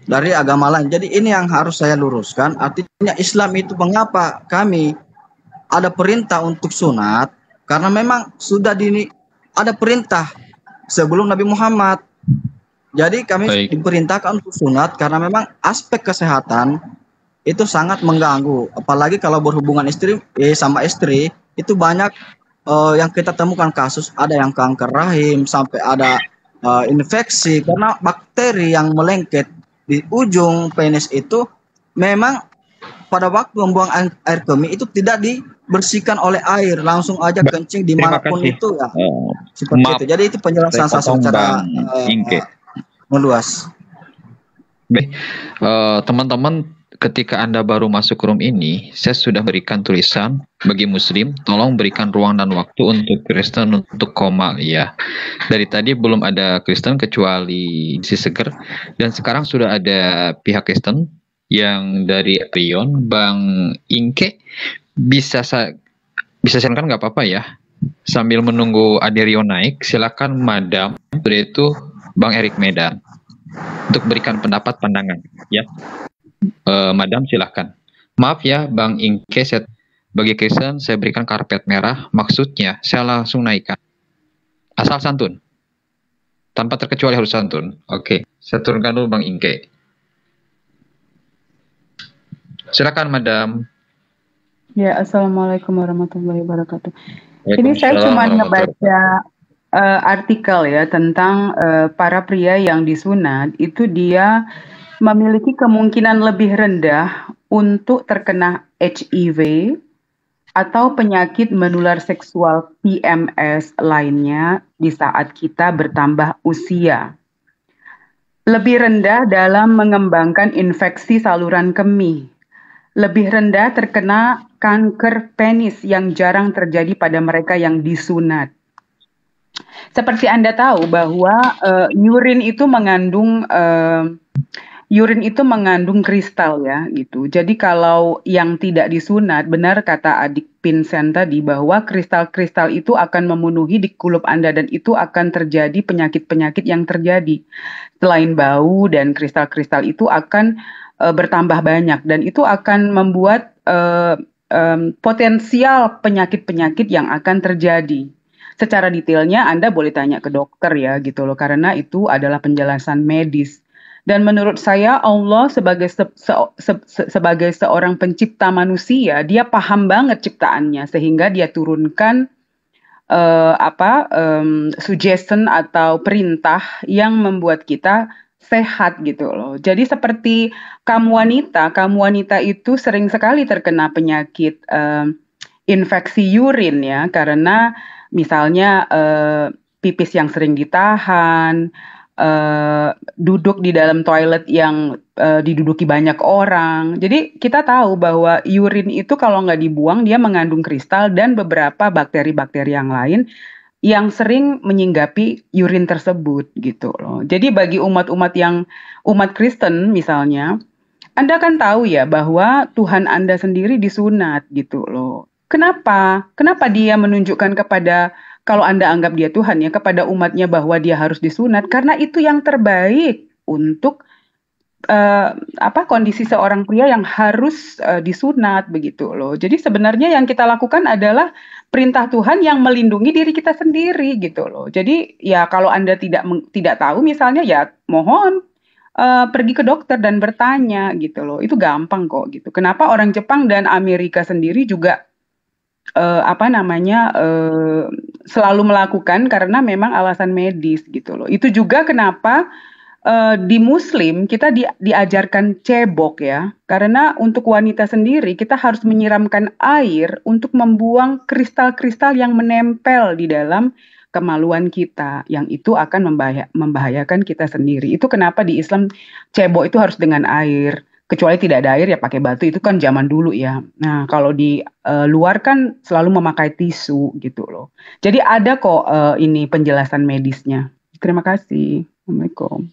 dari agama lain. Jadi ini yang harus saya luruskan. Artinya Islam itu mengapa kami ada perintah untuk sunat, karena memang sudah ada perintah sebelum Nabi Muhammad. Jadi kami diperintahkan untuk sunat karena memang aspek kesehatan itu sangat mengganggu. Apalagi kalau berhubungan sama istri, itu banyak yang kita temukan kasus, ada yang kanker rahim, sampai ada infeksi karena bakteri yang melengket di ujung penis itu. Memang pada waktu membuang air kemih itu tidak dibersihkan oleh air, langsung aja kencing dimanapun itu ya. Seperti itu. Jadi itu penjelasan saya secara meluas. Baik, teman-teman, ketika Anda baru masuk room ini, saya sudah berikan tulisan bagi Muslim, tolong berikan ruang dan waktu untuk Kristen untuk koma ya. Dari tadi belum ada Kristen kecuali si Seger, dan sekarang sudah ada pihak Kristen yang dari Rion, Bang Inke, bisa silakan nggak apa-apa ya. Sambil menunggu Aderion naik, silakan Madam, yaitu Bang Erik Medan, untuk berikan pendapat pandangan ya. Madam silahkan. Maaf ya Bang Inke, bagi Kristen saya berikan karpet merah, maksudnya saya langsung naikkan. Asal santun, tanpa terkecuali harus santun. Oke, saya turunkan dulu Bang Inke. Silakan Madam. Ya, Assalamualaikum warahmatullahi wabarakatuh. Ini saya cuma ngebaca artikel ya tentang para pria yang disunat itu dia memiliki kemungkinan lebih rendah untuk terkena HIV atau penyakit menular seksual PMS lainnya di saat kita bertambah usia. Lebih rendah dalam mengembangkan infeksi saluran kemih. Lebih rendah terkena kanker penis yang jarang terjadi pada mereka yang disunat. Seperti Anda tahu bahwa urin itu mengandung kristal ya gitu. Jadi kalau yang tidak disunat, benar kata adik Vincent tadi bahwa kristal-kristal itu akan memenuhi di kulup Anda dan itu akan terjadi penyakit-penyakit yang terjadi. Selain bau dan kristal-kristal itu akan bertambah banyak dan itu akan membuat potensial penyakit-penyakit yang akan terjadi. Secara detailnya Anda boleh tanya ke dokter ya gitu loh, karena itu adalah penjelasan medis. Dan menurut saya Allah sebagai seorang pencipta manusia, dia paham banget ciptaannya sehingga dia turunkan suggestion atau perintah yang membuat kita sehat gitu loh. Jadi seperti kamu wanita itu sering sekali terkena penyakit infeksi urin ya, karena misalnya pipis yang sering ditahan, duduk di dalam toilet yang diduduki banyak orang. Jadi kita tahu bahwa urin itu kalau nggak dibuang dia mengandung kristal dan beberapa bakteri-bakteri yang lain yang sering menyinggapi urin tersebut gitu loh. Jadi bagi umat Kristen misalnya, Anda kan tahu ya bahwa Tuhan Anda sendiri disunat gitu loh. Kenapa? Kenapa dia menunjukkan kepada, kalau Anda anggap dia Tuhan ya, kepada umatnya bahwa dia harus disunat? Karena itu yang terbaik untuk kondisi seorang pria yang harus disunat begitu loh. Jadi sebenarnya yang kita lakukan adalah perintah Tuhan yang melindungi diri kita sendiri gitu loh. Jadi ya kalau Anda tidak tahu misalnya ya mohon pergi ke dokter dan bertanya gitu loh. Itu gampang kok gitu. Kenapa orang Jepang dan Amerika sendiri juga selalu melakukan, karena memang alasan medis gitu loh. Itu juga kenapa di Muslim kita diajarkan cebok ya, karena untuk wanita sendiri kita harus menyiramkan air untuk membuang kristal-kristal yang menempel di dalam kemaluan kita, yang itu akan membahayakan kita sendiri. Itu kenapa di Islam cebok itu harus dengan air. kecuali tidak ada air ya pakai batu, itu kan zaman dulu ya. Nah, kalau di luar kan selalu memakai tisu gitu loh. Jadi ada kok ini penjelasan medisnya. Terima kasih. Assalamualaikum.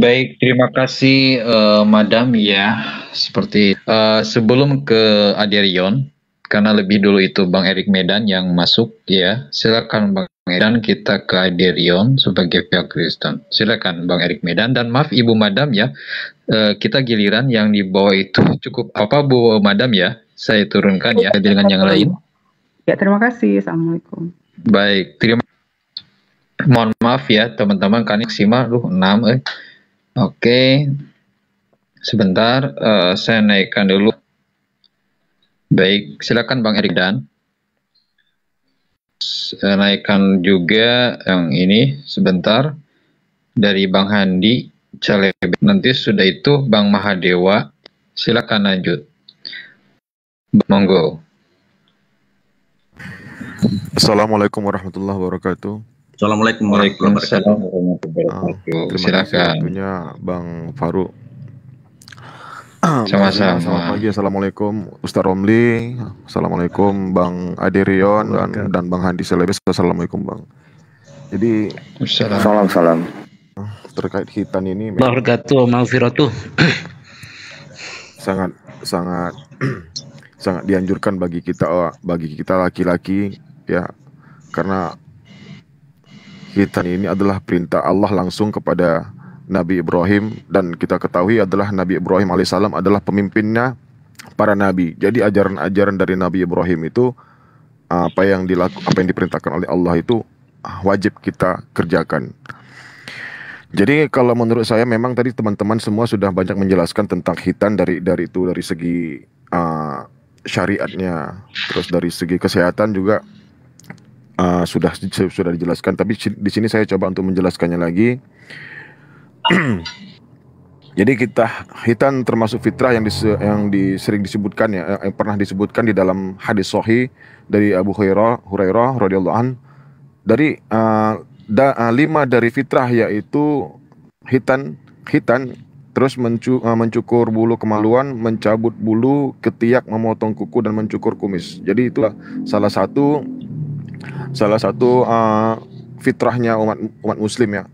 Baik, terima kasih Madam ya. Seperti sebelum ke Aderion, karena lebih dulu itu Bang Erik Medan yang masuk ya. Silakan Bang Medan, kita ke Aderion sebagai pihak Kristen. Silakan Bang Erik Medan, dan maaf Ibu Madam ya. Kita giliran yang di bawah itu cukup apa Bu Madam ya. Saya turunkan ya dengan yang lain. Ya, terima kasih. Assalamualaikum. Baik, mohon maaf ya teman-teman, kan maksimal 6 Oke, sebentar, saya naikkan dulu. Baik, silakan Bang Erik Dan. Saya naikkan juga yang ini sebentar dari Bang Handi Caleb. Nanti sudah itu Bang Mahadewa. Silakan lanjut. Monggo. Assalamualaikum warahmatullahi wabarakatuh. Assalamualaikum warahmatullahi wabarakatuh. Terima kasih waktunya Bang Faruk. Sama-sama. Selamat pagi, Assalamualaikum Ustaz Romli. Assalamualaikum Bang Aderion dan Bang Handi Selebes. Assalamualaikum Bang. Jadi Salam. terkait khitan ini Barakatuh, maghfiratuh. sangat dianjurkan bagi kita laki-laki ya, karena khitan ini adalah perintah Allah langsung kepada Nabi Ibrahim, dan kita ketahui adalah Nabi Ibrahim alaihissalam adalah pemimpinnya para nabi. Jadi ajaran-ajaran dari Nabi Ibrahim itu apa yang diperintahkan oleh Allah itu wajib kita kerjakan. Jadi kalau menurut saya memang tadi teman-teman semua sudah banyak menjelaskan tentang khitan dari segi syariatnya, terus dari segi kesehatan juga sudah dijelaskan, tapi di sini saya coba untuk menjelaskannya lagi. Jadi khitan termasuk fitrah yang sering disebutkan ya, yang pernah disebutkan di dalam hadis sahih dari Abu Hurairah radhiyallahu an. Dari 5 dari fitrah yaitu khitan, terus mencukur bulu kemaluan, mencabut bulu ketiak, memotong kuku dan mencukur kumis. Jadi itulah salah satu fitrahnya umat muslim ya.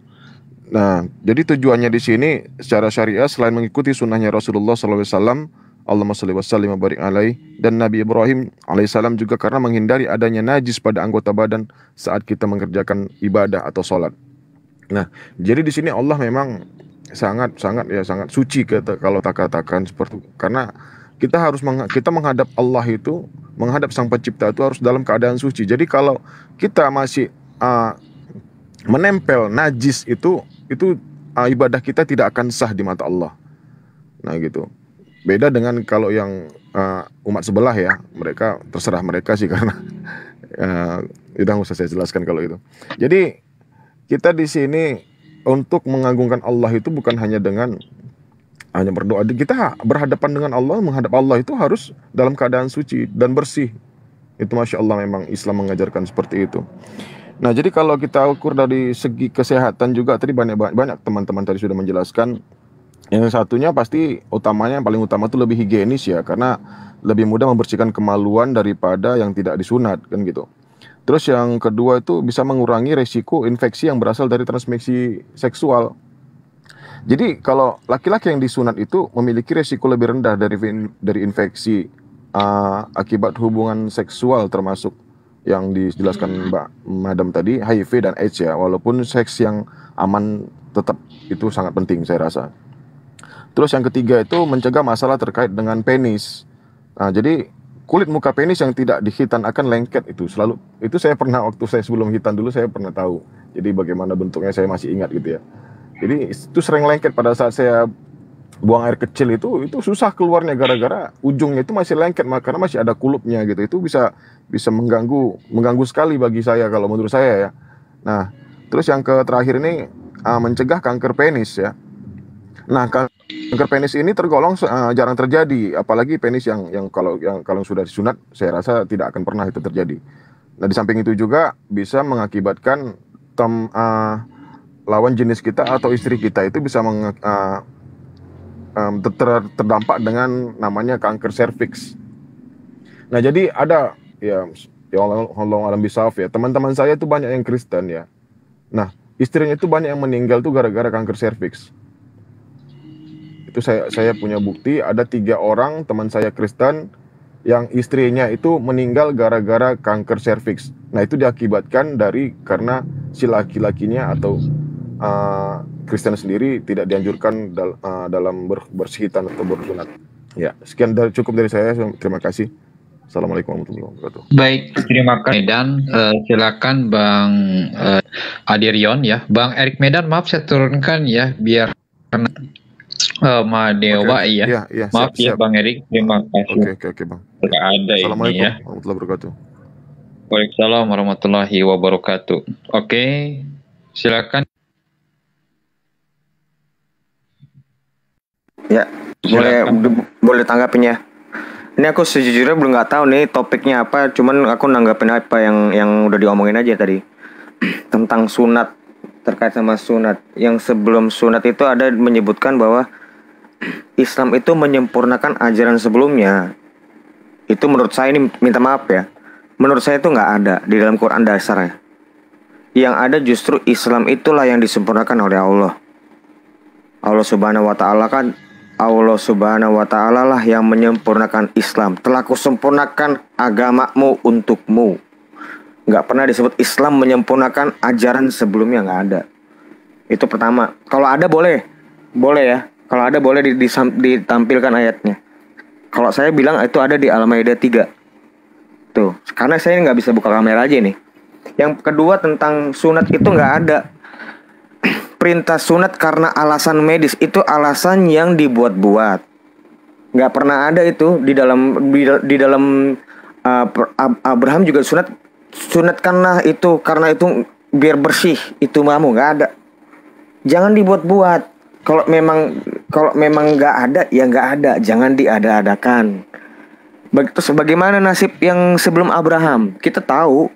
Nah, jadi tujuannya di sini secara syariah selain mengikuti sunnahnya Rasulullah SAW, Allahumma sholli wa sallim wa barik alaih, dan Nabi Ibrahim alaihissalam juga karena menghindari adanya najis pada anggota badan saat kita mengerjakan ibadah atau sholat. Nah, jadi di sini Allah memang sangat suci kalau katakan seperti itu. Karena kita menghadap Allah itu, menghadap Sang Pencipta itu harus dalam keadaan suci. Jadi kalau kita masih menempel najis itu ibadah kita tidak akan sah di mata Allah. Nah gitu. Beda dengan kalau yang umat sebelah ya, mereka terserah mereka sih, karena udah nggak usah saya jelaskan kalau itu. Jadi kita di sini untuk mengagungkan Allah itu bukan hanya hanya berdoa. Kita berhadapan dengan Allah, menghadap Allah itu harus dalam keadaan suci dan bersih. Itu Masya Allah, memang Islam mengajarkan seperti itu. Nah, jadi kalau kita ukur dari segi kesehatan juga, tadi banyak teman-teman tadi sudah menjelaskan. Yang satunya pasti yang paling utama itu lebih higienis ya, karena lebih mudah membersihkan kemaluan daripada yang tidak disunat kan gitu. Terus yang kedua itu bisa mengurangi resiko infeksi yang berasal dari transmisi seksual. Jadi kalau laki-laki yang disunat itu memiliki resiko lebih rendah dari infeksi akibat hubungan seksual, termasuk yang dijelaskan Mbak Madam tadi, HIV dan AIDS ya. Walaupun seks yang aman tetap itu sangat penting saya rasa. Terus yang ketiga itu mencegah masalah terkait dengan penis. Nah, jadi kulit muka penis yang tidak dikhitan akan lengket itu selalu. Itu saya pernah, waktu saya sebelum hitan dulu saya pernah tahu. Jadi bagaimana bentuknya saya masih ingat gitu ya. Jadi itu sering lengket pada saat saya buang air kecil itu susah keluarnya gara-gara ujungnya itu masih lengket karena masih ada kulupnya gitu. Itu bisa mengganggu sekali bagi saya kalau menurut saya ya. Nah, terus yang terakhir ini mencegah kanker penis ya. Nah, kanker penis ini tergolong jarang terjadi, apalagi penis yang kalau sudah disunat saya rasa tidak akan pernah itu terjadi. Nah, di samping itu juga bisa mengakibatkan lawan jenis kita atau istri kita itu bisa terdampak dengan namanya kanker serviks. Nah, jadi ada ya Allah alam bisawab ya, teman-teman saya itu banyak yang Kristen ya. Nah, istrinya itu banyak yang meninggal tuh gara-gara kanker serviks. Itu saya punya bukti, ada 3 orang teman saya Kristen yang istrinya itu meninggal gara-gara kanker serviks. Nah, itu diakibatkan karena si laki-lakinya atau Kristen sendiri tidak dianjurkan dalam bersihitan atau bersunat. Ya, sekian cukup dari saya. Terima kasih. Assalamualaikum warahmatullahi wabarakatuh. Baik, terima kasih Medan. Silakan Bang Adirion ya. Bang Erik Medan, maaf saya turunkan ya biar karena Madewa ya. Ya, maaf siap. Bang Erik, terima kasih. Oke Bang. Tidak ada ini ya. Warahmatullahi wabarakatuh. Waalaikumsalam warahmatullahi wabarakatuh. Oke, silakan. Ya, boleh tanggapin ya. Ini aku sejujurnya belum nggak tahu nih topiknya apa, cuman aku nanggapin apa yang udah diomongin aja tadi tentang sunat, terkait sama sunat. Yang sebelum sunat itu ada menyebutkan bahwa Islam itu menyempurnakan ajaran sebelumnya. Itu menurut saya, ini minta maaf ya, menurut saya itu nggak ada di dalam Quran dasarnya. Yang ada justru Islam itulah yang disempurnakan oleh Allah. Allah Subhanahu wa Ta'ala kan, Allah Subhanahu wa Ta'ala lah yang menyempurnakan Islam. Telah kusempurnakan agamamu untukmu. Nggak pernah disebut Islam menyempurnakan ajaran sebelumnya, nggak ada. Itu pertama. Kalau ada boleh ya. Kalau ada boleh ditampilkan ayatnya. Kalau saya bilang itu ada di Al-Maidah 3. Tuh, karena saya nggak bisa buka kamera aja nih. Yang kedua tentang sunat itu nggak ada. Perintah sunat karena alasan medis, itu alasan yang dibuat-buat. Nggak pernah ada itu di dalam Abraham juga sunatkanlah itu karena itu biar bersih, itu mamu, nggak ada. Jangan dibuat-buat. Kalau memang nggak ada ya nggak ada, jangan diada-adakan. Begitu sebagaimana nasib yang sebelum Abraham. Kita tahu,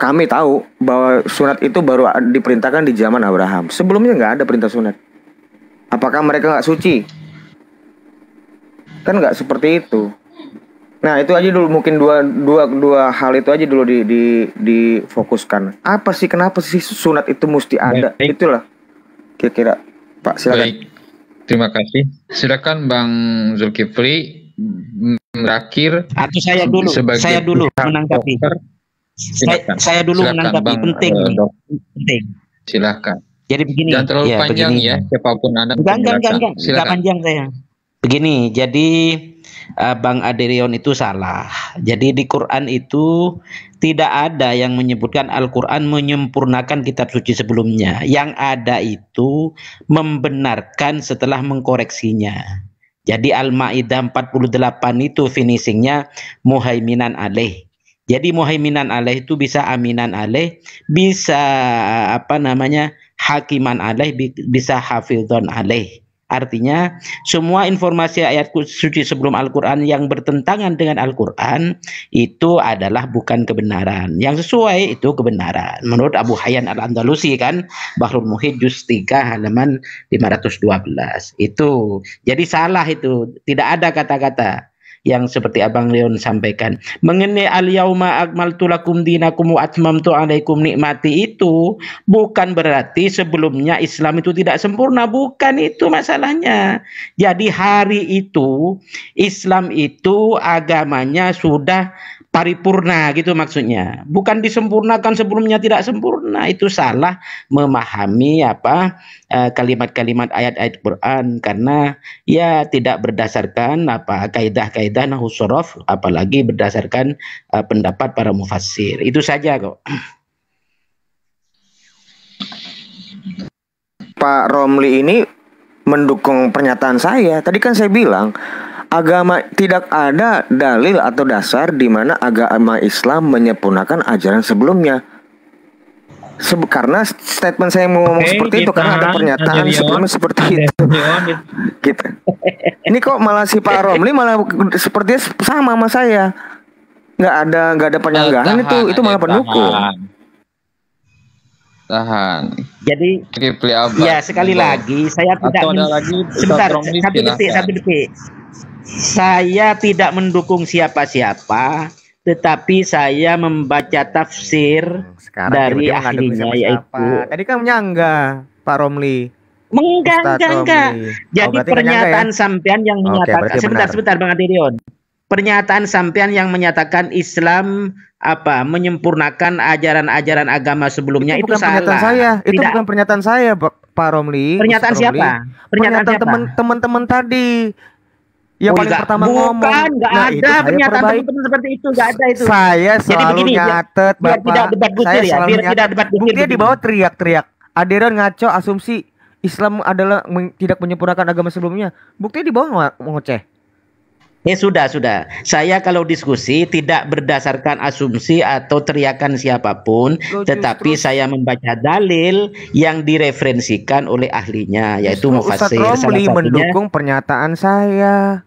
kami tahu bahwa sunat itu baru diperintahkan di zaman Abraham. Sebelumnya nggak ada perintah sunat. Apakah mereka nggak suci? Kan nggak seperti itu. Nah, itu aja dulu, mungkin dua hal itu aja dulu difokuskan. Apa sih, kenapa sih sunat itu mesti ada? Baik. Itulah kira-kira. Pak, silakan. Baik, terima kasih. Silakan Bang Zulkifli berakhir. Atau saya dulu menanggapi. Saya dulu menanggapi, penting. Silakan. Jadi begini. Jangan terlalu ya, panjang begini. ya, siapapun Anda. Enggak panjang saya. Begini, jadi Bang Adirion itu salah. Jadi di Quran itu tidak ada yang menyebutkan Al-Quran menyempurnakan kitab suci sebelumnya. Yang ada itu membenarkan setelah mengkoreksinya. Jadi Al-Ma'idah 48 itu finishingnya muhaiminan alaih. Jadi muhaiminan alaih itu bisa aminan alaih, bisa hakiman alaih, bisa hafidhon alaih. Artinya semua informasi ayat suci sebelum Al-Quran yang bertentangan dengan Al-Quran itu adalah bukan kebenaran. Yang sesuai itu kebenaran. Menurut Abu Hayyan Al-Andalusi kan, Bahrul Muhit juz 3 halaman 512. Itu. Jadi salah itu. Tidak ada kata-kata yang seperti Abang Leon sampaikan. Mengenai al-yauma akmaltu lakum dinakum wa atmamtu alaikum nikmati, itu bukan berarti sebelumnya Islam itu tidak sempurna, bukan itu masalahnya. Jadi hari itu Islam itu agamanya sudah paripurna gitu maksudnya. Bukan disempurnakan sebelumnya tidak sempurna. Itu salah memahami kalimat-kalimat ayat-ayat Quran, karena ya tidak berdasarkan kaidah-kaidah nahwu shorof, apalagi berdasarkan pendapat para mufassir. Itu saja kok. Pak Romli ini mendukung pernyataan saya. Tadi kan saya bilang agama tidak ada dalil atau dasar di mana agama Islam menyempurnakan ajaran sebelumnya. Karena statement saya mau ngomong seperti itu karena ada pernyataan sebelumnya seperti itu. Gitu. Ini kok malah si Pak Romli malah sepertinya sama saya. Nggak ada penyanggahan, itu malah pendukung. Tahan. Jadi Kifli Abbas. ya sekali lagi saya tidak Atau ada lagi sebentar Ustaz Romli, satu detik. Saya tidak mendukung siapa-siapa, tetapi saya membaca tafsir dari tiba-tiba ngaduk ahlinya sama yaitu siapa? Tadi kan menyanggah Pak Romli. enggak. Romli. Jadi berarti nggak pernyataan nyangga ya? sampean yang Oke, menyatakan berarti benar. sebentar Bang Adirion. Pernyataan sampean yang menyatakan Islam menyempurnakan ajaran-ajaran agama sebelumnya itu, bukan salah. pernyataan saya. Itu Tidak- bukan pernyataan saya, Pak Romli. Pernyataan Ustaz Romli. siapa? Pernyataan siapa? teman-teman tadi. Yang paling pertama ngomong. Enggak Nah, itu ada saya pernyataan perbaiki. teman-teman seperti itu, enggak ada itu. Saya Jadi selalu begini, nyatet, biar Bapak. tidak debat gusir Saya ya, selalu biar tidak nyatet. debat gusir. Buktinya di begini. bawah teriak-teriak. Aderion ngaco asumsi Islam adalah tidak menyempurnakan agama sebelumnya. Buktinya di bawah ngoceh. Sudah. Saya kalau diskusi tidak berdasarkan asumsi atau teriakan siapapun, tetapi saya membaca dalil yang direferensikan oleh ahlinya, yaitu Justru Ustaz Mufassir. Romli mendukung pernyataan saya.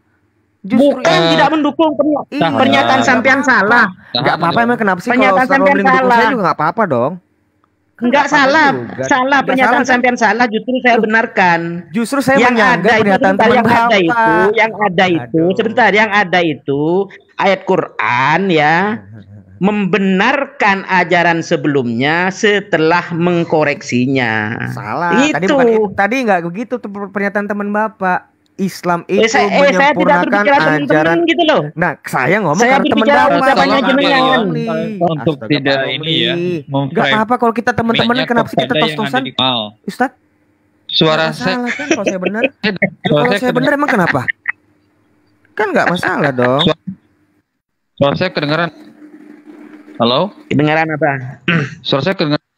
Bukan tidak mendukung pernyataan sampean salah. Enggak apa-apa, emang kenapa sih kalau Pernyataan Ustaz Romli sampean mendukung salah. saya juga enggak apa-apa dong. Enggak Nggak apa-apa salah, juga. salah Nggak pernyataan salah, kan? sampean salah, justru saya benarkan. Justru saya yang menyanggah ada pernyataan itu, teman yang ada Bapak. itu, yang ada itu ayat Quran ya membenarkan ajaran sebelumnya setelah mengkoreksinya. Salah. Itu. Tadi enggak begitu tuh pernyataan teman Bapak. Islam itu saya tidak menyempurnakan berbicara teman-teman ajaran gitu loh. Nah, saya ngomong Saya karena teman berbicara Bapak. ucapannya jenengan. Untuk tidak ini ya, Enggak apa-apa kalau kita teman-teman, kenapa sih kita tos-tosan? Ustaz? Suara Nggak saya masalah kan kalau saya benar. Kalau saya benar emang kenapa? Kan enggak masalah dong. Suara saya kedengaran. Halo? Kedengaran apa? Suara saya kedengaran.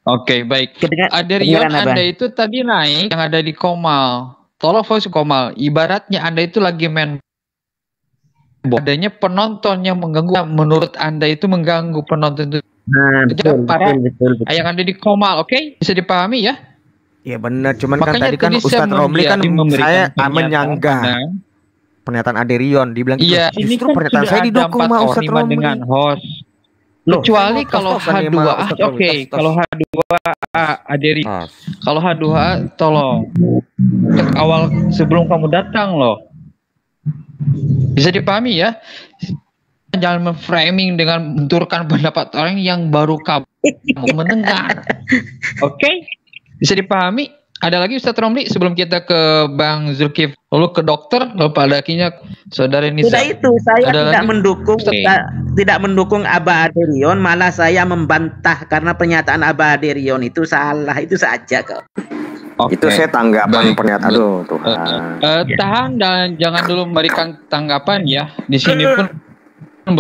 Oke, baik. kedengaran Aderion apa? Anda itu tadi naik yang ada di Komal. Tolong voice Komal. Ibaratnya Anda itu lagi main adanya penonton yang mengganggu. Menurut Anda itu mengganggu penonton itu. Nah, betul. Yang ada di Komal, oke? Bisa dipahami ya? Ya benar, cuman kan Makanya tadi kan tadi saya Ustadz Romli kan memberikan saya pernyataan menyanggah pernyataan Aderion, dibilang Iya, ini justru kan pernyataan sudah saya ada didukung 4 sama orang Ustadz Romli. dengan host. Loh, Kecuali saya kalau tos-tosan nih sama H2A, Ustadz Romli, oke. tos-tos. Kalau H2A Aderi. Kalau H2A tolong cek awal sebelum kamu datang loh. Bisa dipahami ya? Jangan memframing dengan benturkan pendapat orang yang baru kamu mendengar. Oke? Bisa dipahami? Ada lagi Ustadz Romli sebelum kita ke Bang Zulkif, lalu ke dokter, lalu pada akhirnya Saudara Nisa. Sudah itu, saya Ada tidak lagi? mendukung Oke. tidak mendukung Aba Aderion, malah saya membantah karena pernyataan Aba Aderion itu salah, itu saja kok. Itu saya tanggapan pernyataan. Aduh, Tuhan. Tahan dan jangan dulu memberikan tanggapan ya. Di sini pun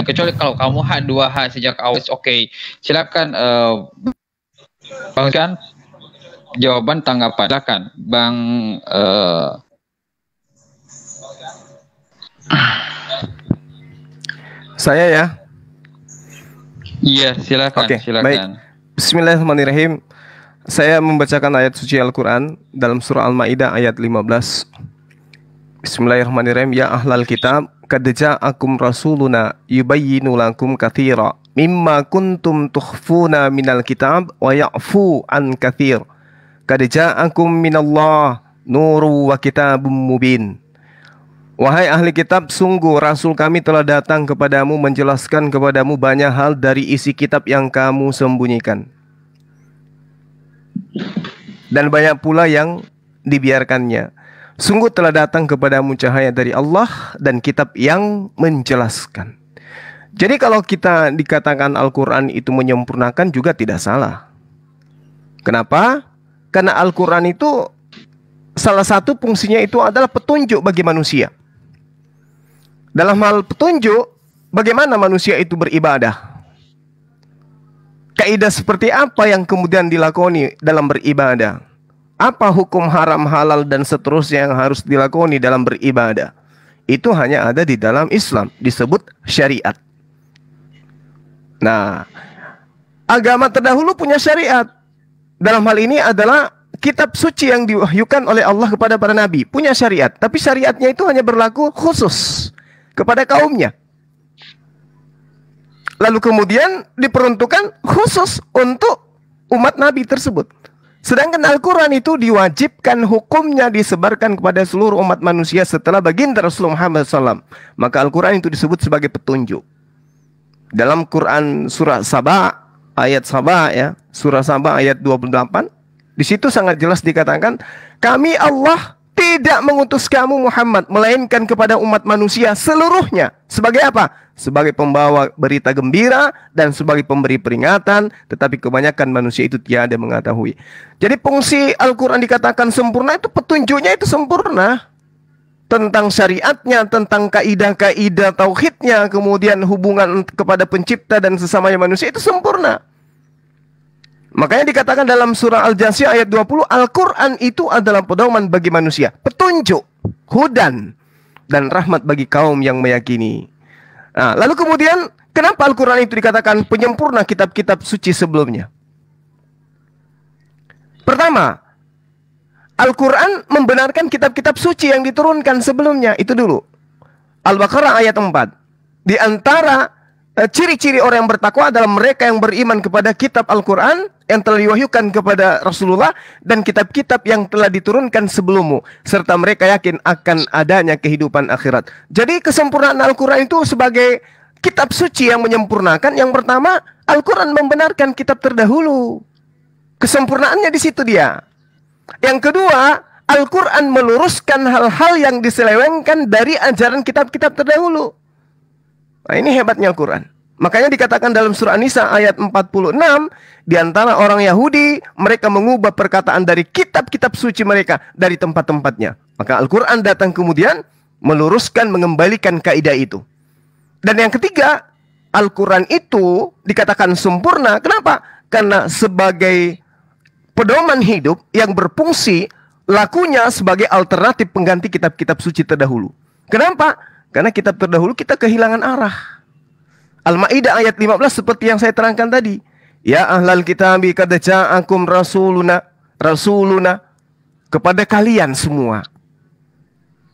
kecuali kalau kamu H2H sejak awal, oke. Silakan Bang kan jawaban tanggapan. Silakan Bang Saya ya. Iya, silakan. Oke, silakan. baik. Bismillahirrahmanirrahim. Saya membacakan ayat suci Al-Quran dalam surah Al-Ma'idah ayat 15. Bismillahirrahmanirrahim. Ya ahlal kitab, qad ja'akum rasuluna yubayyinu lakum katsira mimma kuntum tukhfuna minal kitab wa ya'fu an katsir. Qad ja'akum minallah nuru wa kitabum mubin. Wahai ahli kitab, sungguh Rasul kami telah datang kepadamu menjelaskan kepadamu banyak hal dari isi kitab yang kamu sembunyikan. Dan banyak pula yang dibiarkannya. Sungguh telah datang kepadamu cahaya dari Allah dan kitab yang menjelaskan. Jadi kalau kita dikatakan Al-Quran itu menyempurnakan juga tidak salah. Kenapa? Karena Al-Quran itu salah satu fungsinya itu adalah petunjuk bagi manusia. Dalam hal petunjuk, bagaimana manusia itu beribadah? Kaidah seperti apa yang kemudian dilakoni dalam beribadah? Apa hukum haram, halal, dan seterusnya yang harus dilakoni dalam beribadah? Itu hanya ada di dalam Islam, disebut syariat. Nah, agama terdahulu punya syariat. Dalam hal ini adalah kitab suci yang diwahyukan oleh Allah kepada para nabi, punya syariat. Tapi syariatnya itu hanya berlaku khusus kepada kaumnya. Lalu kemudian diperuntukkan khusus untuk umat Nabi tersebut. Sedangkan Al-Quran itu diwajibkan hukumnya disebarkan kepada seluruh umat manusia setelah baginda Rasulullah Muhammad SAW. Maka Al-Quran itu disebut sebagai petunjuk. Dalam Quran surah Saba, ayat Saba ya, surah Saba ayat 28, di situ sangat jelas dikatakan, kami Allah tidak mengutus kamu Muhammad, melainkan kepada umat manusia seluruhnya. Sebagai apa? Sebagai pembawa berita gembira dan sebagai pemberi peringatan, tetapi kebanyakan manusia itu tiada mengetahui. Jadi fungsi Al-Quran dikatakan sempurna itu petunjuknya itu sempurna. Tentang syariatnya, tentang kaidah-kaidah tauhidnya, kemudian hubungan kepada pencipta dan sesamanya manusia itu sempurna. Makanya dikatakan dalam surah Al-Jasiyah ayat 20, Al-Quran itu adalah pedoman bagi manusia, petunjuk, hudan, dan rahmat bagi kaum yang meyakini. Nah, lalu kemudian, kenapa Al-Quran itu dikatakan penyempurna kitab-kitab suci sebelumnya? Pertama, Al-Quran membenarkan kitab-kitab suci yang diturunkan sebelumnya. Itu dulu. Al-Baqarah ayat 4. Di antara ciri-ciri orang yang bertakwa adalah mereka yang beriman kepada kitab Al-Quran yang telah diwahyukan kepada Rasulullah dan kitab-kitab yang telah diturunkan sebelummu, serta mereka yakin akan adanya kehidupan akhirat. Jadi kesempurnaan Al-Quran itu sebagai kitab suci yang menyempurnakan. Yang pertama, Al-Quran membenarkan kitab terdahulu. Kesempurnaannya di situ dia. Yang kedua, Al-Quran meluruskan hal-hal yang diselewengkan dari ajaran kitab-kitab terdahulu. Nah, ini hebatnya Al-Quran. Makanya dikatakan dalam surah An-Nisa ayat 46, di antara orang Yahudi, mereka mengubah perkataan dari kitab-kitab suci mereka dari tempat-tempatnya. Maka Al-Quran datang kemudian meluruskan, mengembalikan kaidah itu. Dan yang ketiga, Al-Quran itu dikatakan sempurna. Kenapa? Karena sebagai pedoman hidup yang berfungsi, lakunya sebagai alternatif pengganti kitab-kitab suci terdahulu. Kenapa? Karena kitab terdahulu kita kehilangan arah. Al-Maidah ayat 15 seperti yang saya terangkan tadi. Ya ahlal kitabi qad ja'akum rasuluna kepada kalian semua.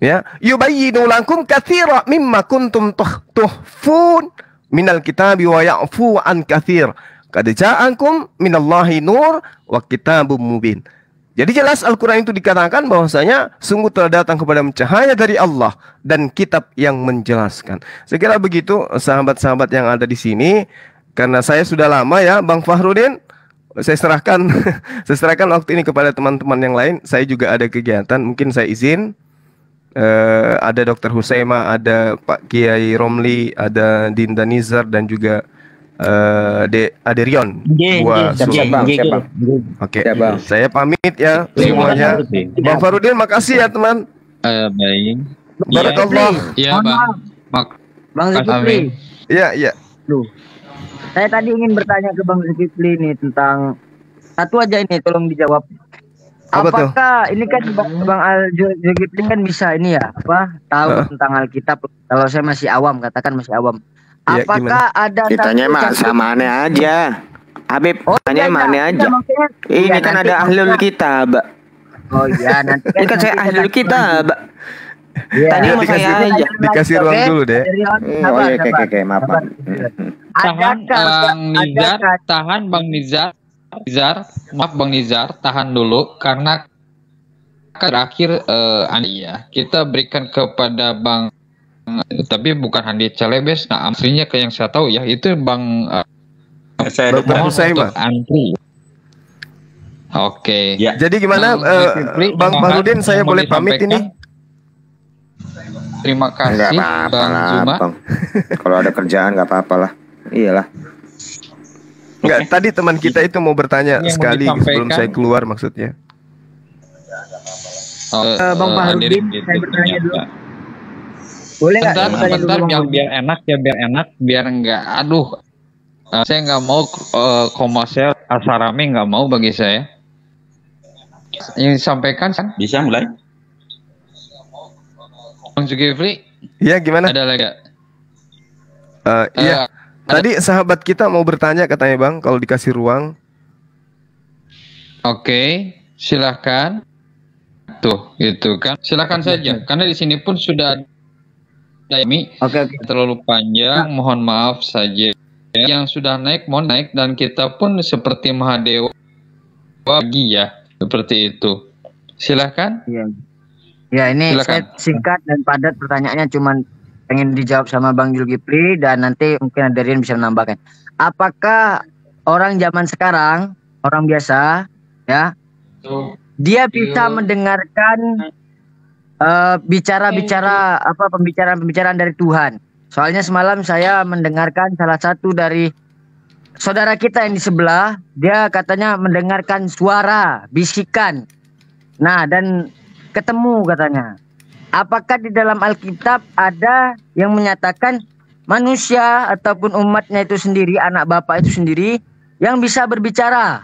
Ya, yubayyinu lakum katsira mimma kuntum tuhfun minal kitabi wa ya'fu an katsir. Qad ja'akum minallahi nur wa kitabum mubin. Jadi jelas Al-Quran itu dikatakan bahwasanya sungguh telah datang kepada cahaya dari Allah dan kitab yang menjelaskan. Saya kira begitu sahabat-sahabat yang ada di sini. Karena saya sudah lama ya Bang Fahrudin, saya serahkan waktu ini kepada teman-teman yang lain. Saya juga ada kegiatan, mungkin saya izin. Ada Dr. Husaima, ada Pak Kiai Romli, ada Dinda Nizar dan juga ada Rion. Oke, saya pamit ya semuanya. Bang Farudin, makasih ya teman. Baik. Barakallah. Ya Bang. Bang Zulkifli. Iya. Saya tadi ingin bertanya ke Bang Zulkifli ini tentang satu aja ini, tolong dijawab. Apakah ini kan Bang Zulkifli kan bisa ini ya, tahu tentang Alkitab? Kalau saya masih awam, katakan masih awam. Apakah ada ditanya mah sama aneh aja. Habib, tanya mana aja. Ini kan ada ahlul kitab. Oh iya, nanti ini kan saya ahlul kitab. Tanya sama saya aja. Dikasih ruang dulu deh. Oh iya, oke, maaf. Tahan Bang Nizar. Maaf Bang Nizar, tahan dulu karena terakhir kita berikan kepada Bang, tapi bukan Handi Celebes. Nah, aslinya ke yang saya tahu ya itu Bang Dr. Husaima. Antri. Oke. Ya. Jadi gimana Bang Farudin, saya boleh pamit ini? Terima kasih Bang Zuma. Kalau ada kerjaan nggak apa-apa lah. Iyalah. Enggak, tadi teman kita itu mau bertanya sekali sebelum saya keluar maksudnya. Bang Farudin, saya bertanya dulu. Boleh nggak? Bentar, biar enak, biar enggak. Aduh, saya nggak mau komersial asarame, nggak mau bagi saya. Yang disampaikan kan? Bisa mulai. Bang Zulkifli. Iya, gimana? Ada lagi? Iya. Tadi sahabat kita mau bertanya katanya Bang, kalau dikasih ruang. Oke, silahkan. Tuh, gitu kan. Silahkan saja. Karena di sini pun sudah Oke. Terlalu panjang, mohon maaf saja. Yang sudah naik, mohon naik. Dan kita pun seperti Mahadewa Bagi ya, seperti itu. Silakan. Iya. Ya ini Silakan. saya singkat dan padat pertanyaannya, cuman pengen dijawab sama Bang Zulkifli dan nanti mungkin ada Rian bisa menambahkan. Apakah orang zaman sekarang, orang biasa, ya, dia bisa mendengarkan bicara-bicara pembicaraan dari Tuhan? Soalnya semalam saya mendengarkan salah satu dari saudara kita yang di sebelah, dia katanya mendengarkan suara bisikan. Nah, dan ketemu katanya. Apakah di dalam Alkitab ada yang menyatakan manusia ataupun umatnya itu sendiri, anak Bapa itu sendiri yang bisa berbicara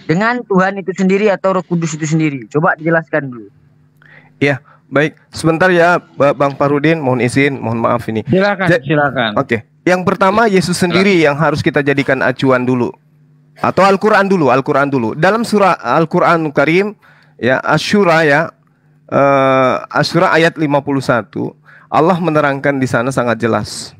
dengan Tuhan itu sendiri atau Roh Kudus itu sendiri? Coba dijelaskan dulu. Ya, baik. Sebentar ya, Bang Farudin, mohon izin, mohon maaf ini. Silakan. Oke. Yang pertama, Yesus sendiri yang harus kita jadikan acuan dulu. Atau Al-Qur'an dulu, Dalam surah Al-Qur'an Karim, ya, Asy-Syura ya, Asy-Syura ayat 51, Allah menerangkan di sana sangat jelas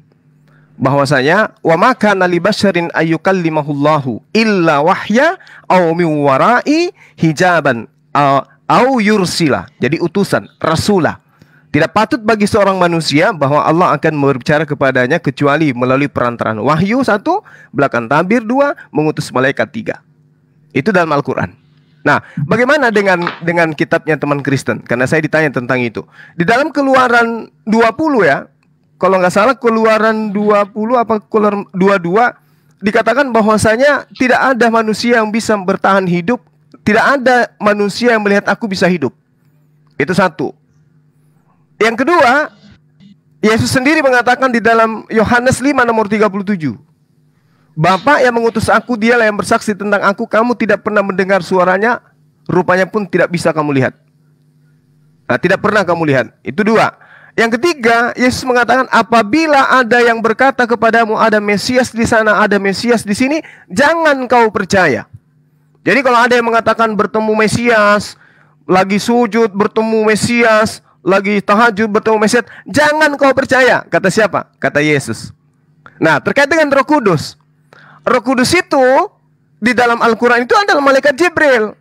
bahwasanya wa ma kana li basyarin ayyukallimahullahu illa wahya aw min wara'i hijaban au yursila. Jadi utusan, rasulah. Tidak patut bagi seorang manusia bahwa Allah akan berbicara kepadanya kecuali melalui perantaraan wahyu 1, belakang tabir 2, mengutus malaikat 3. Itu dalam Al-Qur'an. Nah, bagaimana dengan kitabnya teman Kristen? Karena saya ditanya tentang itu. Di dalam Keluaran 20 ya, kalau nggak salah Keluaran 20 apa Keluaran 22 dikatakan bahwasanya tidak ada manusia yang bisa bertahan hidup, tidak ada manusia yang melihat aku bisa hidup. Itu satu. Yang kedua, Yesus sendiri mengatakan di dalam Yohanes 5 nomor 37. Bapa yang mengutus aku, dialah yang bersaksi tentang aku. Kamu tidak pernah mendengar suaranya, rupanya pun tidak bisa kamu lihat. Nah, tidak pernah kamu lihat. Itu 2. Yang ketiga, Yesus mengatakan apabila ada yang berkata kepadamu ada Mesias di sana, ada Mesias di sini, jangan kau percaya. Jadi kalau ada yang mengatakan bertemu Mesias, lagi sujud bertemu Mesias, lagi tahajud bertemu Mesias, jangan kau percaya. Kata siapa? Kata Yesus. Nah, terkait dengan Roh Kudus. Roh Kudus itu di dalam Al-Quran itu adalah malaikat Jibril.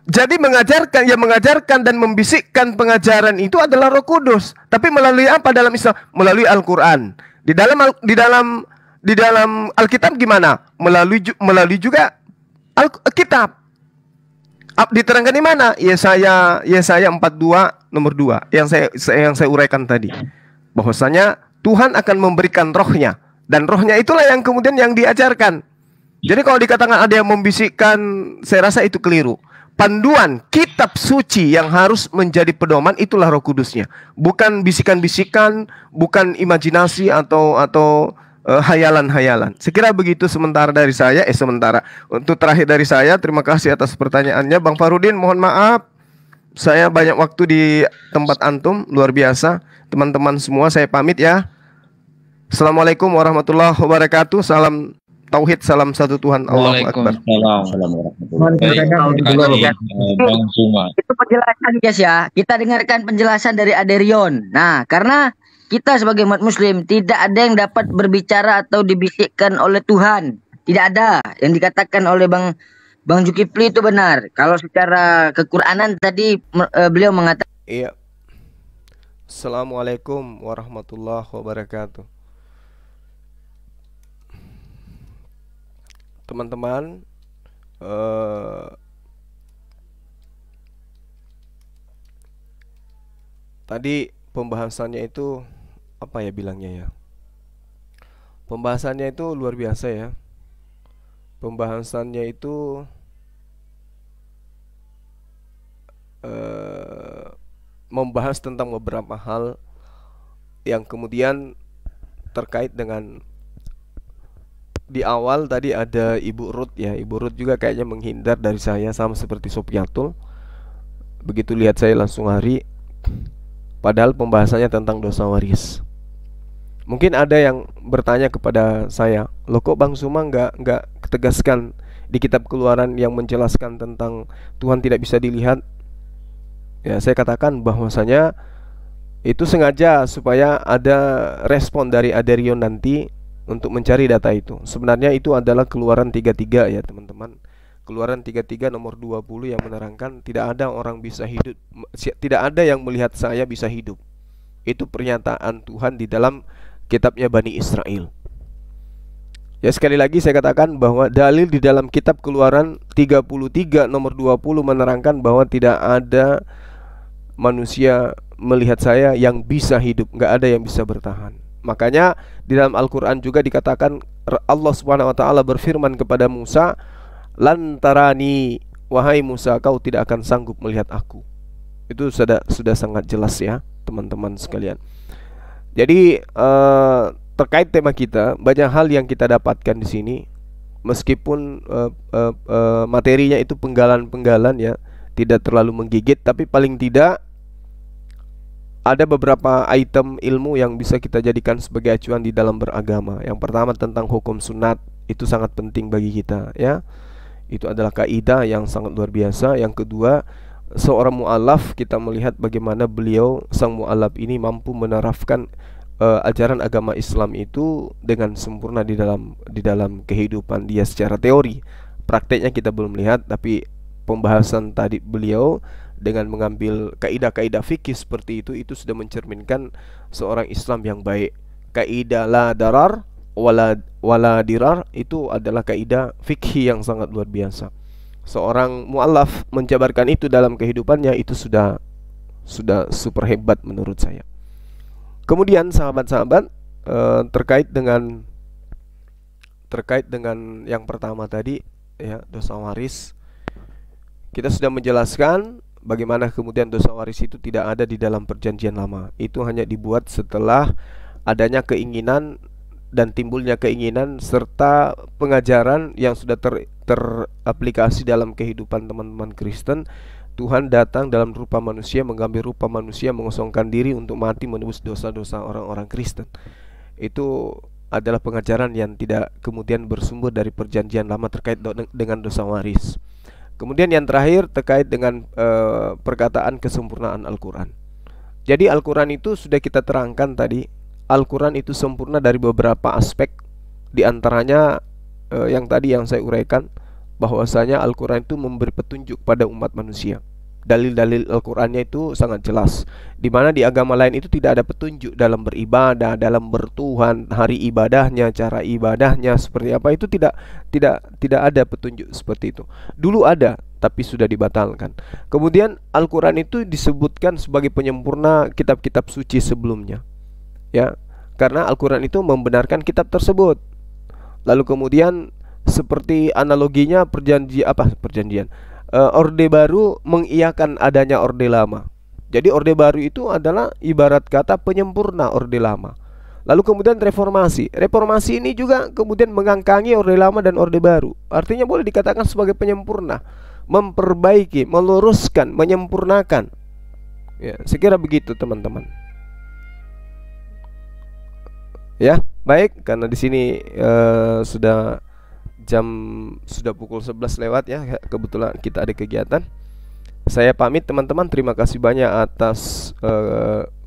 Jadi mengajarkan dan membisikkan pengajaran itu adalah Roh Kudus. Tapi melalui apa dalam Islam? Melalui Al-Quran. Di dalam Alkitab gimana? Melalui juga Alkitab. Diterangkan di mana? Yesaya 42 nomor 2 yang saya uraikan tadi. Bahwasanya Tuhan akan memberikan rohnya. Dan rohnya itulah yang kemudian yang diajarkan. Jadi kalau dikatakan ada yang membisikkan, saya rasa itu keliru. Panduan kitab suci yang harus menjadi pedoman itulah Roh Kudusnya. Bukan bisikan-bisikan, bukan imajinasi atau hayalan-hayalan. Sekira begitu sementara dari saya. Untuk terakhir dari saya, terima kasih atas pertanyaannya Bang Farudin. Mohon maaf, saya banyak waktu di tempat antum, luar biasa. Teman-teman semua, saya pamit ya. Assalamualaikum warahmatullahi wabarakatuh. Salam tauhid, salam satu Tuhan. Allahu Akbar. Itu penjelasan guys ya. Kita dengarkan penjelasan dari Aderion. Nah, karena kita sebagai umat muslim tidak ada yang dapat berbicara atau dibisikkan oleh Tuhan. Tidak ada. Yang dikatakan oleh Bang Zulkifli itu benar. Kalau secara kequranan tadi beliau mengatakan. Iya. Assalamualaikum warahmatullahi wabarakatuh. Teman-teman, tadi pembahasannya itu apa ya bilangnya ya? Pembahasannya itu luar biasa ya. Pembahasannya itu membahas tentang beberapa hal yang kemudian terkait dengan di awal tadi ada Ibu Ruth ya. Ibu Ruth juga kayaknya menghindar dari saya sama seperti Sopiatul. Begitu lihat saya langsung lari. Padahal pembahasannya tentang dosa waris. Mungkin ada yang bertanya kepada saya, loh kok Bang Suma nggak ketegaskan di kitab Keluaran yang menjelaskan tentang Tuhan tidak bisa dilihat? Ya, saya katakan bahwasanya itu sengaja supaya ada respon dari Aderion nanti untuk mencari data itu. Sebenarnya itu adalah Keluaran 33 ya teman-teman. Keluaran 33 nomor 20 yang menerangkan tidak ada orang bisa hidup, tidak ada yang melihat saya bisa hidup. Itu pernyataan Tuhan di dalam kitabnya Bani Israel. Ya, sekali lagi saya katakan bahwa dalil di dalam kitab Keluaran 33 nomor 20 menerangkan bahwa tidak ada manusia melihat saya yang bisa hidup, nggak ada yang bisa bertahan. Makanya di dalam Al-Quran juga dikatakan Allah Subhanahu wa Ta'ala berfirman kepada Musa, lantarani, wahai Musa, kau tidak akan sanggup melihat aku. Itu sudah sangat jelas ya teman-teman sekalian. Jadi terkait tema kita, banyak hal yang kita dapatkan di sini, meskipun materinya itu penggalan-penggalan ya, tidak terlalu menggigit, tapi paling tidak ada beberapa item ilmu yang bisa kita jadikan sebagai acuan di dalam beragama. Yang pertama tentang hukum sunat, itu sangat penting bagi kita ya. Itu adalah kaidah yang sangat luar biasa. Yang kedua, seorang mu'alaf, kita melihat bagaimana beliau sang mu'alaf ini mampu menerapkan ajaran agama Islam itu dengan sempurna di dalam kehidupan dia secara teori. Prakteknya kita belum lihat, tapi pembahasan tadi beliau dengan mengambil kaidah-kaidah fikih seperti itu sudah mencerminkan seorang Islam yang baik. Kaidah la darar wala dirar itu adalah kaidah fikih yang sangat luar biasa. Seorang mu'alaf menjabarkan itu dalam kehidupannya, itu sudah super hebat menurut saya. Kemudian sahabat-sahabat, terkait dengan yang pertama tadi ya, dosa waris, kita sudah menjelaskan bagaimana kemudian dosa waris itu tidak ada di dalam perjanjian lama. Itu hanya dibuat setelah adanya keinginan dan timbulnya keinginan serta pengajaran yang sudah teraplikasi dalam kehidupan teman-teman Kristen. Tuhan datang dalam rupa manusia, mengambil rupa manusia, mengosongkan diri untuk mati menebus dosa-dosa orang-orang Kristen. Itu adalah pengajaran yang tidak kemudian bersumber dari perjanjian lama terkait dengan dosa waris. Kemudian yang terakhir terkait dengan perkataan kesempurnaan Al-Quran. Jadi Al-Quran itu sudah kita terangkan tadi, Al-Quran itu sempurna dari beberapa aspek. Di antaranya yang tadi yang saya uraikan, bahwasanya Al-Quran itu memberi petunjuk pada umat manusia. Dalil-dalil Al-Qurannya itu sangat jelas. Di mana di agama lain itu tidak ada petunjuk dalam beribadah, dalam bertuhan, hari ibadahnya, cara ibadahnya seperti apa, itu tidak ada petunjuk seperti itu. Dulu ada, tapi sudah dibatalkan. Kemudian Al-Quran itu disebutkan sebagai penyempurna kitab-kitab suci sebelumnya. Ya, karena Al-Quran itu membenarkan kitab tersebut. Lalu kemudian seperti analoginya perjanjian. Orde baru mengiyakan adanya orde lama. Jadi orde baru itu adalah ibarat kata penyempurna orde lama. Lalu kemudian reformasi. Reformasi ini juga kemudian mengangkangi orde lama dan orde baru. Artinya boleh dikatakan sebagai penyempurna, memperbaiki, meluruskan, menyempurnakan. Ya, sekira begitu teman-teman. Ya, baik, karena di sini sudah pukul 11 lewat ya, kebetulan kita ada kegiatan. Saya pamit teman-teman, terima kasih banyak atas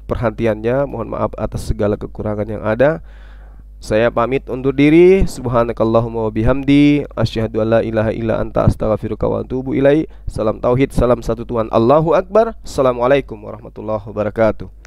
perhatiannya. Mohon maaf atas segala kekurangan yang ada. Saya pamit undur diri. Subhanakallahumma wa bihamdi, asyhadu alla ilaha illa anta, astaghfiruka wa atubu ilaik. Salam tauhid, salam satu Tuhan, Allahu Akbar. Assalamualaikum warahmatullahi wabarakatuh.